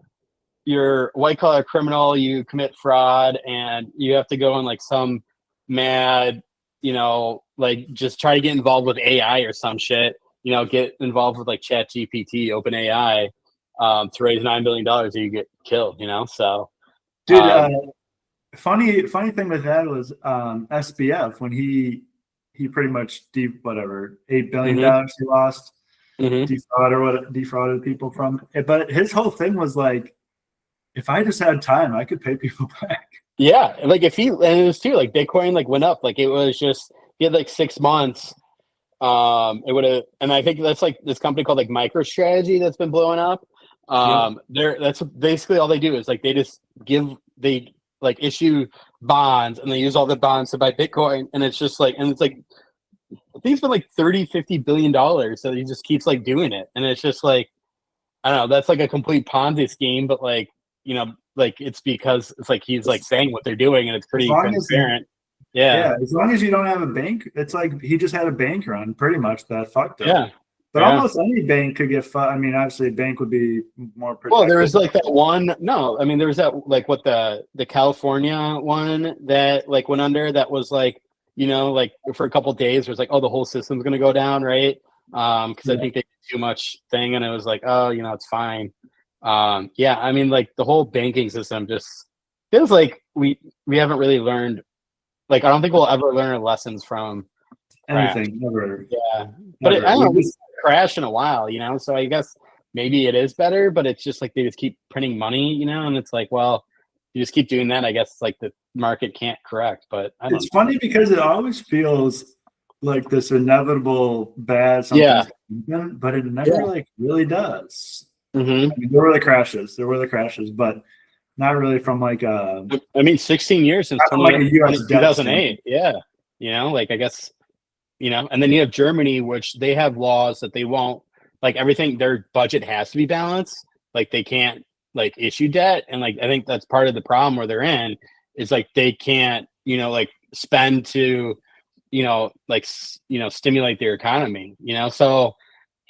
you're white collar criminal, you commit fraud, and you have to go in like some mad, like just try to get involved with AI or some shit, get involved with like Chat GPT, Open AI, to raise $9 billion, or you get killed, So dude, funny thing with that was SBF, when he pretty much $8 billion he lost. Defrauded people from it. But his whole thing was like, if I just had time, I could pay people back. Yeah, like and it was too, like Bitcoin like went up, like it was just, he had like 6 months. It would have, and I think that's like this company called like MicroStrategy that's been blowing up. That's basically all they do is like they like issue bonds, and they use all the bonds to buy Bitcoin, and it's just like, and it's like, I think it's been like $30-50 billion. So he just keeps like doing it. And it's just like, I don't know, that's like a complete Ponzi scheme, but like, like it's because it's like he's like saying what they're doing, and it's pretty transparent. Yeah, as long as you don't have a bank, it's like he just had a bank run pretty much that fucked up. Yeah. But almost any bank could get fucked. I mean, obviously a bank would be more protected. Well, there was like that one, no, I mean, there was that like what the California one that like went under, that was like, like for a couple of days, it was like, oh, the whole system's going to go down, right? Because I think they did too much thing, and it was like, oh, it's fine. I mean, like the whole banking system just feels like we haven't really learned. Like, I don't think we'll ever learn lessons from anything. Never. Yeah, but I don't know, we crash in a while, So I guess maybe it is better, but it's just like they just keep printing money, and it's like, well, you just keep doing that, I guess like the market can't correct. But I don't It's funny because it always feels like this inevitable bad something's Yeah. going to happen, but it never like really does. Mm-hmm. I mean, there were the crashes, but not really from like I mean, 16 years since not from like a US debt 2008. Yeah. You know, like I guess, you know, and then you have Germany, which they have laws that they won't like everything. Their budget has to be balanced. Like they can't like issue debt. And like, I think that's part of the problem where they're in is like, they can't, you know, like spend to, you know, like, you know, stimulate their economy, you know? So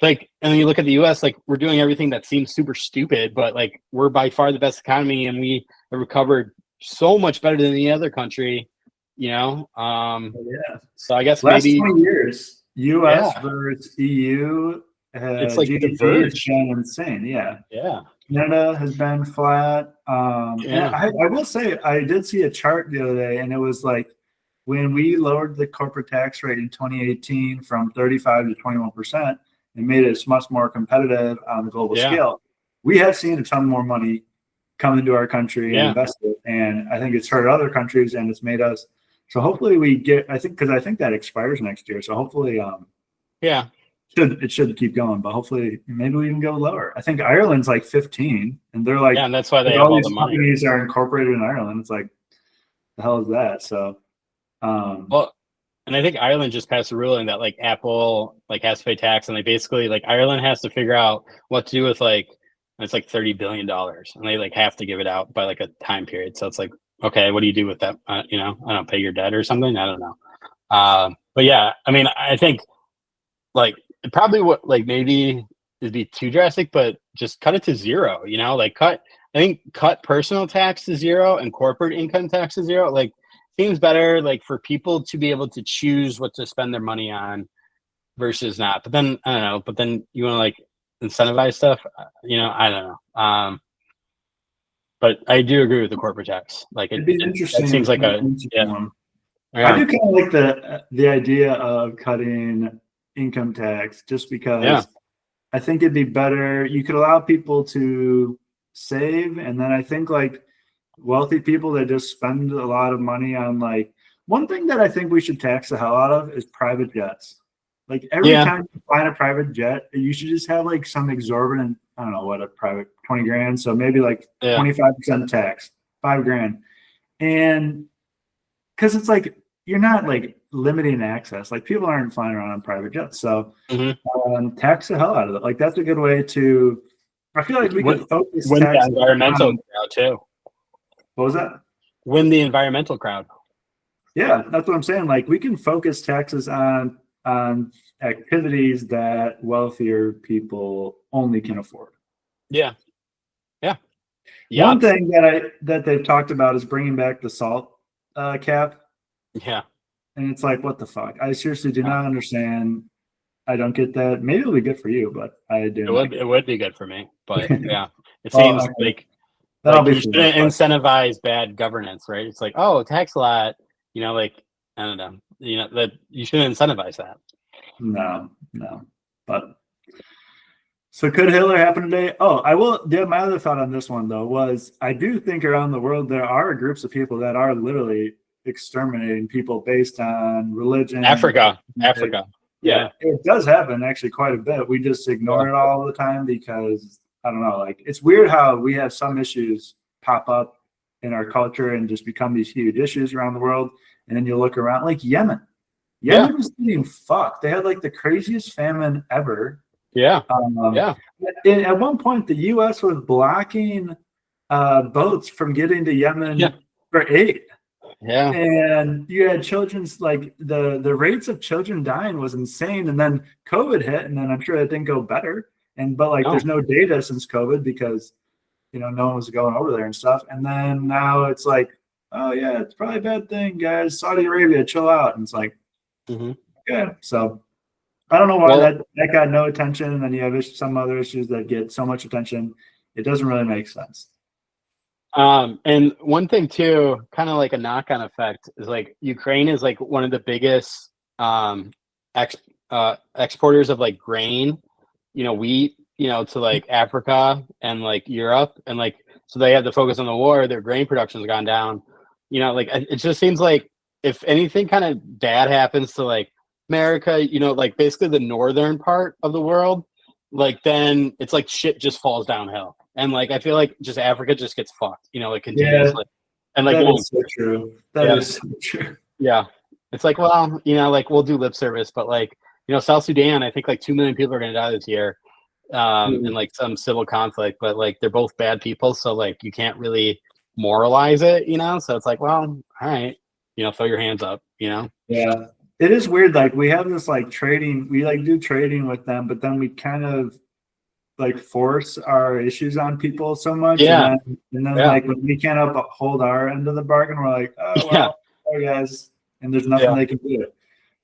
like, and then you look at the US, like we're doing everything that seems super stupid, but like we're by far the best economy and we have recovered so much better than any other country, you know? yeah. So I guess Last maybe 20 years, US yeah, versus EU, it's like GDP has diverged. been insane. Yeah. Yeah. Canada has been flat. And Yeah. I will say, I did see a chart the other day, and it was like when we lowered the corporate tax rate in 2018 from 35 to 21% and made it much more competitive on the global Yeah. scale, we have seen a ton more money come into our country and Yeah. invested. And I think it's hurt other countries and it's made us. So hopefully we get, I think, because I think that expires next year. So hopefully, Yeah. it should keep going, but hopefully maybe we even go lower. I think Ireland's like 15, and they're like, Yeah. And that's why they have all all these the money. companies are incorporated in Ireland. It's like, the hell is that? So, Well, and I think Ireland just passed a ruling that like Apple like has to pay tax, and they basically like Ireland has to figure out what to do with like it's like $30 billion, and they like have to give it out by like a time period. So it's like, okay, what do you do with that? You know, I don't pay your debt or something. I don't know. But yeah, I mean, I think like it probably what like maybe it'd be too drastic, but just cut it to zero. You know, like I think cut personal tax to zero and corporate income tax to zero. Like seems better like for people to be able to choose what to spend their money on versus not. But then I don't know. But then you want to like incentivize stuff. You know, I don't know. But I do agree with the corporate tax. Like it'd be that seems like a interesting yeah. one. I Yeah. do kind of like the idea of cutting income tax just because Yeah. I think it'd be better. You could allow people to save, and then I think like wealthy people that just spend a lot of money on like one thing that I think we should tax the hell out of is private jets. Like every Yeah. time you find a private jet, you should just have like some exorbitant, I don't know what a private 20 grand. So maybe like Yeah. 25% tax, 5 grand. And because it's like you're not like limiting access. Like people aren't flying around on private jets. So tax the hell out of it. Like that's a good way to. I feel like we could focus win tax the environmental on, crowd too. what was that? Win the environmental crowd. Yeah, that's what I'm saying. Like we can focus taxes on activities that wealthier people only can afford. Yeah. Yeah. One thing that they've talked about is bringing back the salt cap. Yeah. And it's like, what the fuck? I seriously do not understand. I don't get that. Maybe it'll be good for you, but I do. It would be good for me, but yeah, it Well, seems okay. like be you shouldn't incentivize bad governance, right? It's like, oh, tax a lot, you know, like I don't know, you know, that you shouldn't incentivize that. No. But so could Hitler happen today? Oh, I will. Yeah, my other thought on this one though was I do think around the world there are groups of people that are literally exterminating people based on religion. Africa. Yeah, it does happen actually quite a bit. We just ignore it all the time because I don't know. Like it's weird how we have some issues pop up in our culture and just become these huge issues around the world, and then you look around like Yemen. Yemen was getting fucked. They had like the craziest famine ever. Yeah. At one point, the U.S. was blocking boats from getting to Yemen for aid. Yeah. And you had children's like the rates of children dying was insane. And then COVID hit, and then I'm sure it didn't go better. But there's no data since COVID because no one was going over there and stuff. And then now it's like, oh yeah, it's probably a bad thing, guys. Saudi Arabia, chill out. And it's like, yeah. So I don't know why that got no attention, and then you have some other issues that get so much attention. It doesn't really make sense. And one thing too, kind of like a knock-on effect, is like Ukraine is like one of the biggest exporters of like grain, wheat, to like Africa and like Europe, and like so they have to focus on the war. Their grain production's gone down. You know, like it just seems like if anything kind of bad happens to like America, you know, like basically the northern part of the world, like then it's like shit just falls downhill. And like I feel like just Africa just gets fucked, you know, like continuously. And like that is so true. That is so true. Yeah. It's like, well, you know, like we'll do lip service, but like, you know, South Sudan, I think like 2 million people are gonna die this year. In like some civil conflict, but like they're both bad people, so like you can't really moralize it, you know? So it's like, well, all right, you know, throw your hands up, you know? Yeah. It is weird. Like we have this like trading, we like do trading with them, but then we kind of like force our issues on people so much. Yeah. And then like when we can't uphold our end of the bargain, we're like, oh well, sorry guys, and there's nothing they can do.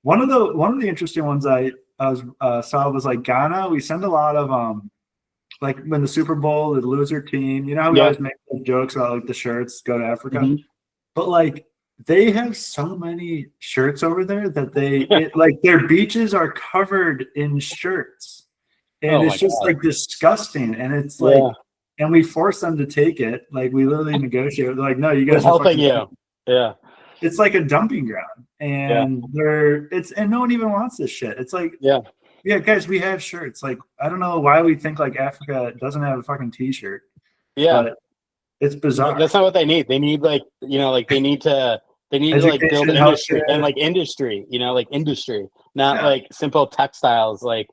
One of the interesting ones I saw was like Ghana. We send a lot of like when the Super Bowl, the loser team, you know how we always make jokes about like the shirts go to Africa, but like they have so many shirts over there that like their beaches are covered in shirts, and it's just like disgusting. And it's like, and we force them to take it. Like we literally negotiate. They're like, no, you guys are helping you. Yeah. It's like a dumping ground, and and no one even wants this shit. It's like, yeah, guys, we have shirts. Like, I don't know why we think like Africa doesn't have a fucking t-shirt. Yeah, but it's bizarre. That's not what they need. They need like, you know, like they need to like build an industry and like industry, you know, like industry, not like simple textiles. Like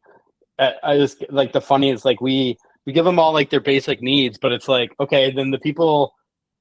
I just like the funniest, like we give them all like their basic needs, but it's like, okay, then the people.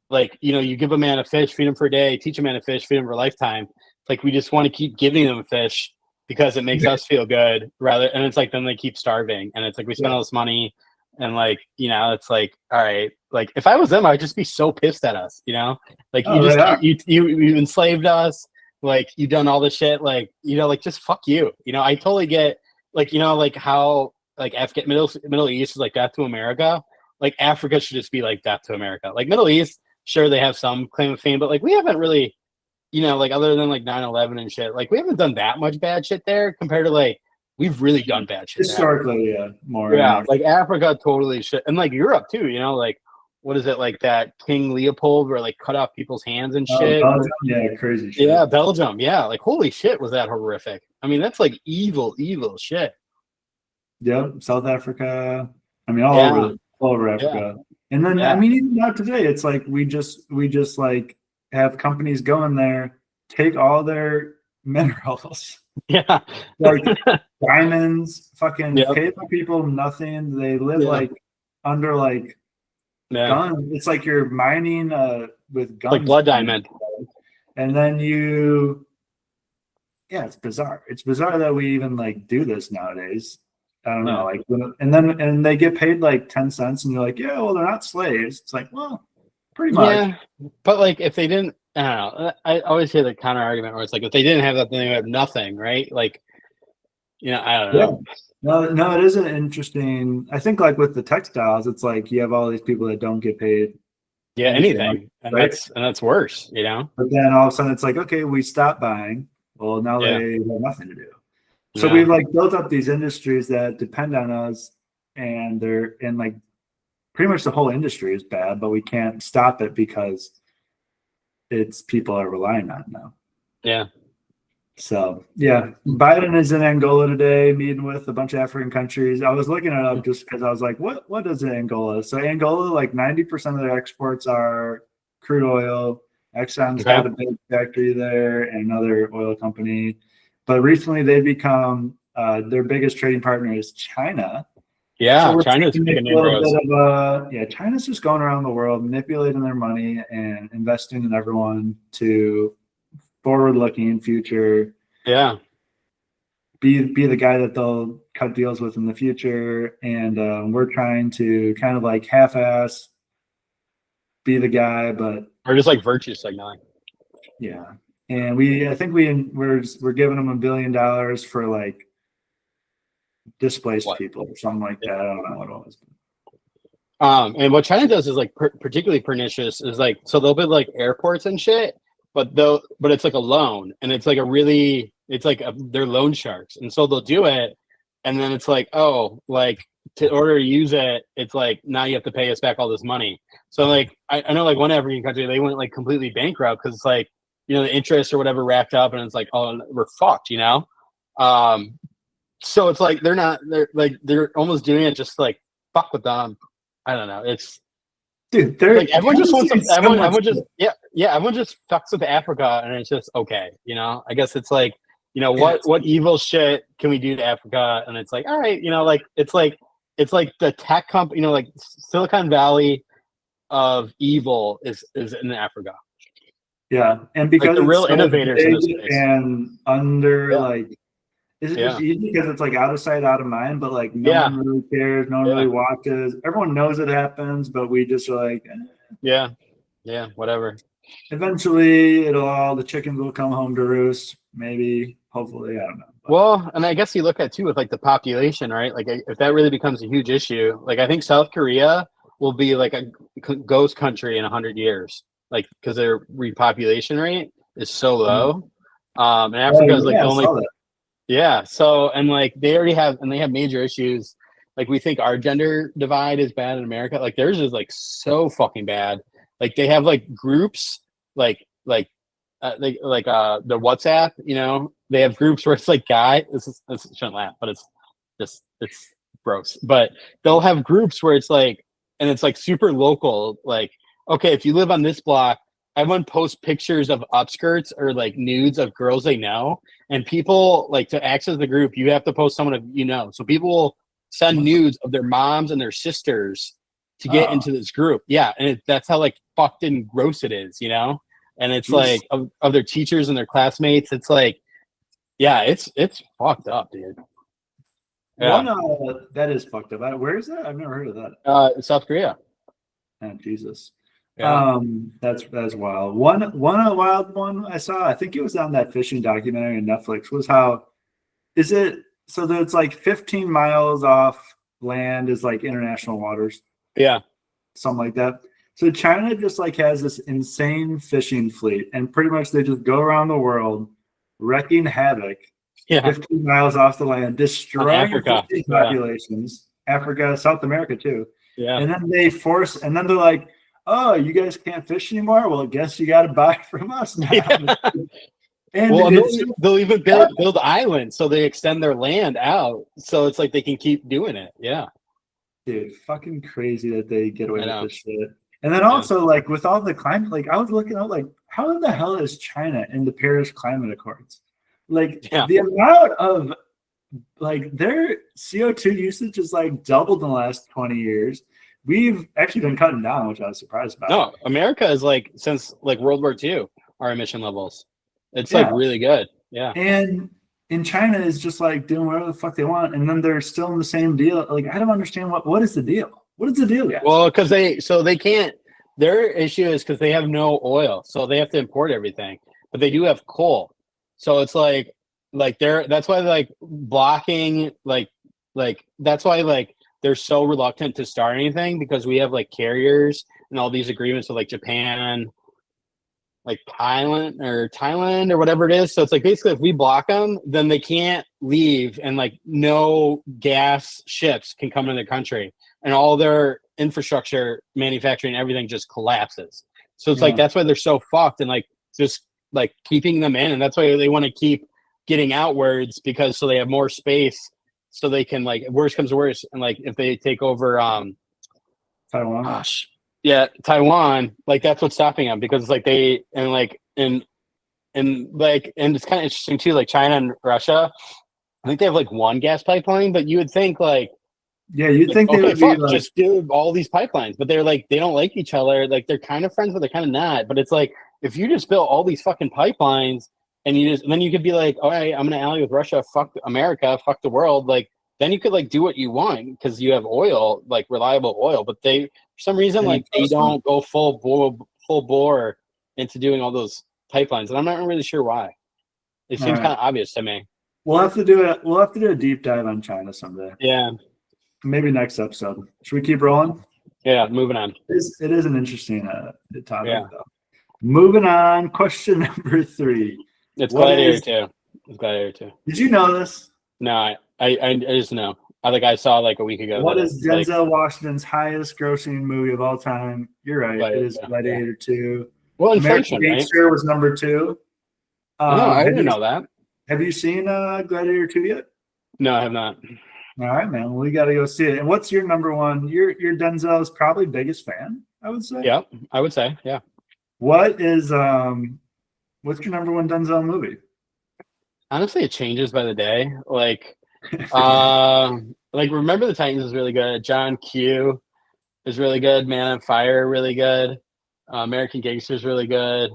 Like, you know, you give a man a fish, feed him for a day, teach a man a fish, feed him for a lifetime. Like, we just want to keep giving them a fish because it makes us feel good and it's like, then they keep starving. And it's like, we spend all this money and like, you know, it's like, all right, like if I was them, I'd just be so pissed at us, you know, like you enslaved us. Like you done all this shit. Like, you know, like just fuck you. You know, I totally get like, you know, like how like Middle East is like death to America. Like Africa should just be like death to America. Like Middle East, sure, they have some claim of fame, but like we haven't really, you know, like other than like 9/11 and shit, like we haven't done that much bad shit there compared to like we've really done bad shit historically. More. Like Africa totally shit, and like Europe too. You know, like what is it like that King Leopold where like cut off people's hands and shit? Belgium, crazy shit. Yeah, Belgium. Yeah, like holy shit, was that horrific? I mean, that's like evil shit. Yep, South Africa. I mean, all over Africa. And then I mean, even now today, it's like we just like have companies go in there, take all their minerals, like diamonds, fucking pay the people nothing. They live like under like guns. It's like you're mining with guns, like blood diamond. And then it's bizarre. It's bizarre that we even like do this nowadays. I don't know, like, and they get paid like 10 cents, and you're like, yeah, well, they're not slaves. It's like, well, pretty much. Yeah, but like, if they didn't, I don't know. I always hear the counter argument where it's like, if they didn't have that, then they would have nothing, right? Like, you know, I don't know. No, it is an interesting. I think like with the textiles, it's like you have all these people that don't get paid. Yeah, anything, and that's worse, you know. But then all of a sudden, it's like, okay, we stop buying. Well, now they have nothing to do. So we've like built up these industries that depend on us, and they're in like pretty much the whole industry is bad, but we can't stop it because it's people are relying on it now. Yeah. So Biden is in Angola today, meeting with a bunch of African countries. I was looking it up just because I was like, what is Angola? So Angola, like 90% of their exports are crude oil. Exxon's got a big factory there and another oil company. But recently they've become their biggest trading partner is China. Yeah, so China's taking China's just going around the world manipulating their money and investing in everyone to forward-looking future. Yeah. Be the guy that they'll cut deals with in the future. And we're trying to kind of like half-ass be the guy, but or just like virtue signaling. Yeah. And I think we're giving them $1 billion for like displaced people or something like that. I don't know what it was. And what China does is like particularly pernicious is like, so they'll build like airports and shit, but it's like a loan, and it's like they're loan sharks, and so they'll do it, and then it's like, oh, like to order to use it, it's like now you have to pay us back all this money. So like I know like one African country, they went like completely bankrupt because it's like, you know, the interest or whatever racked up, and it's like, oh, we're fucked, you know. So it's like they're almost doing it just to, like, fuck with them. I don't know. It's Dude, they're like everyone just wants doing so everyone much just everyone just fucks with Africa, and it's just okay, you know. I guess it's like, you know, Yeah, what evil shit can we do to Africa? And it's like, all right, you know, like it's like the tech company, you know, like Silicon Valley of evil is in Africa. yeah, and Like because the it's real so innovators in big this space. and under Yeah. like, it's Yeah. easy because it's like out of sight, out of mind. But like, no Yeah. one really cares. No one Yeah. really watches. Everyone knows it happens, but we just are like, Yeah. Yeah. Whatever. eventually, the chickens will come home to roost. Maybe, hopefully, I don't know. But, Well, and I guess you look at too with like the population, right? Like if that really becomes a huge issue, like I think South Korea will be like a ghost country in 100 years, like because their repopulation rate is so low. And Africa is like the I only, saw that. yeah. So, and like they already have, and they have major issues. Like we think our gender divide is bad in America. Like theirs is like so fucking bad. Like they have like groups, like the WhatsApp, you know, they have groups where it's like this shouldn't laugh, but it's gross. But they'll have groups where it's like, and it's like super local. Like, okay, if you live on this block, everyone posts pictures of upskirts or like nudes of girls they know, and people like to access the group, you have to post someone you know. So people will send nudes of their moms and their sisters to get into this group. Yeah, and that's how like fucked and gross it is, you know. And it's like of their teachers and their classmates. It's like, yeah, it's fucked up, dude. Yeah. One that is fucked up. Where is that? I've never heard of that. South Korea. Oh, Jesus. Yeah. That's wild. One wild one I saw, I think it was on that fishing documentary on Netflix, was how is it so that it's like 15 miles off land is like international waters. Yeah. Something like that. So China just like has this insane fishing fleet, and pretty much they just go around the world wrecking havoc. Yeah. 15 miles off the land, destroying Africa. fishing populations. Africa, South America too. Yeah. And then they're like, oh, you guys can't fish anymore? Well, I guess you got to buy from us now. Yeah. And well, they'll even build islands, so they extend their land out, so it's like they can keep doing it. Yeah. Dude, fucking crazy that they get away with this shit. And then also, like, with all the climate, like, I was looking at, like, how in the hell is China in the Paris Climate Accords? Like, the amount of, like, their CO2 usage is, like, doubled in the last 20 years. We've actually been cutting down, which I was surprised about. No, America is, like, since, like, World War II, our emission levels. It's, like, really good. Yeah. And in China is just, like, doing whatever the fuck they want, and then they're still in the same deal. Like, I don't understand what is the deal? What is the deal, guys? Well, because they can't. Their issue is because they have no oil, so they have to import everything. But they do have coal, so it's like that's why like blocking like that's why like they're so reluctant to start anything, because we have like carriers and all these agreements with like Japan, like Thailand or whatever it is. So it's like basically if we block them, then they can't leave, and like no gas ships can come into the country. And all their infrastructure, manufacturing, everything just collapses. So it's like that's why they're so fucked, and like just like keeping them in, and that's why they want to keep getting outwards, because so they have more space, so they can like worst comes to worst, and like if they take over Taiwan. Taiwan, like that's what's stopping them, because it's like they and it's kind of interesting too, like China and Russia, I think they have like one gas pipeline, but you would think like. Yeah, you'd think they would be like, just do all these pipelines, but they're like they don't like each other. Like they're kind of friends, but they're kind of not. But it's like if you just built all these fucking pipelines, and then you could be like, all right, I'm gonna ally with Russia, fuck America, fuck the world. Like then you could like do what you want because you have oil, like reliable oil. But they, for some reason, like they don't go full bore into doing all those pipelines, and I'm not really sure why. It seems kind of obvious to me. We'll have to do a deep dive on China someday. Yeah. Maybe next episode. Should we keep rolling? Yeah, moving on. It is an interesting topic, though. Moving on. Question number 3. It's Gladiator 2. It's Gladiator 2. Did you know this? No, I just know. I saw like a week ago. What that is it's like Denzel Washington's highest grossing movie of all time? You're right. It is Gladiator 2. Well, American inflation, right? Gangster was number 2. Oh, I didn't know that. Have you seen Gladiator 2 yet? No, I have not. All right, man. Well, we got to go see it. And what's your number one? Your Denzel's probably biggest fan, I would say. Yeah, I would say, yeah. What's your number one Denzel movie? Honestly, it changes by the day. Like Remember the Titans is really good. John Q is really good. Man on Fire, really good. American Gangster is really good.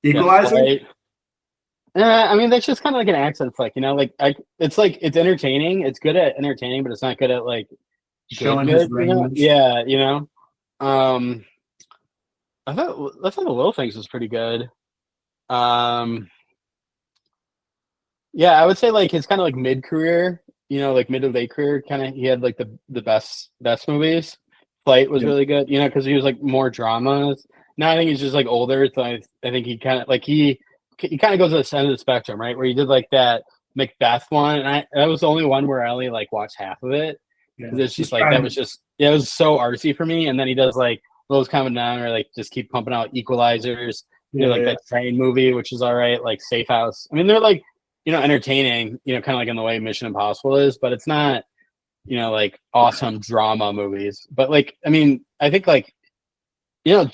Equalizer. I mean, that's just kind of like an accent flick, it's entertaining. It's good at entertaining, but it's not good at like showing his range. Yeah, I thought The Little Things was pretty good. Yeah, I would say like his kind of like mid-career, like mid to late career, kind of he had like the best movies. Flight was really good, because he was like more dramas. Now I think he's just like older, so I think he kind of like he kind of goes to the center of the spectrum, right? Where he did like that Macbeth one, and that was the only one where I only like watched half of it. Yeah. It's just like that was just it was so artsy for me. And then he does like those coming down, or like just keep pumping out Equalizers. That train movie, which is all right, like Safe House. I mean, they're like entertaining, kind of like in the way Mission Impossible is, but it's not like awesome drama movies. But like, I mean, I think like the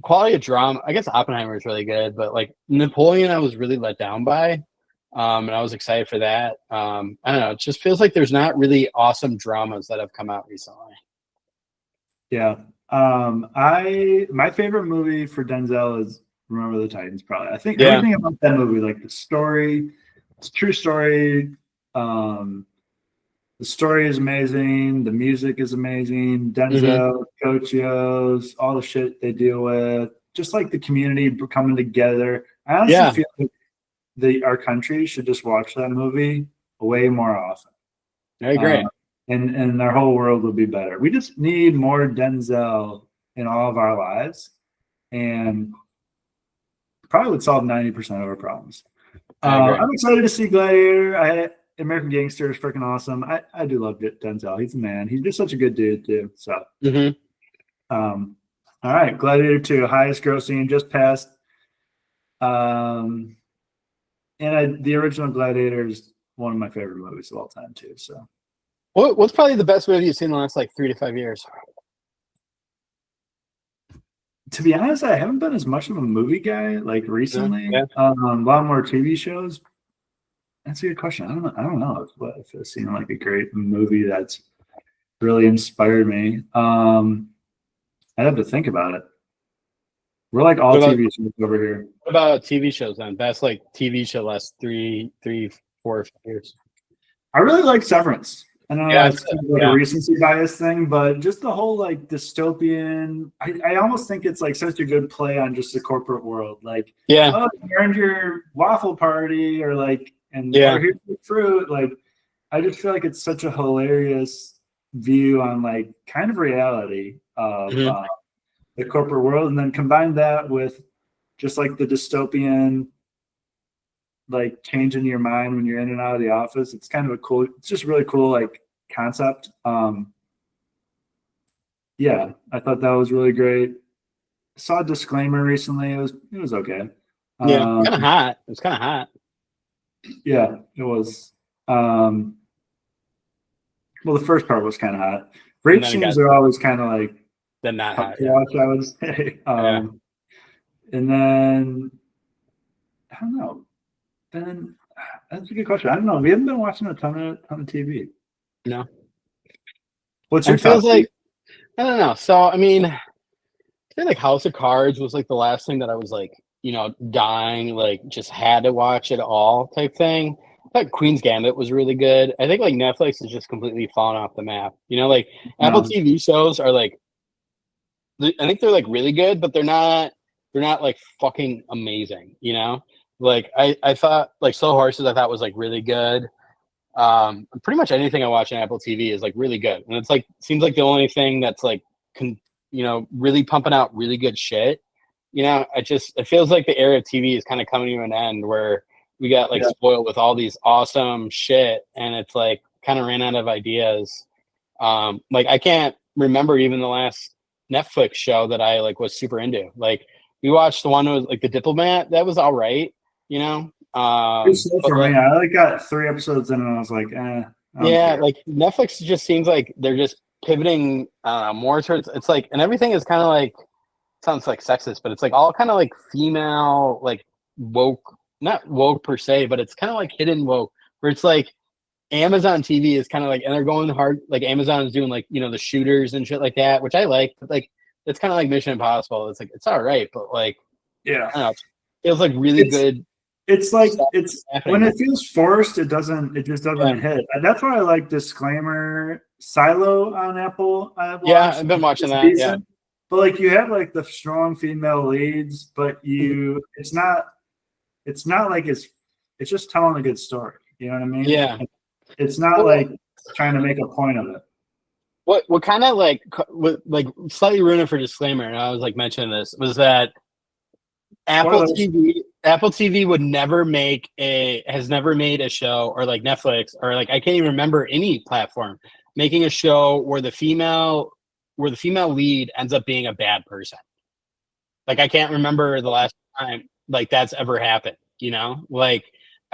quality of drama, I guess Oppenheimer is really good, but like Napoleon I was really let down by, and I was excited for that. I don't know, it just feels like there's not really awesome dramas that have come out recently. Yeah. My favorite movie for Denzel is Remember the Titans, probably. I think everything about that movie, like the story, it's a true story. The story is amazing. The music is amazing. Denzel, Cochios, all the shit they deal with, just like the community coming together. I honestly feel like our country should just watch that movie way more often. I agree. And our whole world will be better. We just need more Denzel in all of our lives, and probably would solve 90% of our problems. I'm excited to see Gladiator. American Gangster is freaking awesome. I do love Denzel. He's a man. He's just such a good dude too. So, all right, Gladiator 2, highest grossing, just passed. And the original Gladiator is one of my favorite movies of all time too. So, what's probably the best movie you've seen in the last like 3 to 5 years? To be honest, I haven't been as much of a movie guy like recently. A lot more TV shows. That's a good question. I don't know if I've seen like a great movie that's really inspired me. I'd have to think about it. We're like all TV shows over here. What about TV shows then? Best like TV show last 3, 4 years. I really like Severance. I don't know, it's kind of like a recency bias thing, but just the whole like dystopian. I almost think it's like such a good play on just the corporate world. Like, oh, you earned your waffle party, or like, and here's the fruit. Like, I just feel like it's such a hilarious view on like kind of reality of the corporate world, and then combine that with just like the dystopian, like changing your mind when you're in and out of the office. It's kind of it's just really cool like concept. Yeah, I thought that was really great. I saw a Disclaimer recently. It was okay. Kind of hot. It was kind of hot. Yeah, it was. Well, the first part was kind of hot. Rape scenes are always kind of like then not hot to watch, I would say. And then I don't know. Then that's a good question. I don't know. We haven't been watching a ton of TV. No. What's your feels like? I don't know. So I mean, I feel like House of Cards was like the last thing that I was like, dying, like just had to watch it all type thing. I thought Queen's Gambit was really good. I think like Netflix has just completely fallen off the map. Like Apple TV shows are like, I think they're like really good, but they're not like fucking amazing. Like I thought like Slow Horses I thought was like really good. Pretty much anything I watch on Apple TV is like really good, and it's like seems like the only thing that's like really pumping out really good shit. It feels like the era of TV is kind of coming to an end where we got like Yeah. spoiled with all these awesome shit, and it's like kind of ran out of ideas. Like I can't remember even the last Netflix show that I like was super into. Like we watched the one that was like The Diplomat. That was all right, you know. It's slow But for like, me. I like got 3 episodes in and I was like, I don't yeah, care. like Netflix just seems like they're just pivoting more towards. It's like, and everything is kind of like sounds like sexist, but it's like all kind of like female, like woke, not woke per se, but it's kind of like hidden woke, where it's like Amazon TV is kind of like, and they're going hard. Like Amazon is doing like, you know, the shooters and shit like that, which I like. But like, it's kind of like Mission Impossible. It's like, it's all right, but like, Yeah. I don't know. It feels like really It's good it's like stuff it's happening. when it feels forced, it just doesn't hit. And that's why I like Disclaimer Silo on Apple. I've Yeah, watched. I've been watching It's that. decent. Yeah. But like you have like the strong female leads, but it's not like it's just telling a good story. You know what I mean? Yeah. It's not Well, like trying to make a point of it. what kind of like slightly ruined it for Disclaimer, and I was like mentioning this, was that Spoilers. Apple TV has never made a show, or like Netflix, or like I can't even remember any platform making a show where the female lead ends up being a bad person. Like I can't remember the last time like that's ever happened, you know? Like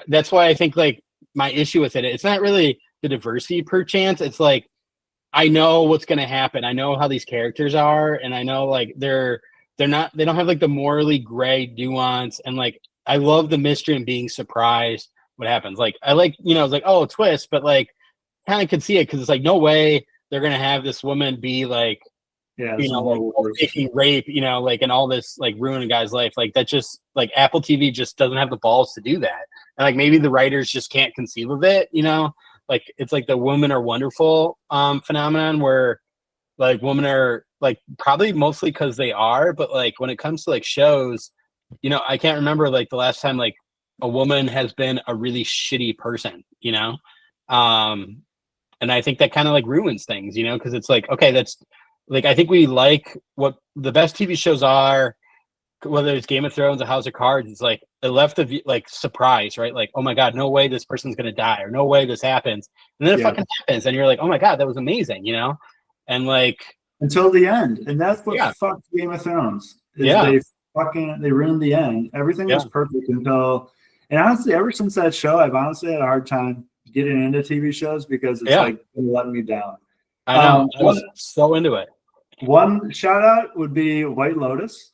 that's why I think like my issue with it's not really the diversity per chance. It's like I know what's going to happen. I know how these characters are, and I know like they don't have like the morally gray nuance, and like I love the mystery and being surprised what happens. Like I like, you know, it's like, oh, twist, but like kind of could see it because it's like no way they're going to have this woman be like, Yeah, you know, like more taking rape, you know, like and all this like ruin a guy's life. Like that just like Apple TV just doesn't have the balls to do that. And like maybe the writers just can't conceive of it, you know? Like it's like the women are wonderful phenomenon where like women are like probably mostly because they are, but like when it comes to like shows, you know, I can't remember like the last time like a woman has been a really shitty person, you know? And I think that kind of like ruins things, you know, because it's like, okay, that's like I think we like what the best TV shows are, whether it's Game of Thrones or House of Cards. It's like it left the like surprise, right? Like, oh my god, no way this person's gonna die, or no way this happens, and then it fucking happens, and you're like, oh my god, that was amazing, you know? And like until the end, and that's what yeah, fucked Game of Thrones. Is yeah, they ruined the end. Everything yeah, was perfect until, and honestly, ever since that show, I've honestly had a hard time getting into TV shows because it's yeah. like letting me down. I know. I was so into it. One shout out would be White Lotus.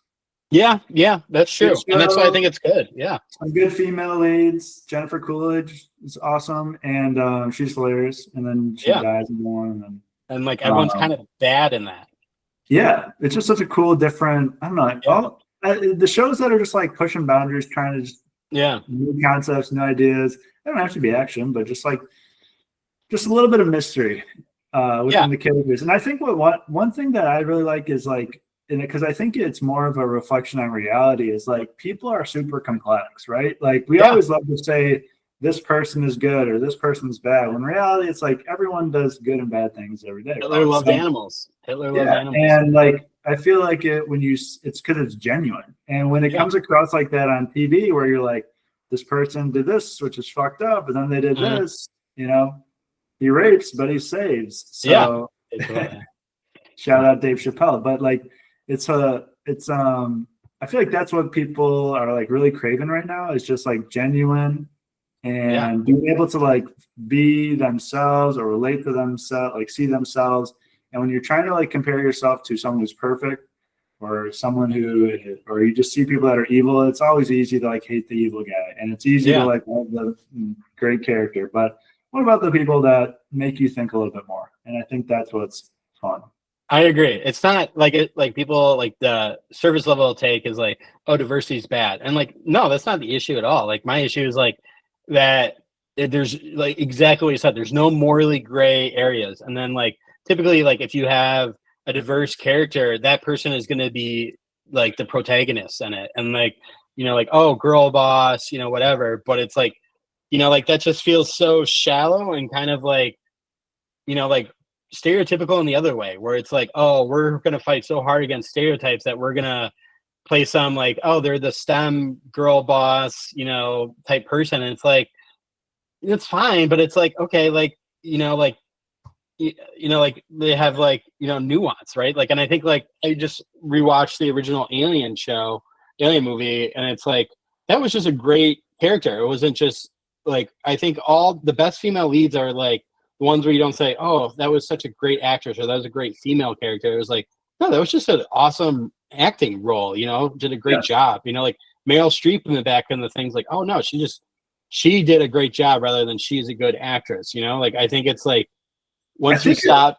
Yeah, yeah, that's true, and that's why I think it's good. Yeah, some good female leads. Jennifer Coolidge is awesome, and she's hilarious. And then she dies in one, and like everyone's kind of bad in that. Yeah, it's just such a cool, different. I don't know. The shows that are just like pushing boundaries, trying to just new concepts, new ideas. They don't have to be action, but just a little bit of mystery within the characters. And I think one thing that I really like is like, because I think it's more of a reflection on reality, is like people are super complex, right? Like we always love to say this person is good or this person's bad. When in reality, it's like everyone does good and bad things every day. Hitler loved animals. Hitler loved animals. And like I feel like it's because it's genuine. And when it comes across like that on TV, where you're like, this person did this, which is fucked up, and then they did this, you know, he rapes, but he saves. So shout out Dave Chappelle. But like I feel like that's what people are like really craving right now, is just like genuine and being able to like be themselves or relate to themselves, like see themselves. And when you're trying to like compare yourself to someone who's perfect or someone or you just see people that are evil, it's always easy to like hate the evil guy, and it's easy to like love the great character. But what about the people that make you think a little bit more? And I think that's what's fun. I agree. It's not like people like the service level take is like, oh, diversity is bad, and like no, that's not the issue at all. Like my issue is like that there's like exactly what you said. There's no morally gray areas, and then like typically like if you have a diverse character, that person is going to be like the protagonist in it, and like you know like oh girl boss, you know whatever. But it's like you know like that just feels so shallow and kind of like you know like stereotypical in the other way, where it's like, oh, we're going to fight so hard against stereotypes that we're going to play some like, oh, they're the STEM girl boss, type person. And it's like, it's fine, but it's like, okay, like, like, like they have like, nuance, right? Like, and I think like I just rewatched the original Alien movie, and it's like, that was just a great character. It wasn't just like, I think all the best female leads are like the ones where you don't say, oh, that was such a great actress, or that was a great female character. It was like, no, that was just an awesome acting role, did a great job, like Meryl Streep in the back end of things, like, oh no, she did a great job rather than she's a good actress, like I think it's like once you stop,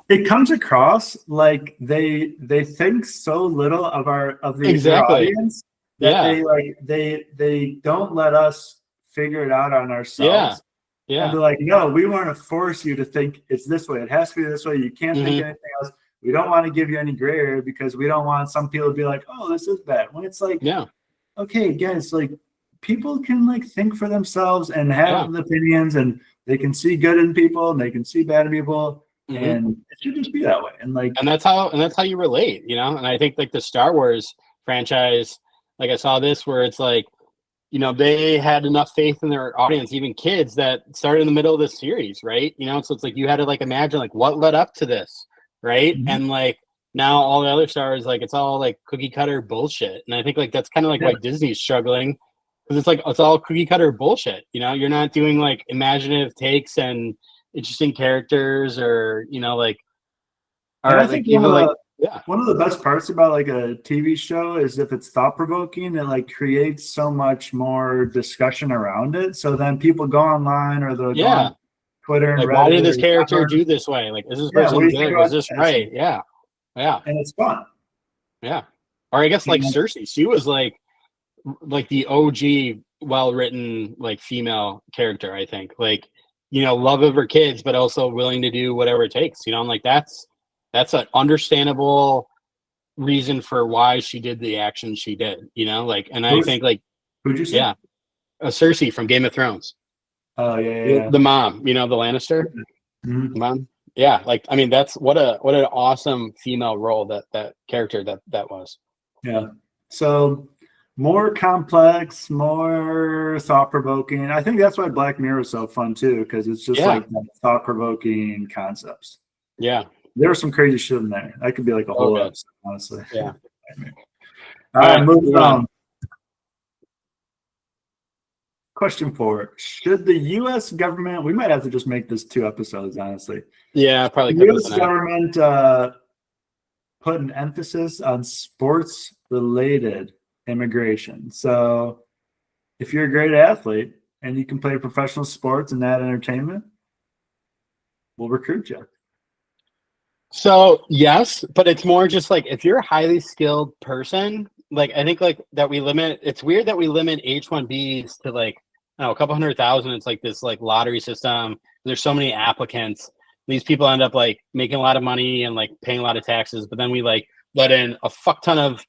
it comes across like they think so little of their exactly audience that they don't let us figure it out on ourselves. Yeah. And they're like, no, we want to force you to think it's this way. It has to be this way. You can't think anything else. We don't want to give you any gray area because we don't want some people to be like, oh, this is bad. When it's like, okay, guys, like people can like think for themselves and have opinions, and they can see good in people and they can see bad in people. And it should just be that way. And like, and that's how you relate, And I think like the Star Wars franchise, like I saw this where it's like, they had enough faith in their audience, even kids, that started in the middle of the series, right? So it's like you had to like imagine like what led up to this, right? And like now all the other stars, like it's all like cookie cutter bullshit. And I think like that's kind of like why Disney's struggling, because it's like it's all cookie cutter bullshit. You're not doing like imaginative takes and interesting characters, or like, or I think one of the best parts about like a TV show is if it's thought provoking, it like creates so much more discussion around it. So then people go online, or they'll go on Twitter and like, Reddit, why did this character do this way? Like, is this person good? Was this right? Yeah. And it's fun. Yeah. Or I guess like Cersei, she was like the OG well-written like female character, I think. Like, love of her kids, but also willing to do whatever it takes. I'm like, that's an understandable reason for why she did the action she did. Like, and I think like, who'd you say? Cersei from Game of Thrones. Oh yeah. The mom, the Lannister mom. Yeah, like I mean, that's what an awesome female role that character that was. Yeah. So more complex, more thought-provoking. I think that's why Black Mirror is so fun too, because it's just like thought-provoking concepts. Yeah. There was some crazy shit in there. That could be like a whole episode, honestly. Yeah. All right, moving on. Question 4. Should the U.S. government, we might have to just make this 2 episodes, honestly. Yeah, probably. The U.S. government put an emphasis on sports-related immigration. So if you're a great athlete and you can play professional sports and that entertainment, we'll recruit you. So yes, but it's more just like if you're a highly skilled person, like I think like that we limit. It's weird that we limit H-1Bs to like a couple 100,000. It's like this like lottery system. There's so many applicants. These people end up like making a lot of money and like paying a lot of taxes, but then we like let in a fuck ton of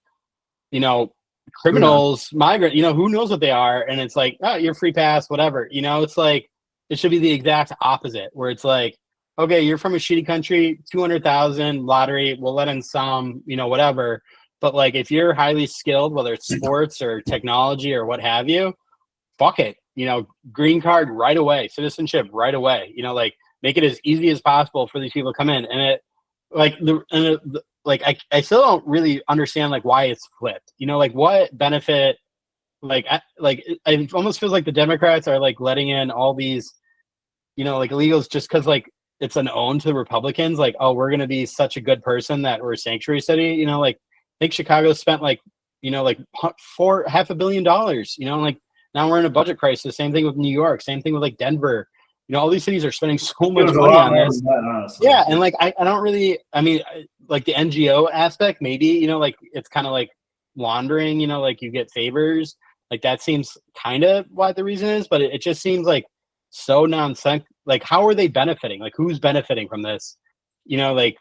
criminals, migrant. Who knows what they are, and it's like, oh, you're free pass, whatever. It's like it should be the exact opposite, where it's like, okay, you're from a shitty country, 200,000 lottery, we'll let in some, whatever. But like, if you're highly skilled, whether it's sports or technology or what have you, fuck it, green card right away, citizenship right away, like make it as easy as possible for these people to come in. And it like, I still don't really understand like why it's flipped, like what benefit, it almost feels like the Democrats are like letting in all these, like illegals just cause like, it's an own to the Republicans, like, oh, we're going to be such a good person that we're a sanctuary city, like I think Chicago spent like, like $500 million, like now we're in a budget crisis. Same thing with New York, same thing with like Denver, all these cities are spending so much money on this. Yeah. And like, I don't really, I mean, like the NGO aspect, maybe, like it's kind of like laundering, like you get favors, like that seems kind of what the reason is, but it just seems like so nonsense. Like, how are they benefiting? Like, who's benefiting from this? I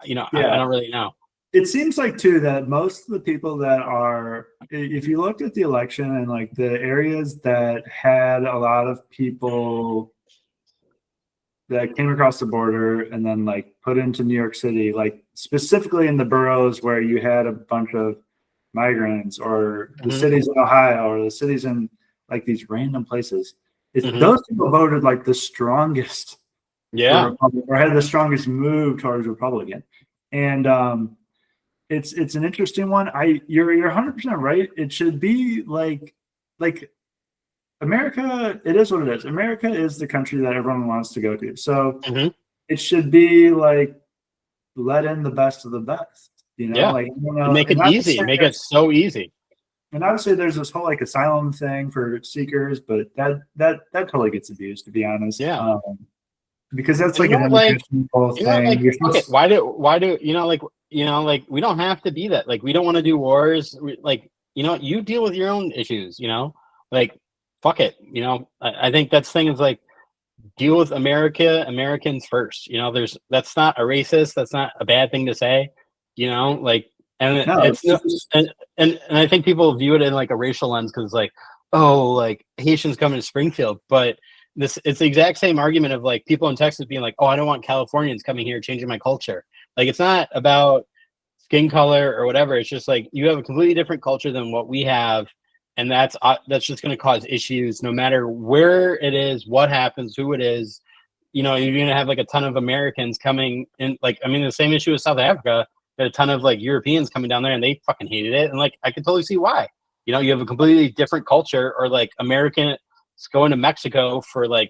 don't really know. It seems like too that most of the people that are, if you looked at the election and like the areas that had a lot of people that came across the border and then like put into New York City, like specifically in the boroughs where you had a bunch of migrants or the cities in Ohio or the cities in like these random places. Those people voted like the strongest for Republican, or had the strongest move towards Republican. And it's an interesting one. You're 100% right. It should be like America, it is what it is. America is the country that everyone wants to go to. So it should be like let in the best of the best. You know, like make it easy, make it so easy. And obviously, there's this whole like asylum thing for seekers, but that totally gets abused, to be honest. Yeah, because that's like an immigration thing. Why do we don't have to be that. Like, we don't want to do wars. You deal with your own issues. Like, fuck it. I think that's thing is like deal with Americans first. That's not a racist. That's not a bad thing to say. And I think people view it in like a racial lens because like, oh, like Haitians coming to Springfield, but it's the exact same argument of like people in Texas being like, oh, I don't want Californians coming here changing my culture. Like, it's not about skin color or whatever. It's just like you have a completely different culture than what we have, and that's just going to cause issues no matter where it is, what happens, who it is. You're going to have like a ton of Americans coming in. Like, I mean, the same issue with South Africa. A ton of like Europeans coming down there and they fucking hated it. And like, I can totally see why. You have a completely different culture, or like Americans going to Mexico for like,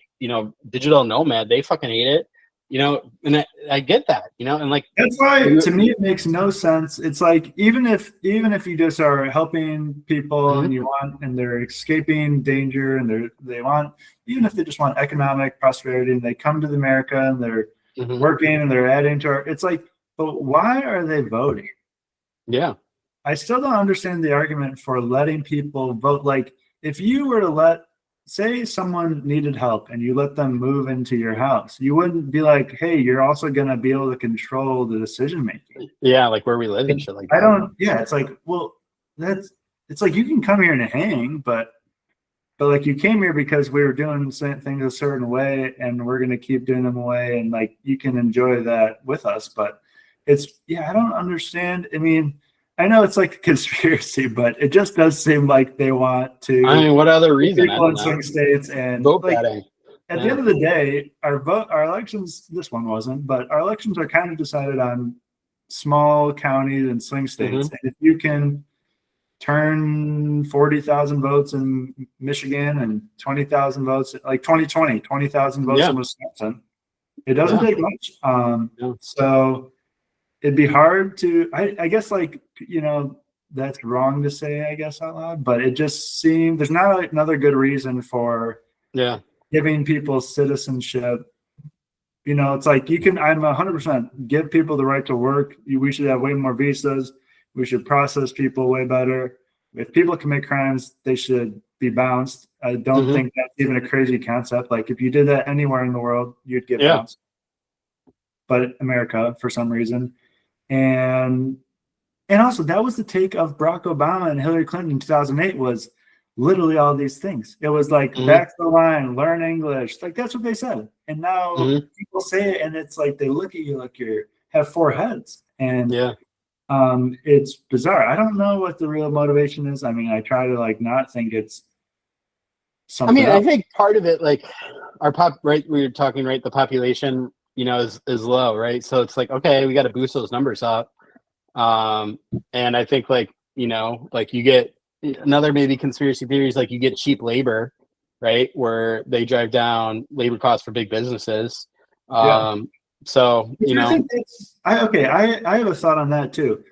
digital nomad. They fucking hate it, and I get that, and like, that's why to me, it makes no sense. It's like, even if you just are helping people and they're escaping danger and they want, even if they just want economic prosperity and they come to America and they're working and they're adding to it's like, but why are they voting? Yeah. I still don't understand the argument for letting people vote. Like, if you were to say someone needed help and you let them move into your house, you wouldn't be like, hey, you're also going to be able to control the decision making. Yeah, like where we live and shit like that. It's like, well, it's like you can come here and hang, but like you came here because we were doing things a certain way and we're going to keep doing them away, and like you can enjoy that with us. But I don't understand. I mean, I know it's like a conspiracy, but it just does seem like they want to. I mean, what other reason? People in swing states and vote like, betting. At the end of the day, our elections. This one wasn't, but our elections are kind of decided on small counties and swing states. And if you can turn 40,000 votes in Michigan and 20,000 votes, like 2020, 20,000 votes in Wisconsin, it doesn't take much. So it'd be hard to, I guess, like, that's wrong to say, I guess, out loud, but it just seemed there's not another good reason for giving people citizenship. It's like I'm 100% give people the right to work. We should have way more visas. We should process people way better. If people commit crimes, they should be bounced. I don't think that's even a crazy concept. Like, if you did that anywhere in the world, you'd get bounced. But America, for some reason. And also, that was the take of Barack Obama and Hillary Clinton in 2008 was literally all these things. It was like, back to the line, learn English. Like, that's what they said. And now people say it, and it's like they look at you like you have four heads. And it's bizarre. I don't know what the real motivation is. I mean, I try to like not think it's something else. I think part of it, like we were talking, right? The population, is low, right? So it's like, okay, we got to boost those numbers up. And I think like you get another maybe conspiracy theories, like you get cheap labor, right? Where they drive down labor costs for big businesses. So, I think I have a thought on that too,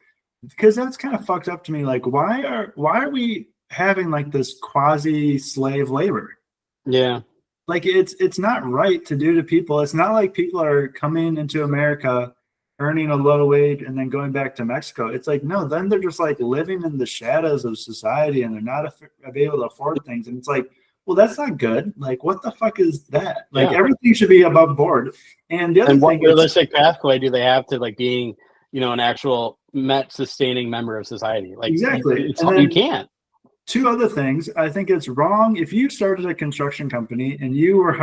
because that's kind of fucked up to me. Like, why are we having like this quasi slave labor? Yeah. Like, it's not right to do to people. It's not like people are coming into America, earning a low wage and then going back to Mexico. It's like, no, then they're just like living in the shadows of society and they're not able to afford things. And it's like, well, that's not good. Like, what the fuck is that? Like, everything should be above board. And the other thing, what realistic pathway do they have to like being, an actual sustaining member of society? Like, exactly, you can't. Two other things. I think it's wrong if you started a construction company and you were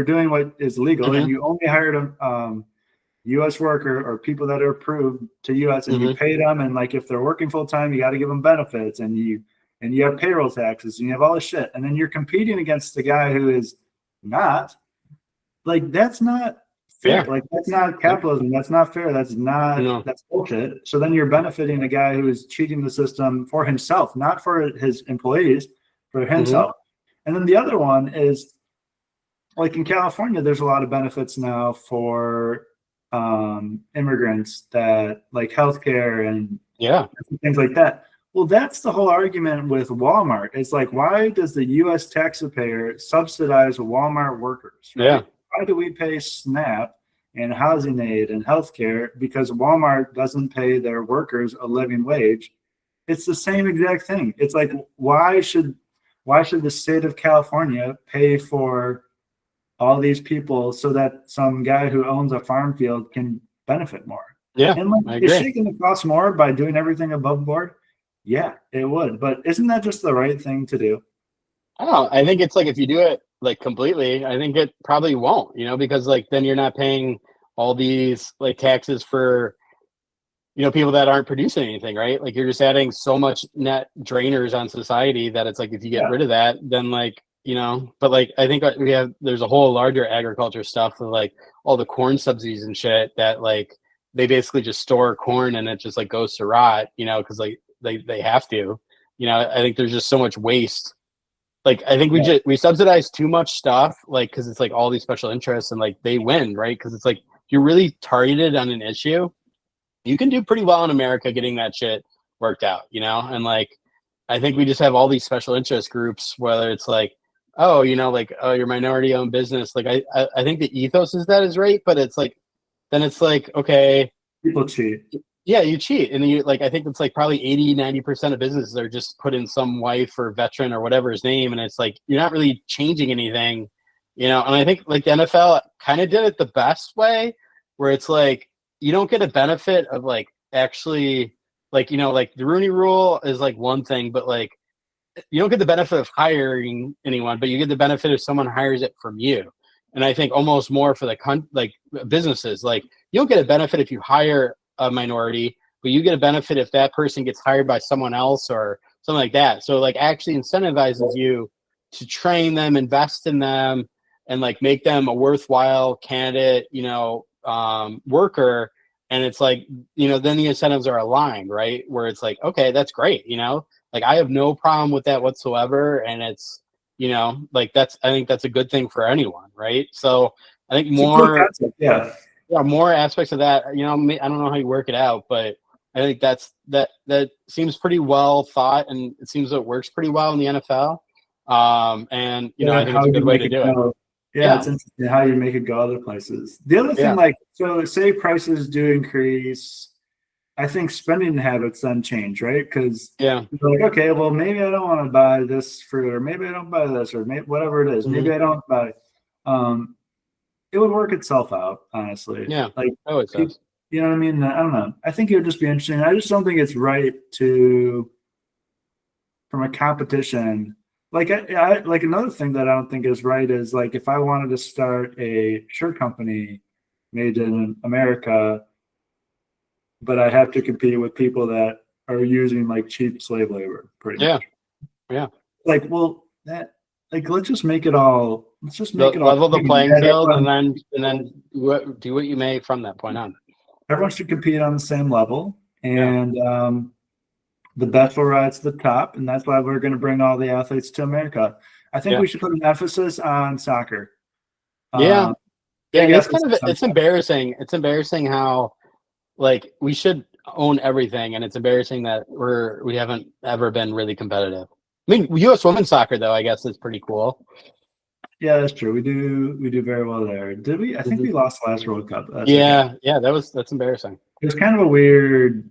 doing what is legal, and you only hired U.S. worker or people that are approved to U.S. and you Mhm. pay them, and like if they're working full time, you got to give them benefits, and you have payroll taxes, and you have all this shit, and then you're competing against the guy who is not. Like that's not fair. Yeah. Like that's not capitalism. That's not fair. No. That's bullshit. So then you're benefiting a guy who is cheating the system for himself, not for his employees, for Mhm. himself. And then the other one is like in California, there's a lot of benefits now for immigrants that like healthcare and Yeah. things like that. Well, that's the whole argument with Walmart. It's like, why does the U.S. taxpayer subsidize Walmart workers, right? Yeah. Why do we pay SNAP and housing aid and healthcare? Because Walmart doesn't pay their workers a living wage. It's the same exact thing. It's like, why should the state of California pay for all these people so that some guy who owns a farm field can benefit more? Yeah. And like, I is agree. she going to cost more by doing everything above board? Yeah, it would. But isn't that just the right thing to do? I don't know. I think it's like if you do it like completely, I think it probably won't, because like then you're not paying all these like taxes for people that aren't producing anything, right? Like you're just adding so much net drainers on society that it's like if you get Yeah. rid of that, then like but like I think there's a whole larger agriculture stuff with like all the corn subsidies and shit that like they basically just store corn and it just like goes to rot, because like they have to. I think there's just so much waste. Like I think Yeah. we subsidize too much stuff, like because it's like all these special interests and like they win, right? Because it's like you're really targeted on an issue, you can do pretty well in America getting that shit worked out, and like I think we just have all these special interest groups, whether it's like, oh, like, oh, your minority owned business. Like I think the ethos is that is right, but it's like then it's like, okay, People cheat. yeah, you cheat. And then you like I think it's like probably 80-90% of businesses are just put in some wife or veteran or whatever his name, and it's like you're not really changing anything, and I think like the NFL kind of did it the best way, where it's like you don't get a benefit of like actually like like the Rooney Rule is like one thing, but like you don't get the benefit of hiring anyone, but you get the benefit if someone hires it from you. And I think almost more for the like businesses, like you don't get a benefit if you hire a minority, but you get a benefit if that person gets hired by someone else or something like that. So like actually incentivizes you to train them, invest in them, and like make them a worthwhile candidate, worker. And it's like, then the incentives are aligned, right? Where it's like, okay, that's great, like I have no problem with that whatsoever, and it's like I think that's a good thing for anyone, right? So I think It's a cool concept. Yeah. more aspects of that. I don't know how you work it out, but I think that seems pretty well thought, and it seems it works pretty well in the NFL. And I Yeah, think it's how a you good way make to it do it. go. Yeah, Yeah, it's interesting how you make it go other places. The other thing, yeah, like, so say prices do increase, I think spending habits then change, right? Because yeah, you're like, okay, well, maybe I don't want to buy this fruit, or maybe I don't buy this, or maybe whatever it is. hmm Maybe I don't buy it. It would work itself out, honestly. yeah. Like, Always people, does. you know what I mean? I don't know. I think it would just be interesting. I just don't think it's right to, from a competition. Like, like another thing that I don't think is right is like if I wanted to start a shirt company made in America, but I have to compete with people that are using like cheap slave labor, pretty Yeah, much. yeah. Like, well, that like let's just make it all Level the clean. playing field, and then do what you may from that point on. Everyone should compete on the same level, Yeah, and the best will rise to the top, and that's why we're going to bring all the athletes to America. I think yeah, we should put an emphasis on soccer. yeah, Uh, yeah. big And it's kind of emphasis on it's soccer. embarrassing. It's embarrassing how like we should own everything, and it's embarrassing that we haven't ever been really competitive. I mean, U.S. women's soccer though, I guess is pretty cool. Yeah, that's true. We do very well there. Did we? I think Mhm. we lost last World Cup. That's okay. Yeah, yeah, that's embarrassing. It was kind of a weird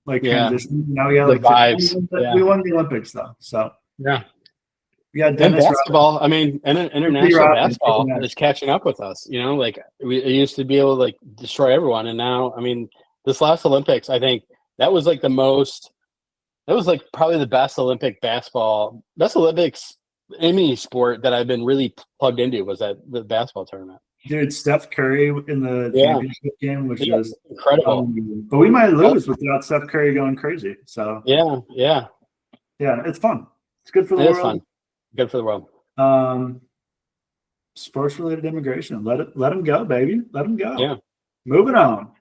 like Yeah, transition. Now we got the like 15. vibes. We Yeah, won the Olympics though, so yeah. we got And Dennis Rodman. basketball, I mean, and international Rodman taking basketball that. is catching up with us. Like we it used to be able to like destroy everyone, and now, I mean, this last Olympics, I think that was like the most. That was like probably the best best Olympics any sport that I've been really plugged into was that the basketball tournament. Dude, Steph Curry in the Yeah. championship game was Yeah, just incredible. but we might lose without Steph Curry going crazy. So Yeah, it's fun. It's good for the it is world. fun. Good for the world. Sports related immigration. Let them go, baby. Let them go. Yeah. Moving on.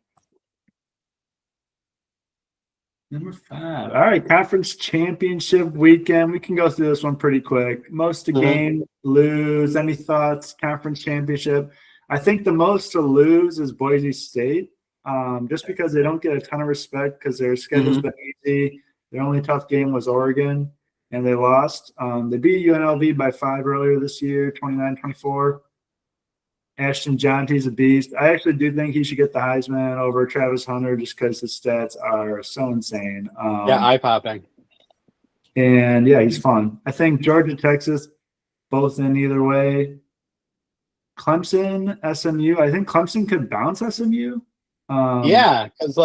Number 5. All right, conference championship weekend. We can go through this one pretty quick. Most to gain, lose. Any thoughts? Conference championship. I think the most to lose is Boise State, just because they don't get a ton of respect because their schedule's been easy. Their only tough game was Oregon, and they lost. They beat UNLV by 5 earlier this year, 29-24. Ashton Jonty's a beast. I actually do think he should get the Heisman over Travis Hunter just because his stats are so insane. Eye-popping. And, he's fun. I think Georgia, Texas, both in either way. Clemson, SMU. I think Clemson could bounce SMU. Because,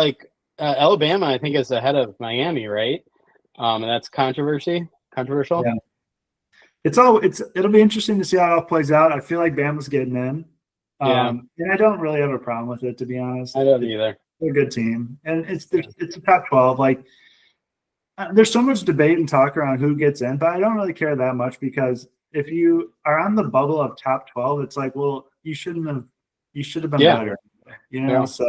Alabama, I think, is ahead of Miami, right? And that's controversial. Yeah. It'll be interesting to see how it all plays out. I feel like Bama's getting in. And I don't really have a problem with it, to be honest. I don't either. They're a good team, and it's a top 12. There's so much debate and talk around who gets in, but I don't really care that much because if you are on the bubble of top 12, it's like, well, you should have been better, So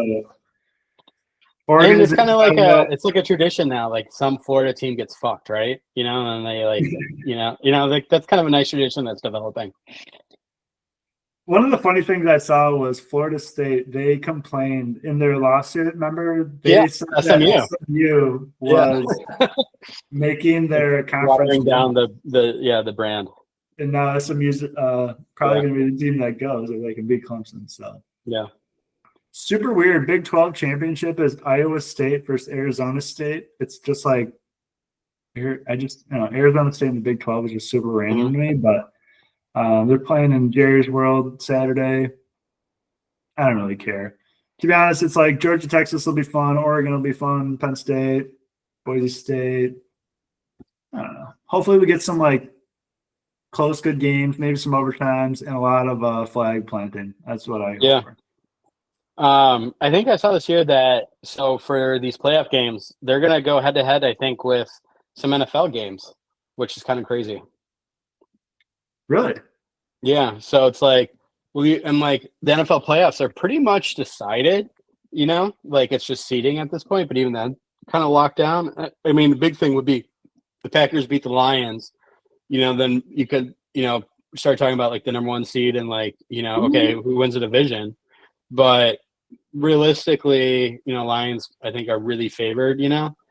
And it's kind of like it's like a tradition now. Like some Florida team gets fucked, right? And they that's kind of a nice tradition that's developing. One of the funny things I saw was Florida State. They complained in their lawsuit. Remember, they said that SMU was making their conference watering down the brand. And now SMU's probably going to be the team that goes if they can beat Clemson. So super weird. Big 12 championship is Iowa State versus Arizona State. It's just like Arizona State in the Big 12 is just super random to me, but. They're playing in Jerry's World Saturday. I don't really care. To be honest, it's like Georgia, Texas will be fun. Oregon will be fun. Penn State, Boise State. I don't know. Hopefully we get some close, good games, maybe some overtimes, and a lot of flag planting. That's what I hope for. I think I saw this year that for these playoff games, they're going to go head-to-head, I think, with some NFL games, which is kind of crazy. Really? Yeah. So it's the NFL playoffs are pretty much decided, it's just seeding at this point, but even then kind of locked down. I mean, the big thing would be the Packers beat the Lions, then you could, start talking about the number 1 seed and okay, who wins the division. But realistically, Lions, I think, are really favored, to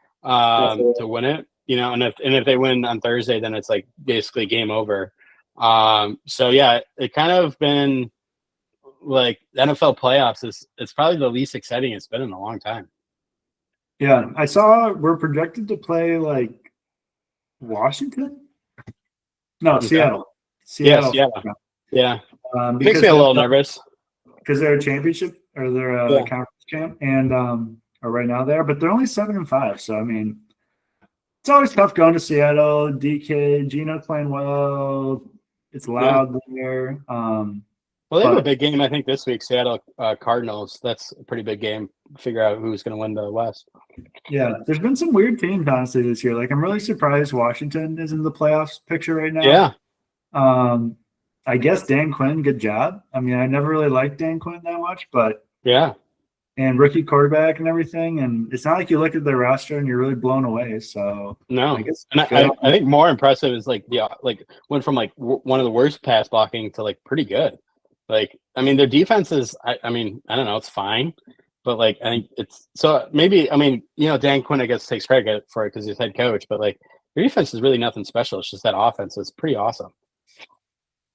win it, and if they win on Thursday, then it's basically game over. It kind of been the NFL playoffs it's probably the least exciting it's been in a long time. Yeah, I saw we're projected to play Washington. No, Seattle. Seattle. Yeah. Makes me a little nervous because they're a championship or they're a conference champ, and or right now there, but they're only 7-5. So I mean, it's always tough going to Seattle. DK, Gino's playing well. It's loud there. Well, they have a big game, I think, this week. Seattle Cardinals. That's a pretty big game. Figure out who's going to win the West. Yeah, there's been some weird teams, honestly, this year. I'm really surprised Washington is in the playoffs picture right now. Yeah. I guess Dan Quinn, good job. I mean, I never really liked Dan Quinn that much, but and rookie quarterback and everything. And it's not like you look at their roster and you're really blown away. So no, I think more impressive is went from one of the worst pass blocking to pretty good. I mean, their defense is. I mean, I don't know, it's fine, but I think it's so maybe. I mean, Dan Quinn I guess takes credit for it because he's head coach, but their defense is really nothing special. It's just that offense is pretty awesome.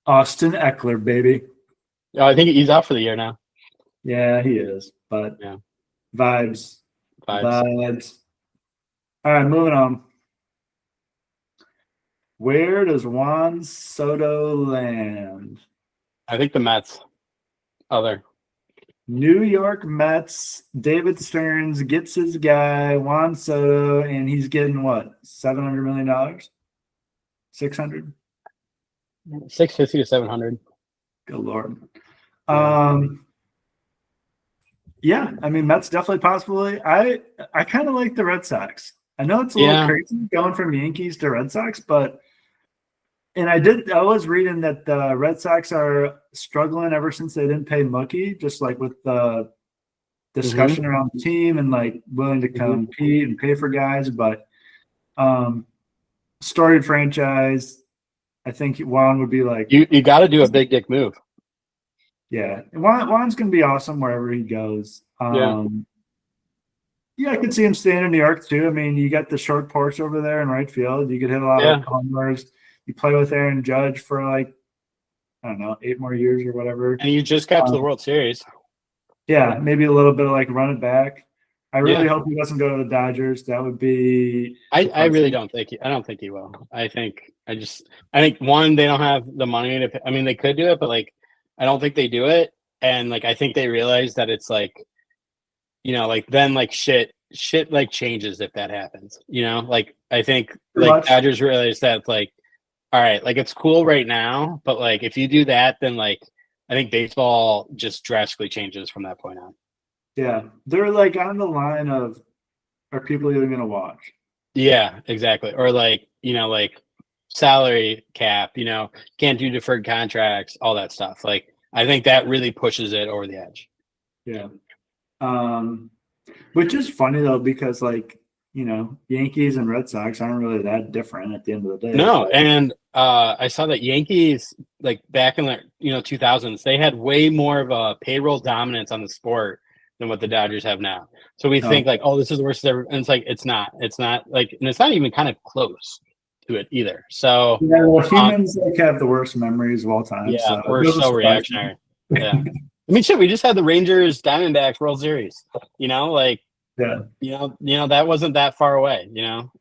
Austin Eckler, baby. Oh, I think he's out for the year now. Yeah, he is. But vibes. All right, moving on. Where does Juan Soto land? I think the Mets. New York Mets. David Stearns gets his guy, Juan Soto, and he's getting what? $700 million? 600? 650 to 700. Good Lord. Yeah, I mean that's definitely possible. I kind of like the Red Sox. I know it's a little crazy going from Yankees to Red Sox, but I was reading that the Red Sox are struggling ever since they didn't pay Mookie, just like with the discussion around the team and like willing to compete and pay for guys, but storied franchise. I think Juan would be like you got to do a big dick move. Yeah, Juan's gonna be awesome wherever he goes. Yeah, I could see him staying in New York too. I mean, you got the short porch over there in right field. You could hit a lot of homers. You play with Aaron Judge for like, I don't know, 8 more years or whatever. And you just got to the World Series. Yeah, maybe a little bit of like run it back. I really hope he doesn't go to the Dodgers. That would be. I really don't think I don't think he will. I think one, they don't have the money to pay. I mean, they could do it, but like I don't think they do it. And like I think they realize that it's like, like then like shit like changes if that happens. Like I think like Dodgers realize that like, all right, like it's cool right now, but like if you do that, then like I think baseball just drastically changes from that point on. Yeah, they're like on the line of, are people even going to watch? Yeah, exactly. Or like like salary cap. Can't do deferred contracts, all that stuff. Like I think that really pushes it over the edge. Yeah, which is funny though because like Yankees and Red Sox aren't really that different at the end of the day. No, and I saw that Yankees, like back in the 2000s, they had way more of a payroll dominance on the sport than what the Dodgers have now. So we think like, oh, this is the worst ever, and it's like it's not like, and it's not even kind of close to it either. So humans like have the worst memories of all time. Yeah, so we're so reactionary. Yeah, I mean, shit, we just had the Rangers Diamondbacks World Series. That wasn't that far away.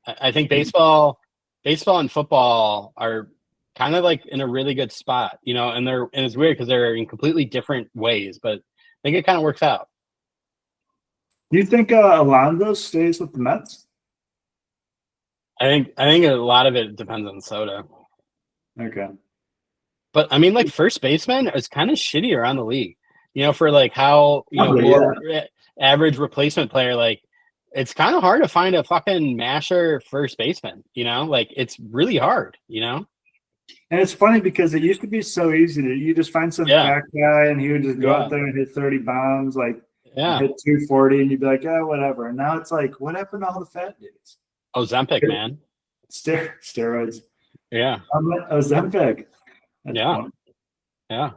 I think baseball and football are kind of like in a really good spot. And it's weird because they're in completely different ways, but I think it kind of works out. Do you think Alonso stays with the Mets? I think a lot of it depends on Soto. Okay. But I mean, like first baseman is kind of shitty around the league. For like how average replacement player, like it's kind of hard to find a fucking masher first baseman. Like it's really hard. And it's funny because it used to be so easy that you just find some fat guy and he would just go out there and hit 30 bombs, like hit 240, and you'd be like, whatever. And now it's like, what happened to all the fat dudes? Ozempic, man. Steroids. Yeah. Ozempic. That's funny. Yeah.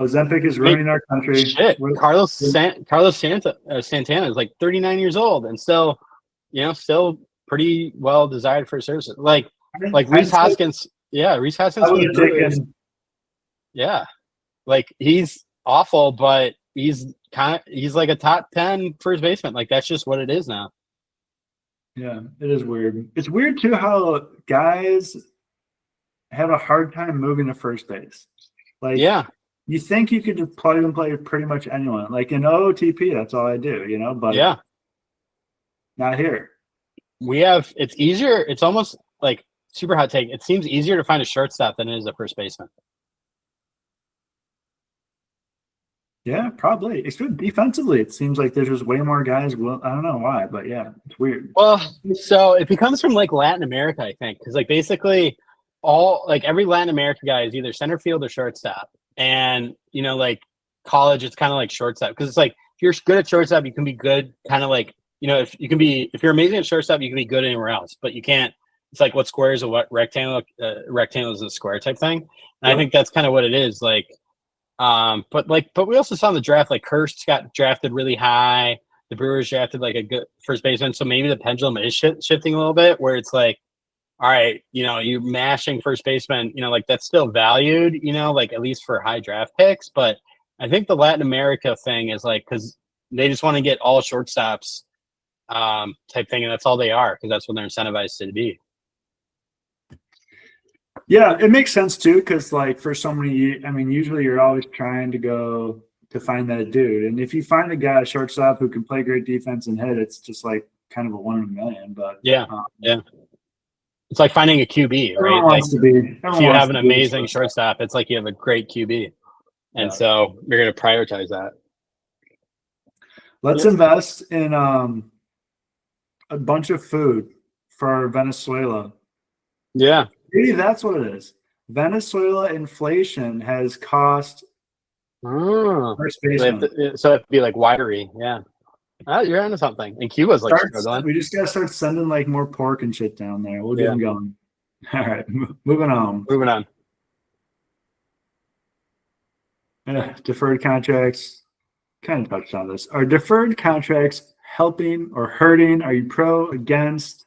Ozempic is ruining our country. Shit. Carlos Santana is like 39 years old and still, still pretty well desired for his services. Like Rhys Hoskins. Yeah, Rhys Hoskins. Yeah. Like he's awful, but he's like a top 10 first baseman. Like that's just what it is now. Yeah, it is weird. It's weird too how guys have a hard time moving to first base. Like, you think you could just plug and play pretty much anyone. Like in OOTP, that's all I do, but not here. It's easier. It's almost like super hot take. It seems easier to find a shortstop than it is a first baseman. Yeah, probably. Especially defensively, it seems like there's just way more guys. Well, I don't know why, but yeah, it's weird. Well, so it becomes from like Latin America, I think, because like basically every Latin American guy is either center field or shortstop, and like college, it's kind of like shortstop because it's like if you're good at shortstop, you can be good, kind of like if you're amazing at shortstop, you can be good anywhere else, but you can't. It's like what square is a what rectangle? Rectangle is a square type thing, and I think that's kind of what it is, like. But we also saw in the draft, like Hurst got drafted really high. The Brewers drafted like a good first baseman. So maybe the pendulum is shifting a little bit where it's like, all right, you're mashing first baseman, like that's still valued, like at least for high draft picks. But I think the Latin America thing is like, cause they just want to get all shortstops, type thing. And that's all they are. Cause that's what they're incentivized to be. Yeah, it makes sense too, because like for so many, I mean, usually you're always trying to go to find that dude, and if you find a guy shortstop who can play great defense and hit, it's just like kind of a 1 in a million. But it's like finding a QB, right? Like, if you have an amazing shortstop, it's like you have a great QB. And so we're going to prioritize that. Let's invest in a bunch of food for Venezuela. Yeah. Maybe that's what it is. Venezuela inflation has cost our space So money. it have to be like widery. Yeah. Oh, you're onto something. And Cuba's like struggling. We just got to start sending like more pork and shit down there. We'll get them going. All right. Moving on. Moving on. Deferred contracts. Kind of touched on this. Are deferred contracts helping or hurting? Are you pro, against?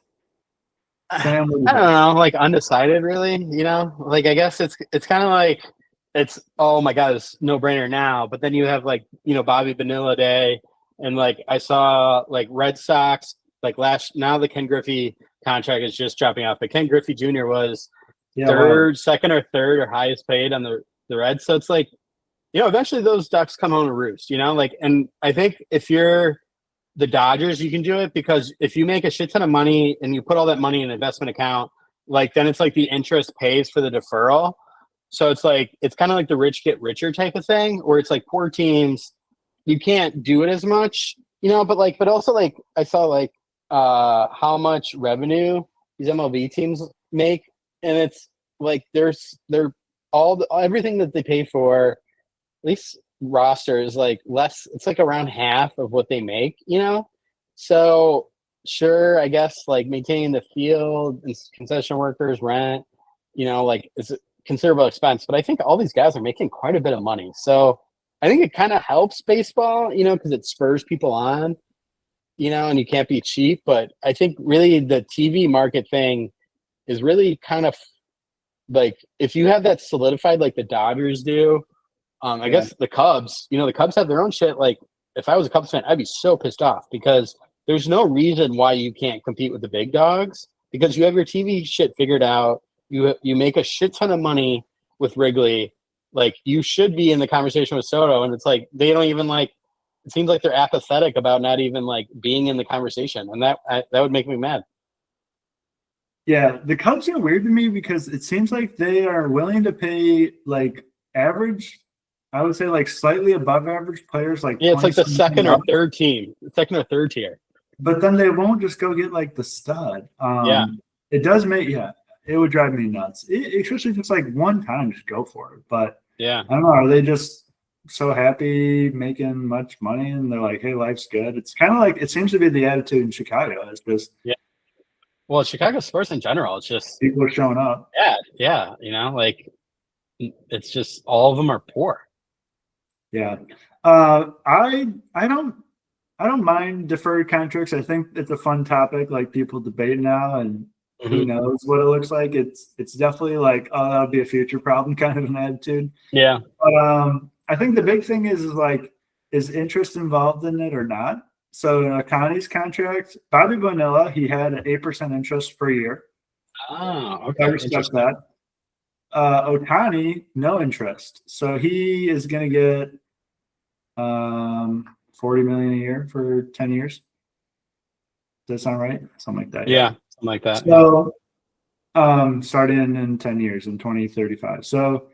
Sam, I don't know, like undecided, really. You know, like I guess it's kind of like it's oh my god, it's no brainer now. But then you have like Bobby Bonilla Day, and like I saw like Red Sox like now the Ken Griffey contract is just dropping off, but Ken Griffey Jr. was second or third or highest paid on the Reds. So it's like eventually those ducks come home to roost. Like, and I think if you're the Dodgers, you can do it because if you make a shit ton of money and you put all that money in an investment account, like then it's like the interest pays for the deferral. So it's like it's kind of like the rich get richer type of thing, where it's like poor teams, you can't do it as much, but also like I saw like how much revenue these MLB teams make, and it's like they're everything that they pay for, at least roster is like less, it's like around half of what they make, so sure, I guess like maintaining the field and concession workers rent, like it's a considerable expense, but I think all these guys are making quite a bit of money, so I think it kind of helps baseball, because it spurs people on, and you can't be cheap. But I think really the TV market thing is really kind of like if you have that solidified like the Dodgers do. I guess the Cubs, the Cubs have their own shit. Like, if I was a Cubs fan, I'd be so pissed off because there's no reason why you can't compete with the big dogs because you have your TV shit figured out. You make a shit ton of money with Wrigley. Like, you should be in the conversation with Soto, and it's like they don't even like. It seems like they're apathetic about not even like being in the conversation, and that would make me mad. Yeah, the Cubs are weird to me because it seems like they are willing to pay like average. I would say like slightly above average players, like it's like the second or third tier. But then they won't just go get like the stud. It does make it would drive me nuts. Especially just like one time, just go for it. But I don't know, are they just so happy making much money and they're like, hey, life's good? It's kind of like it seems to be the attitude in Chicago. It's just well, Chicago sports in general, it's just people are showing up. Yeah, like it's just all of them are poor. Yeah. I don't mind deferred contracts. I think it's a fun topic, like people debate now, and who knows what it looks like. It's definitely like, oh, that would be a future problem kind of an attitude. Yeah. But I think the big thing is like, is interest involved in it or not? So in Ohtani's contract, Bobby Bonilla, he had an 8% interest per year. Oh, okay. I respect that. Ohtani, no interest. So he is going to get $40 million a year for 10 years. Does that sound right? Something like that. Yeah, something like that. So starting in 10 years in 2035. So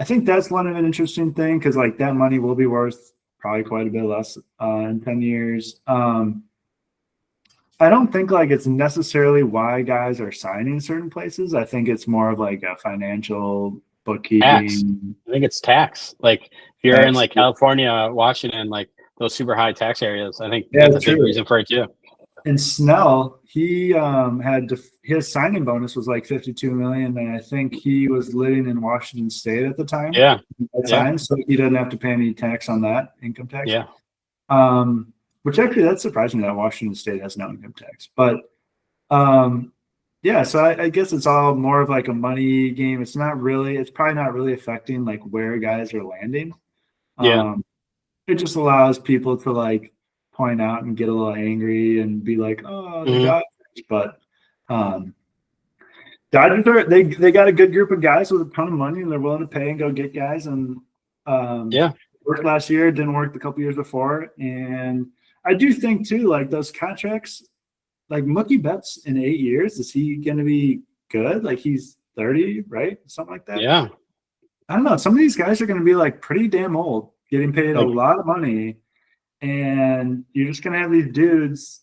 I think that's one of an interesting thing because like that money will be worth probably quite a bit less in 10 years. I don't think like it's necessarily why guys are signing certain places. I think it's more of like a financial bookkeeping. Tax. I think it's tax. Like if you're in like California, Washington, like those super high tax areas, I think that's a big reason for it too. And Snell, he had his signing bonus was like $52 million, and I think he was living in Washington State at the time. So he doesn't have to pay any tax on that income tax. Which actually that's surprising that Washington State has no income tax. But so I guess it's all more of like a money game. It's probably not really affecting like where guys are landing. It just allows people to like point out and get a little angry and be like, oh, the Dodgers. But Dodgers they got a good group of guys with a ton of money and they're willing to pay and go get guys. And worked last year, didn't work the couple years before. And I do think too, like those contracts, like Mookie Betts in 8 years, is he going to be good? Like he's 30, right? Something like that. Yeah. I don't know. Some of these guys are going to be like pretty damn old, getting paid a lot of money, and you're just going to have these dudes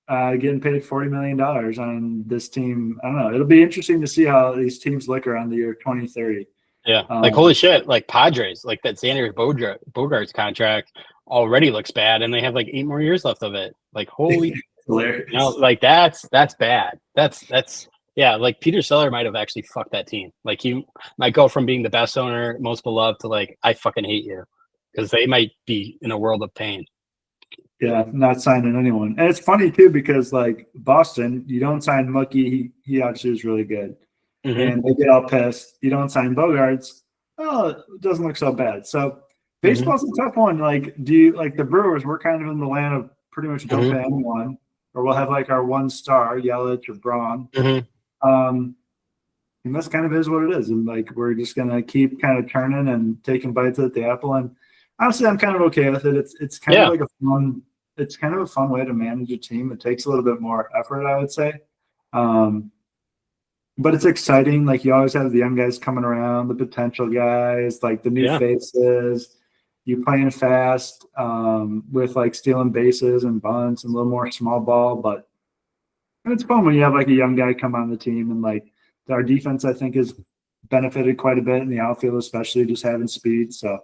getting paid $40 million on this team. I don't know. It'll be interesting to see how these teams look around the year 2030. Yeah, like holy shit, like Padres, like that Xander Bogaerts contract already looks bad, and they have like 8 more years left of it. Like holy, hilarious. You know, like that's bad. That's yeah. Like Peter Seller might have actually fucked that team. Like he might go from being the best owner, most beloved, to like I fucking hate you, because they might be in a world of pain. Yeah, not signing anyone. And it's funny too because like Boston, you don't sign Mookie, he actually is really good. Mm-hmm. And they get all pissed. You don't sign Bogarts, oh, it doesn't look so bad. So baseball's a tough one. Like, do you like the Brewers? We're kind of in the land of pretty much don't pay anyone, or we'll have like our one star, Yelich or Braun. And this kind of is what it is. And like we're just gonna keep kind of turning and taking bites at the apple. And honestly, I'm kind of okay with it. It's kind of like it's kind of a fun way to manage a team. It takes a little bit more effort, I would say. But it's exciting. Like you always have the young guys coming around, the potential guys, like the new faces. You playing fast with like stealing bases and bunts and a little more small ball. But it's fun when you have like a young guy come on the team. And like our defense, I think, has benefited quite a bit in the outfield, especially just having speed. So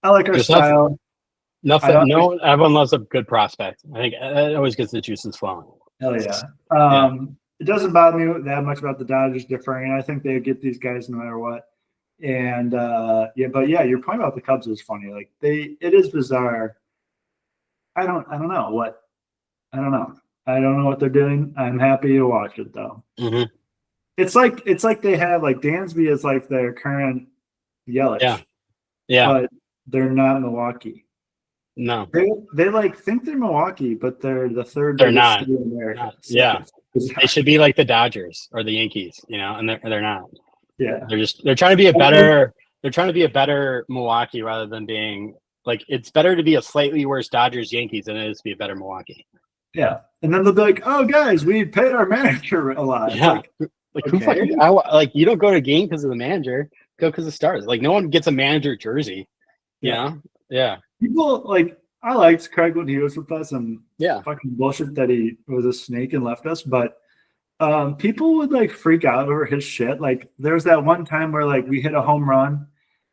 I like our style. Everyone loves a good prospect. I think it always gets the juices flowing. Hell yeah. It doesn't bother me that much about the Dodgers differing. I think they get these guys no matter what. And your point about the Cubs is funny. Like it is bizarre. I don't know what they're doing. I'm happy to watch it though. It's like they have like Dansby is like their current Yelich. Yeah. But they're not Milwaukee. No. They like think they're Milwaukee, but they're the third. They're not. In America. So yeah. They should be like the Dodgers or the Yankees, you know, and they're not. Yeah. They're trying to be a better Milwaukee rather than being like it's better to be a slightly worse Dodgers Yankees than it is to be a better Milwaukee. Yeah. And then they'll be like, oh guys, we paid our manager a lot. Yeah. Who fucking you don't go to a game because of the manager, go because of stars. Like no one gets a manager jersey. You know? Yeah. People like I liked Craig when he was with us and fucking bullshit that he was a snake and left us, but people would like freak out over his shit. Like there was that one time where like we hit a home run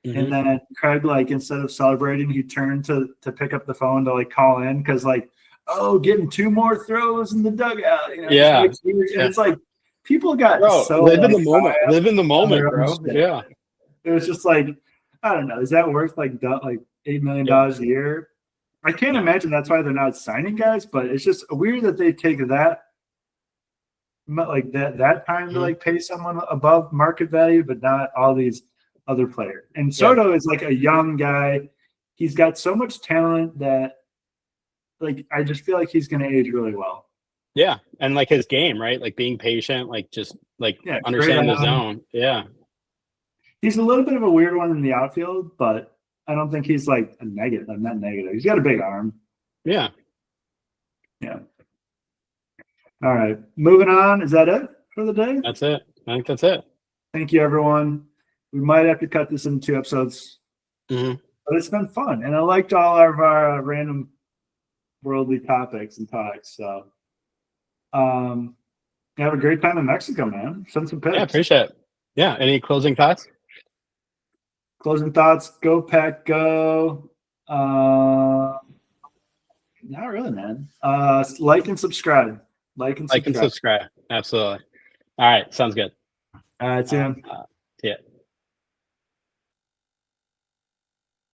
and then Craig, like instead of celebrating, he turned to pick up the phone to like call in because like, oh, getting 2 more throws in the dugout. You know, and it's like people got live in the moment, bro. Yeah. It was just like, I don't know. Is that worth like $8 million a year? I can't imagine that's why they're not signing guys, but it's just weird that they take that like that time to like pay someone above market value, but not all these other players. And Soto is like a young guy. He's got so much talent that like I just feel like he's going to age really well. Yeah, and like his game, right? Like being patient, like just like understanding the zone. Yeah. He's a little bit of a weird one in the outfield, but I don't think he's like a negative. I'm not negative. He's got a big arm. Yeah. Yeah. All right. Moving on. Is that it for the day? That's it. I think that's it. Thank you, everyone. We might have to cut this into 2 episodes. But it's been fun. And I liked all of our random worldly topics and talks. So have a great time in Mexico, man. Send some pics. Yeah, appreciate it. Yeah. Any closing thoughts? Closing thoughts, go Pack, go. Not really, man. Like and subscribe. Like and subscribe. Absolutely. All right. Sounds good. All right, see you. Yeah.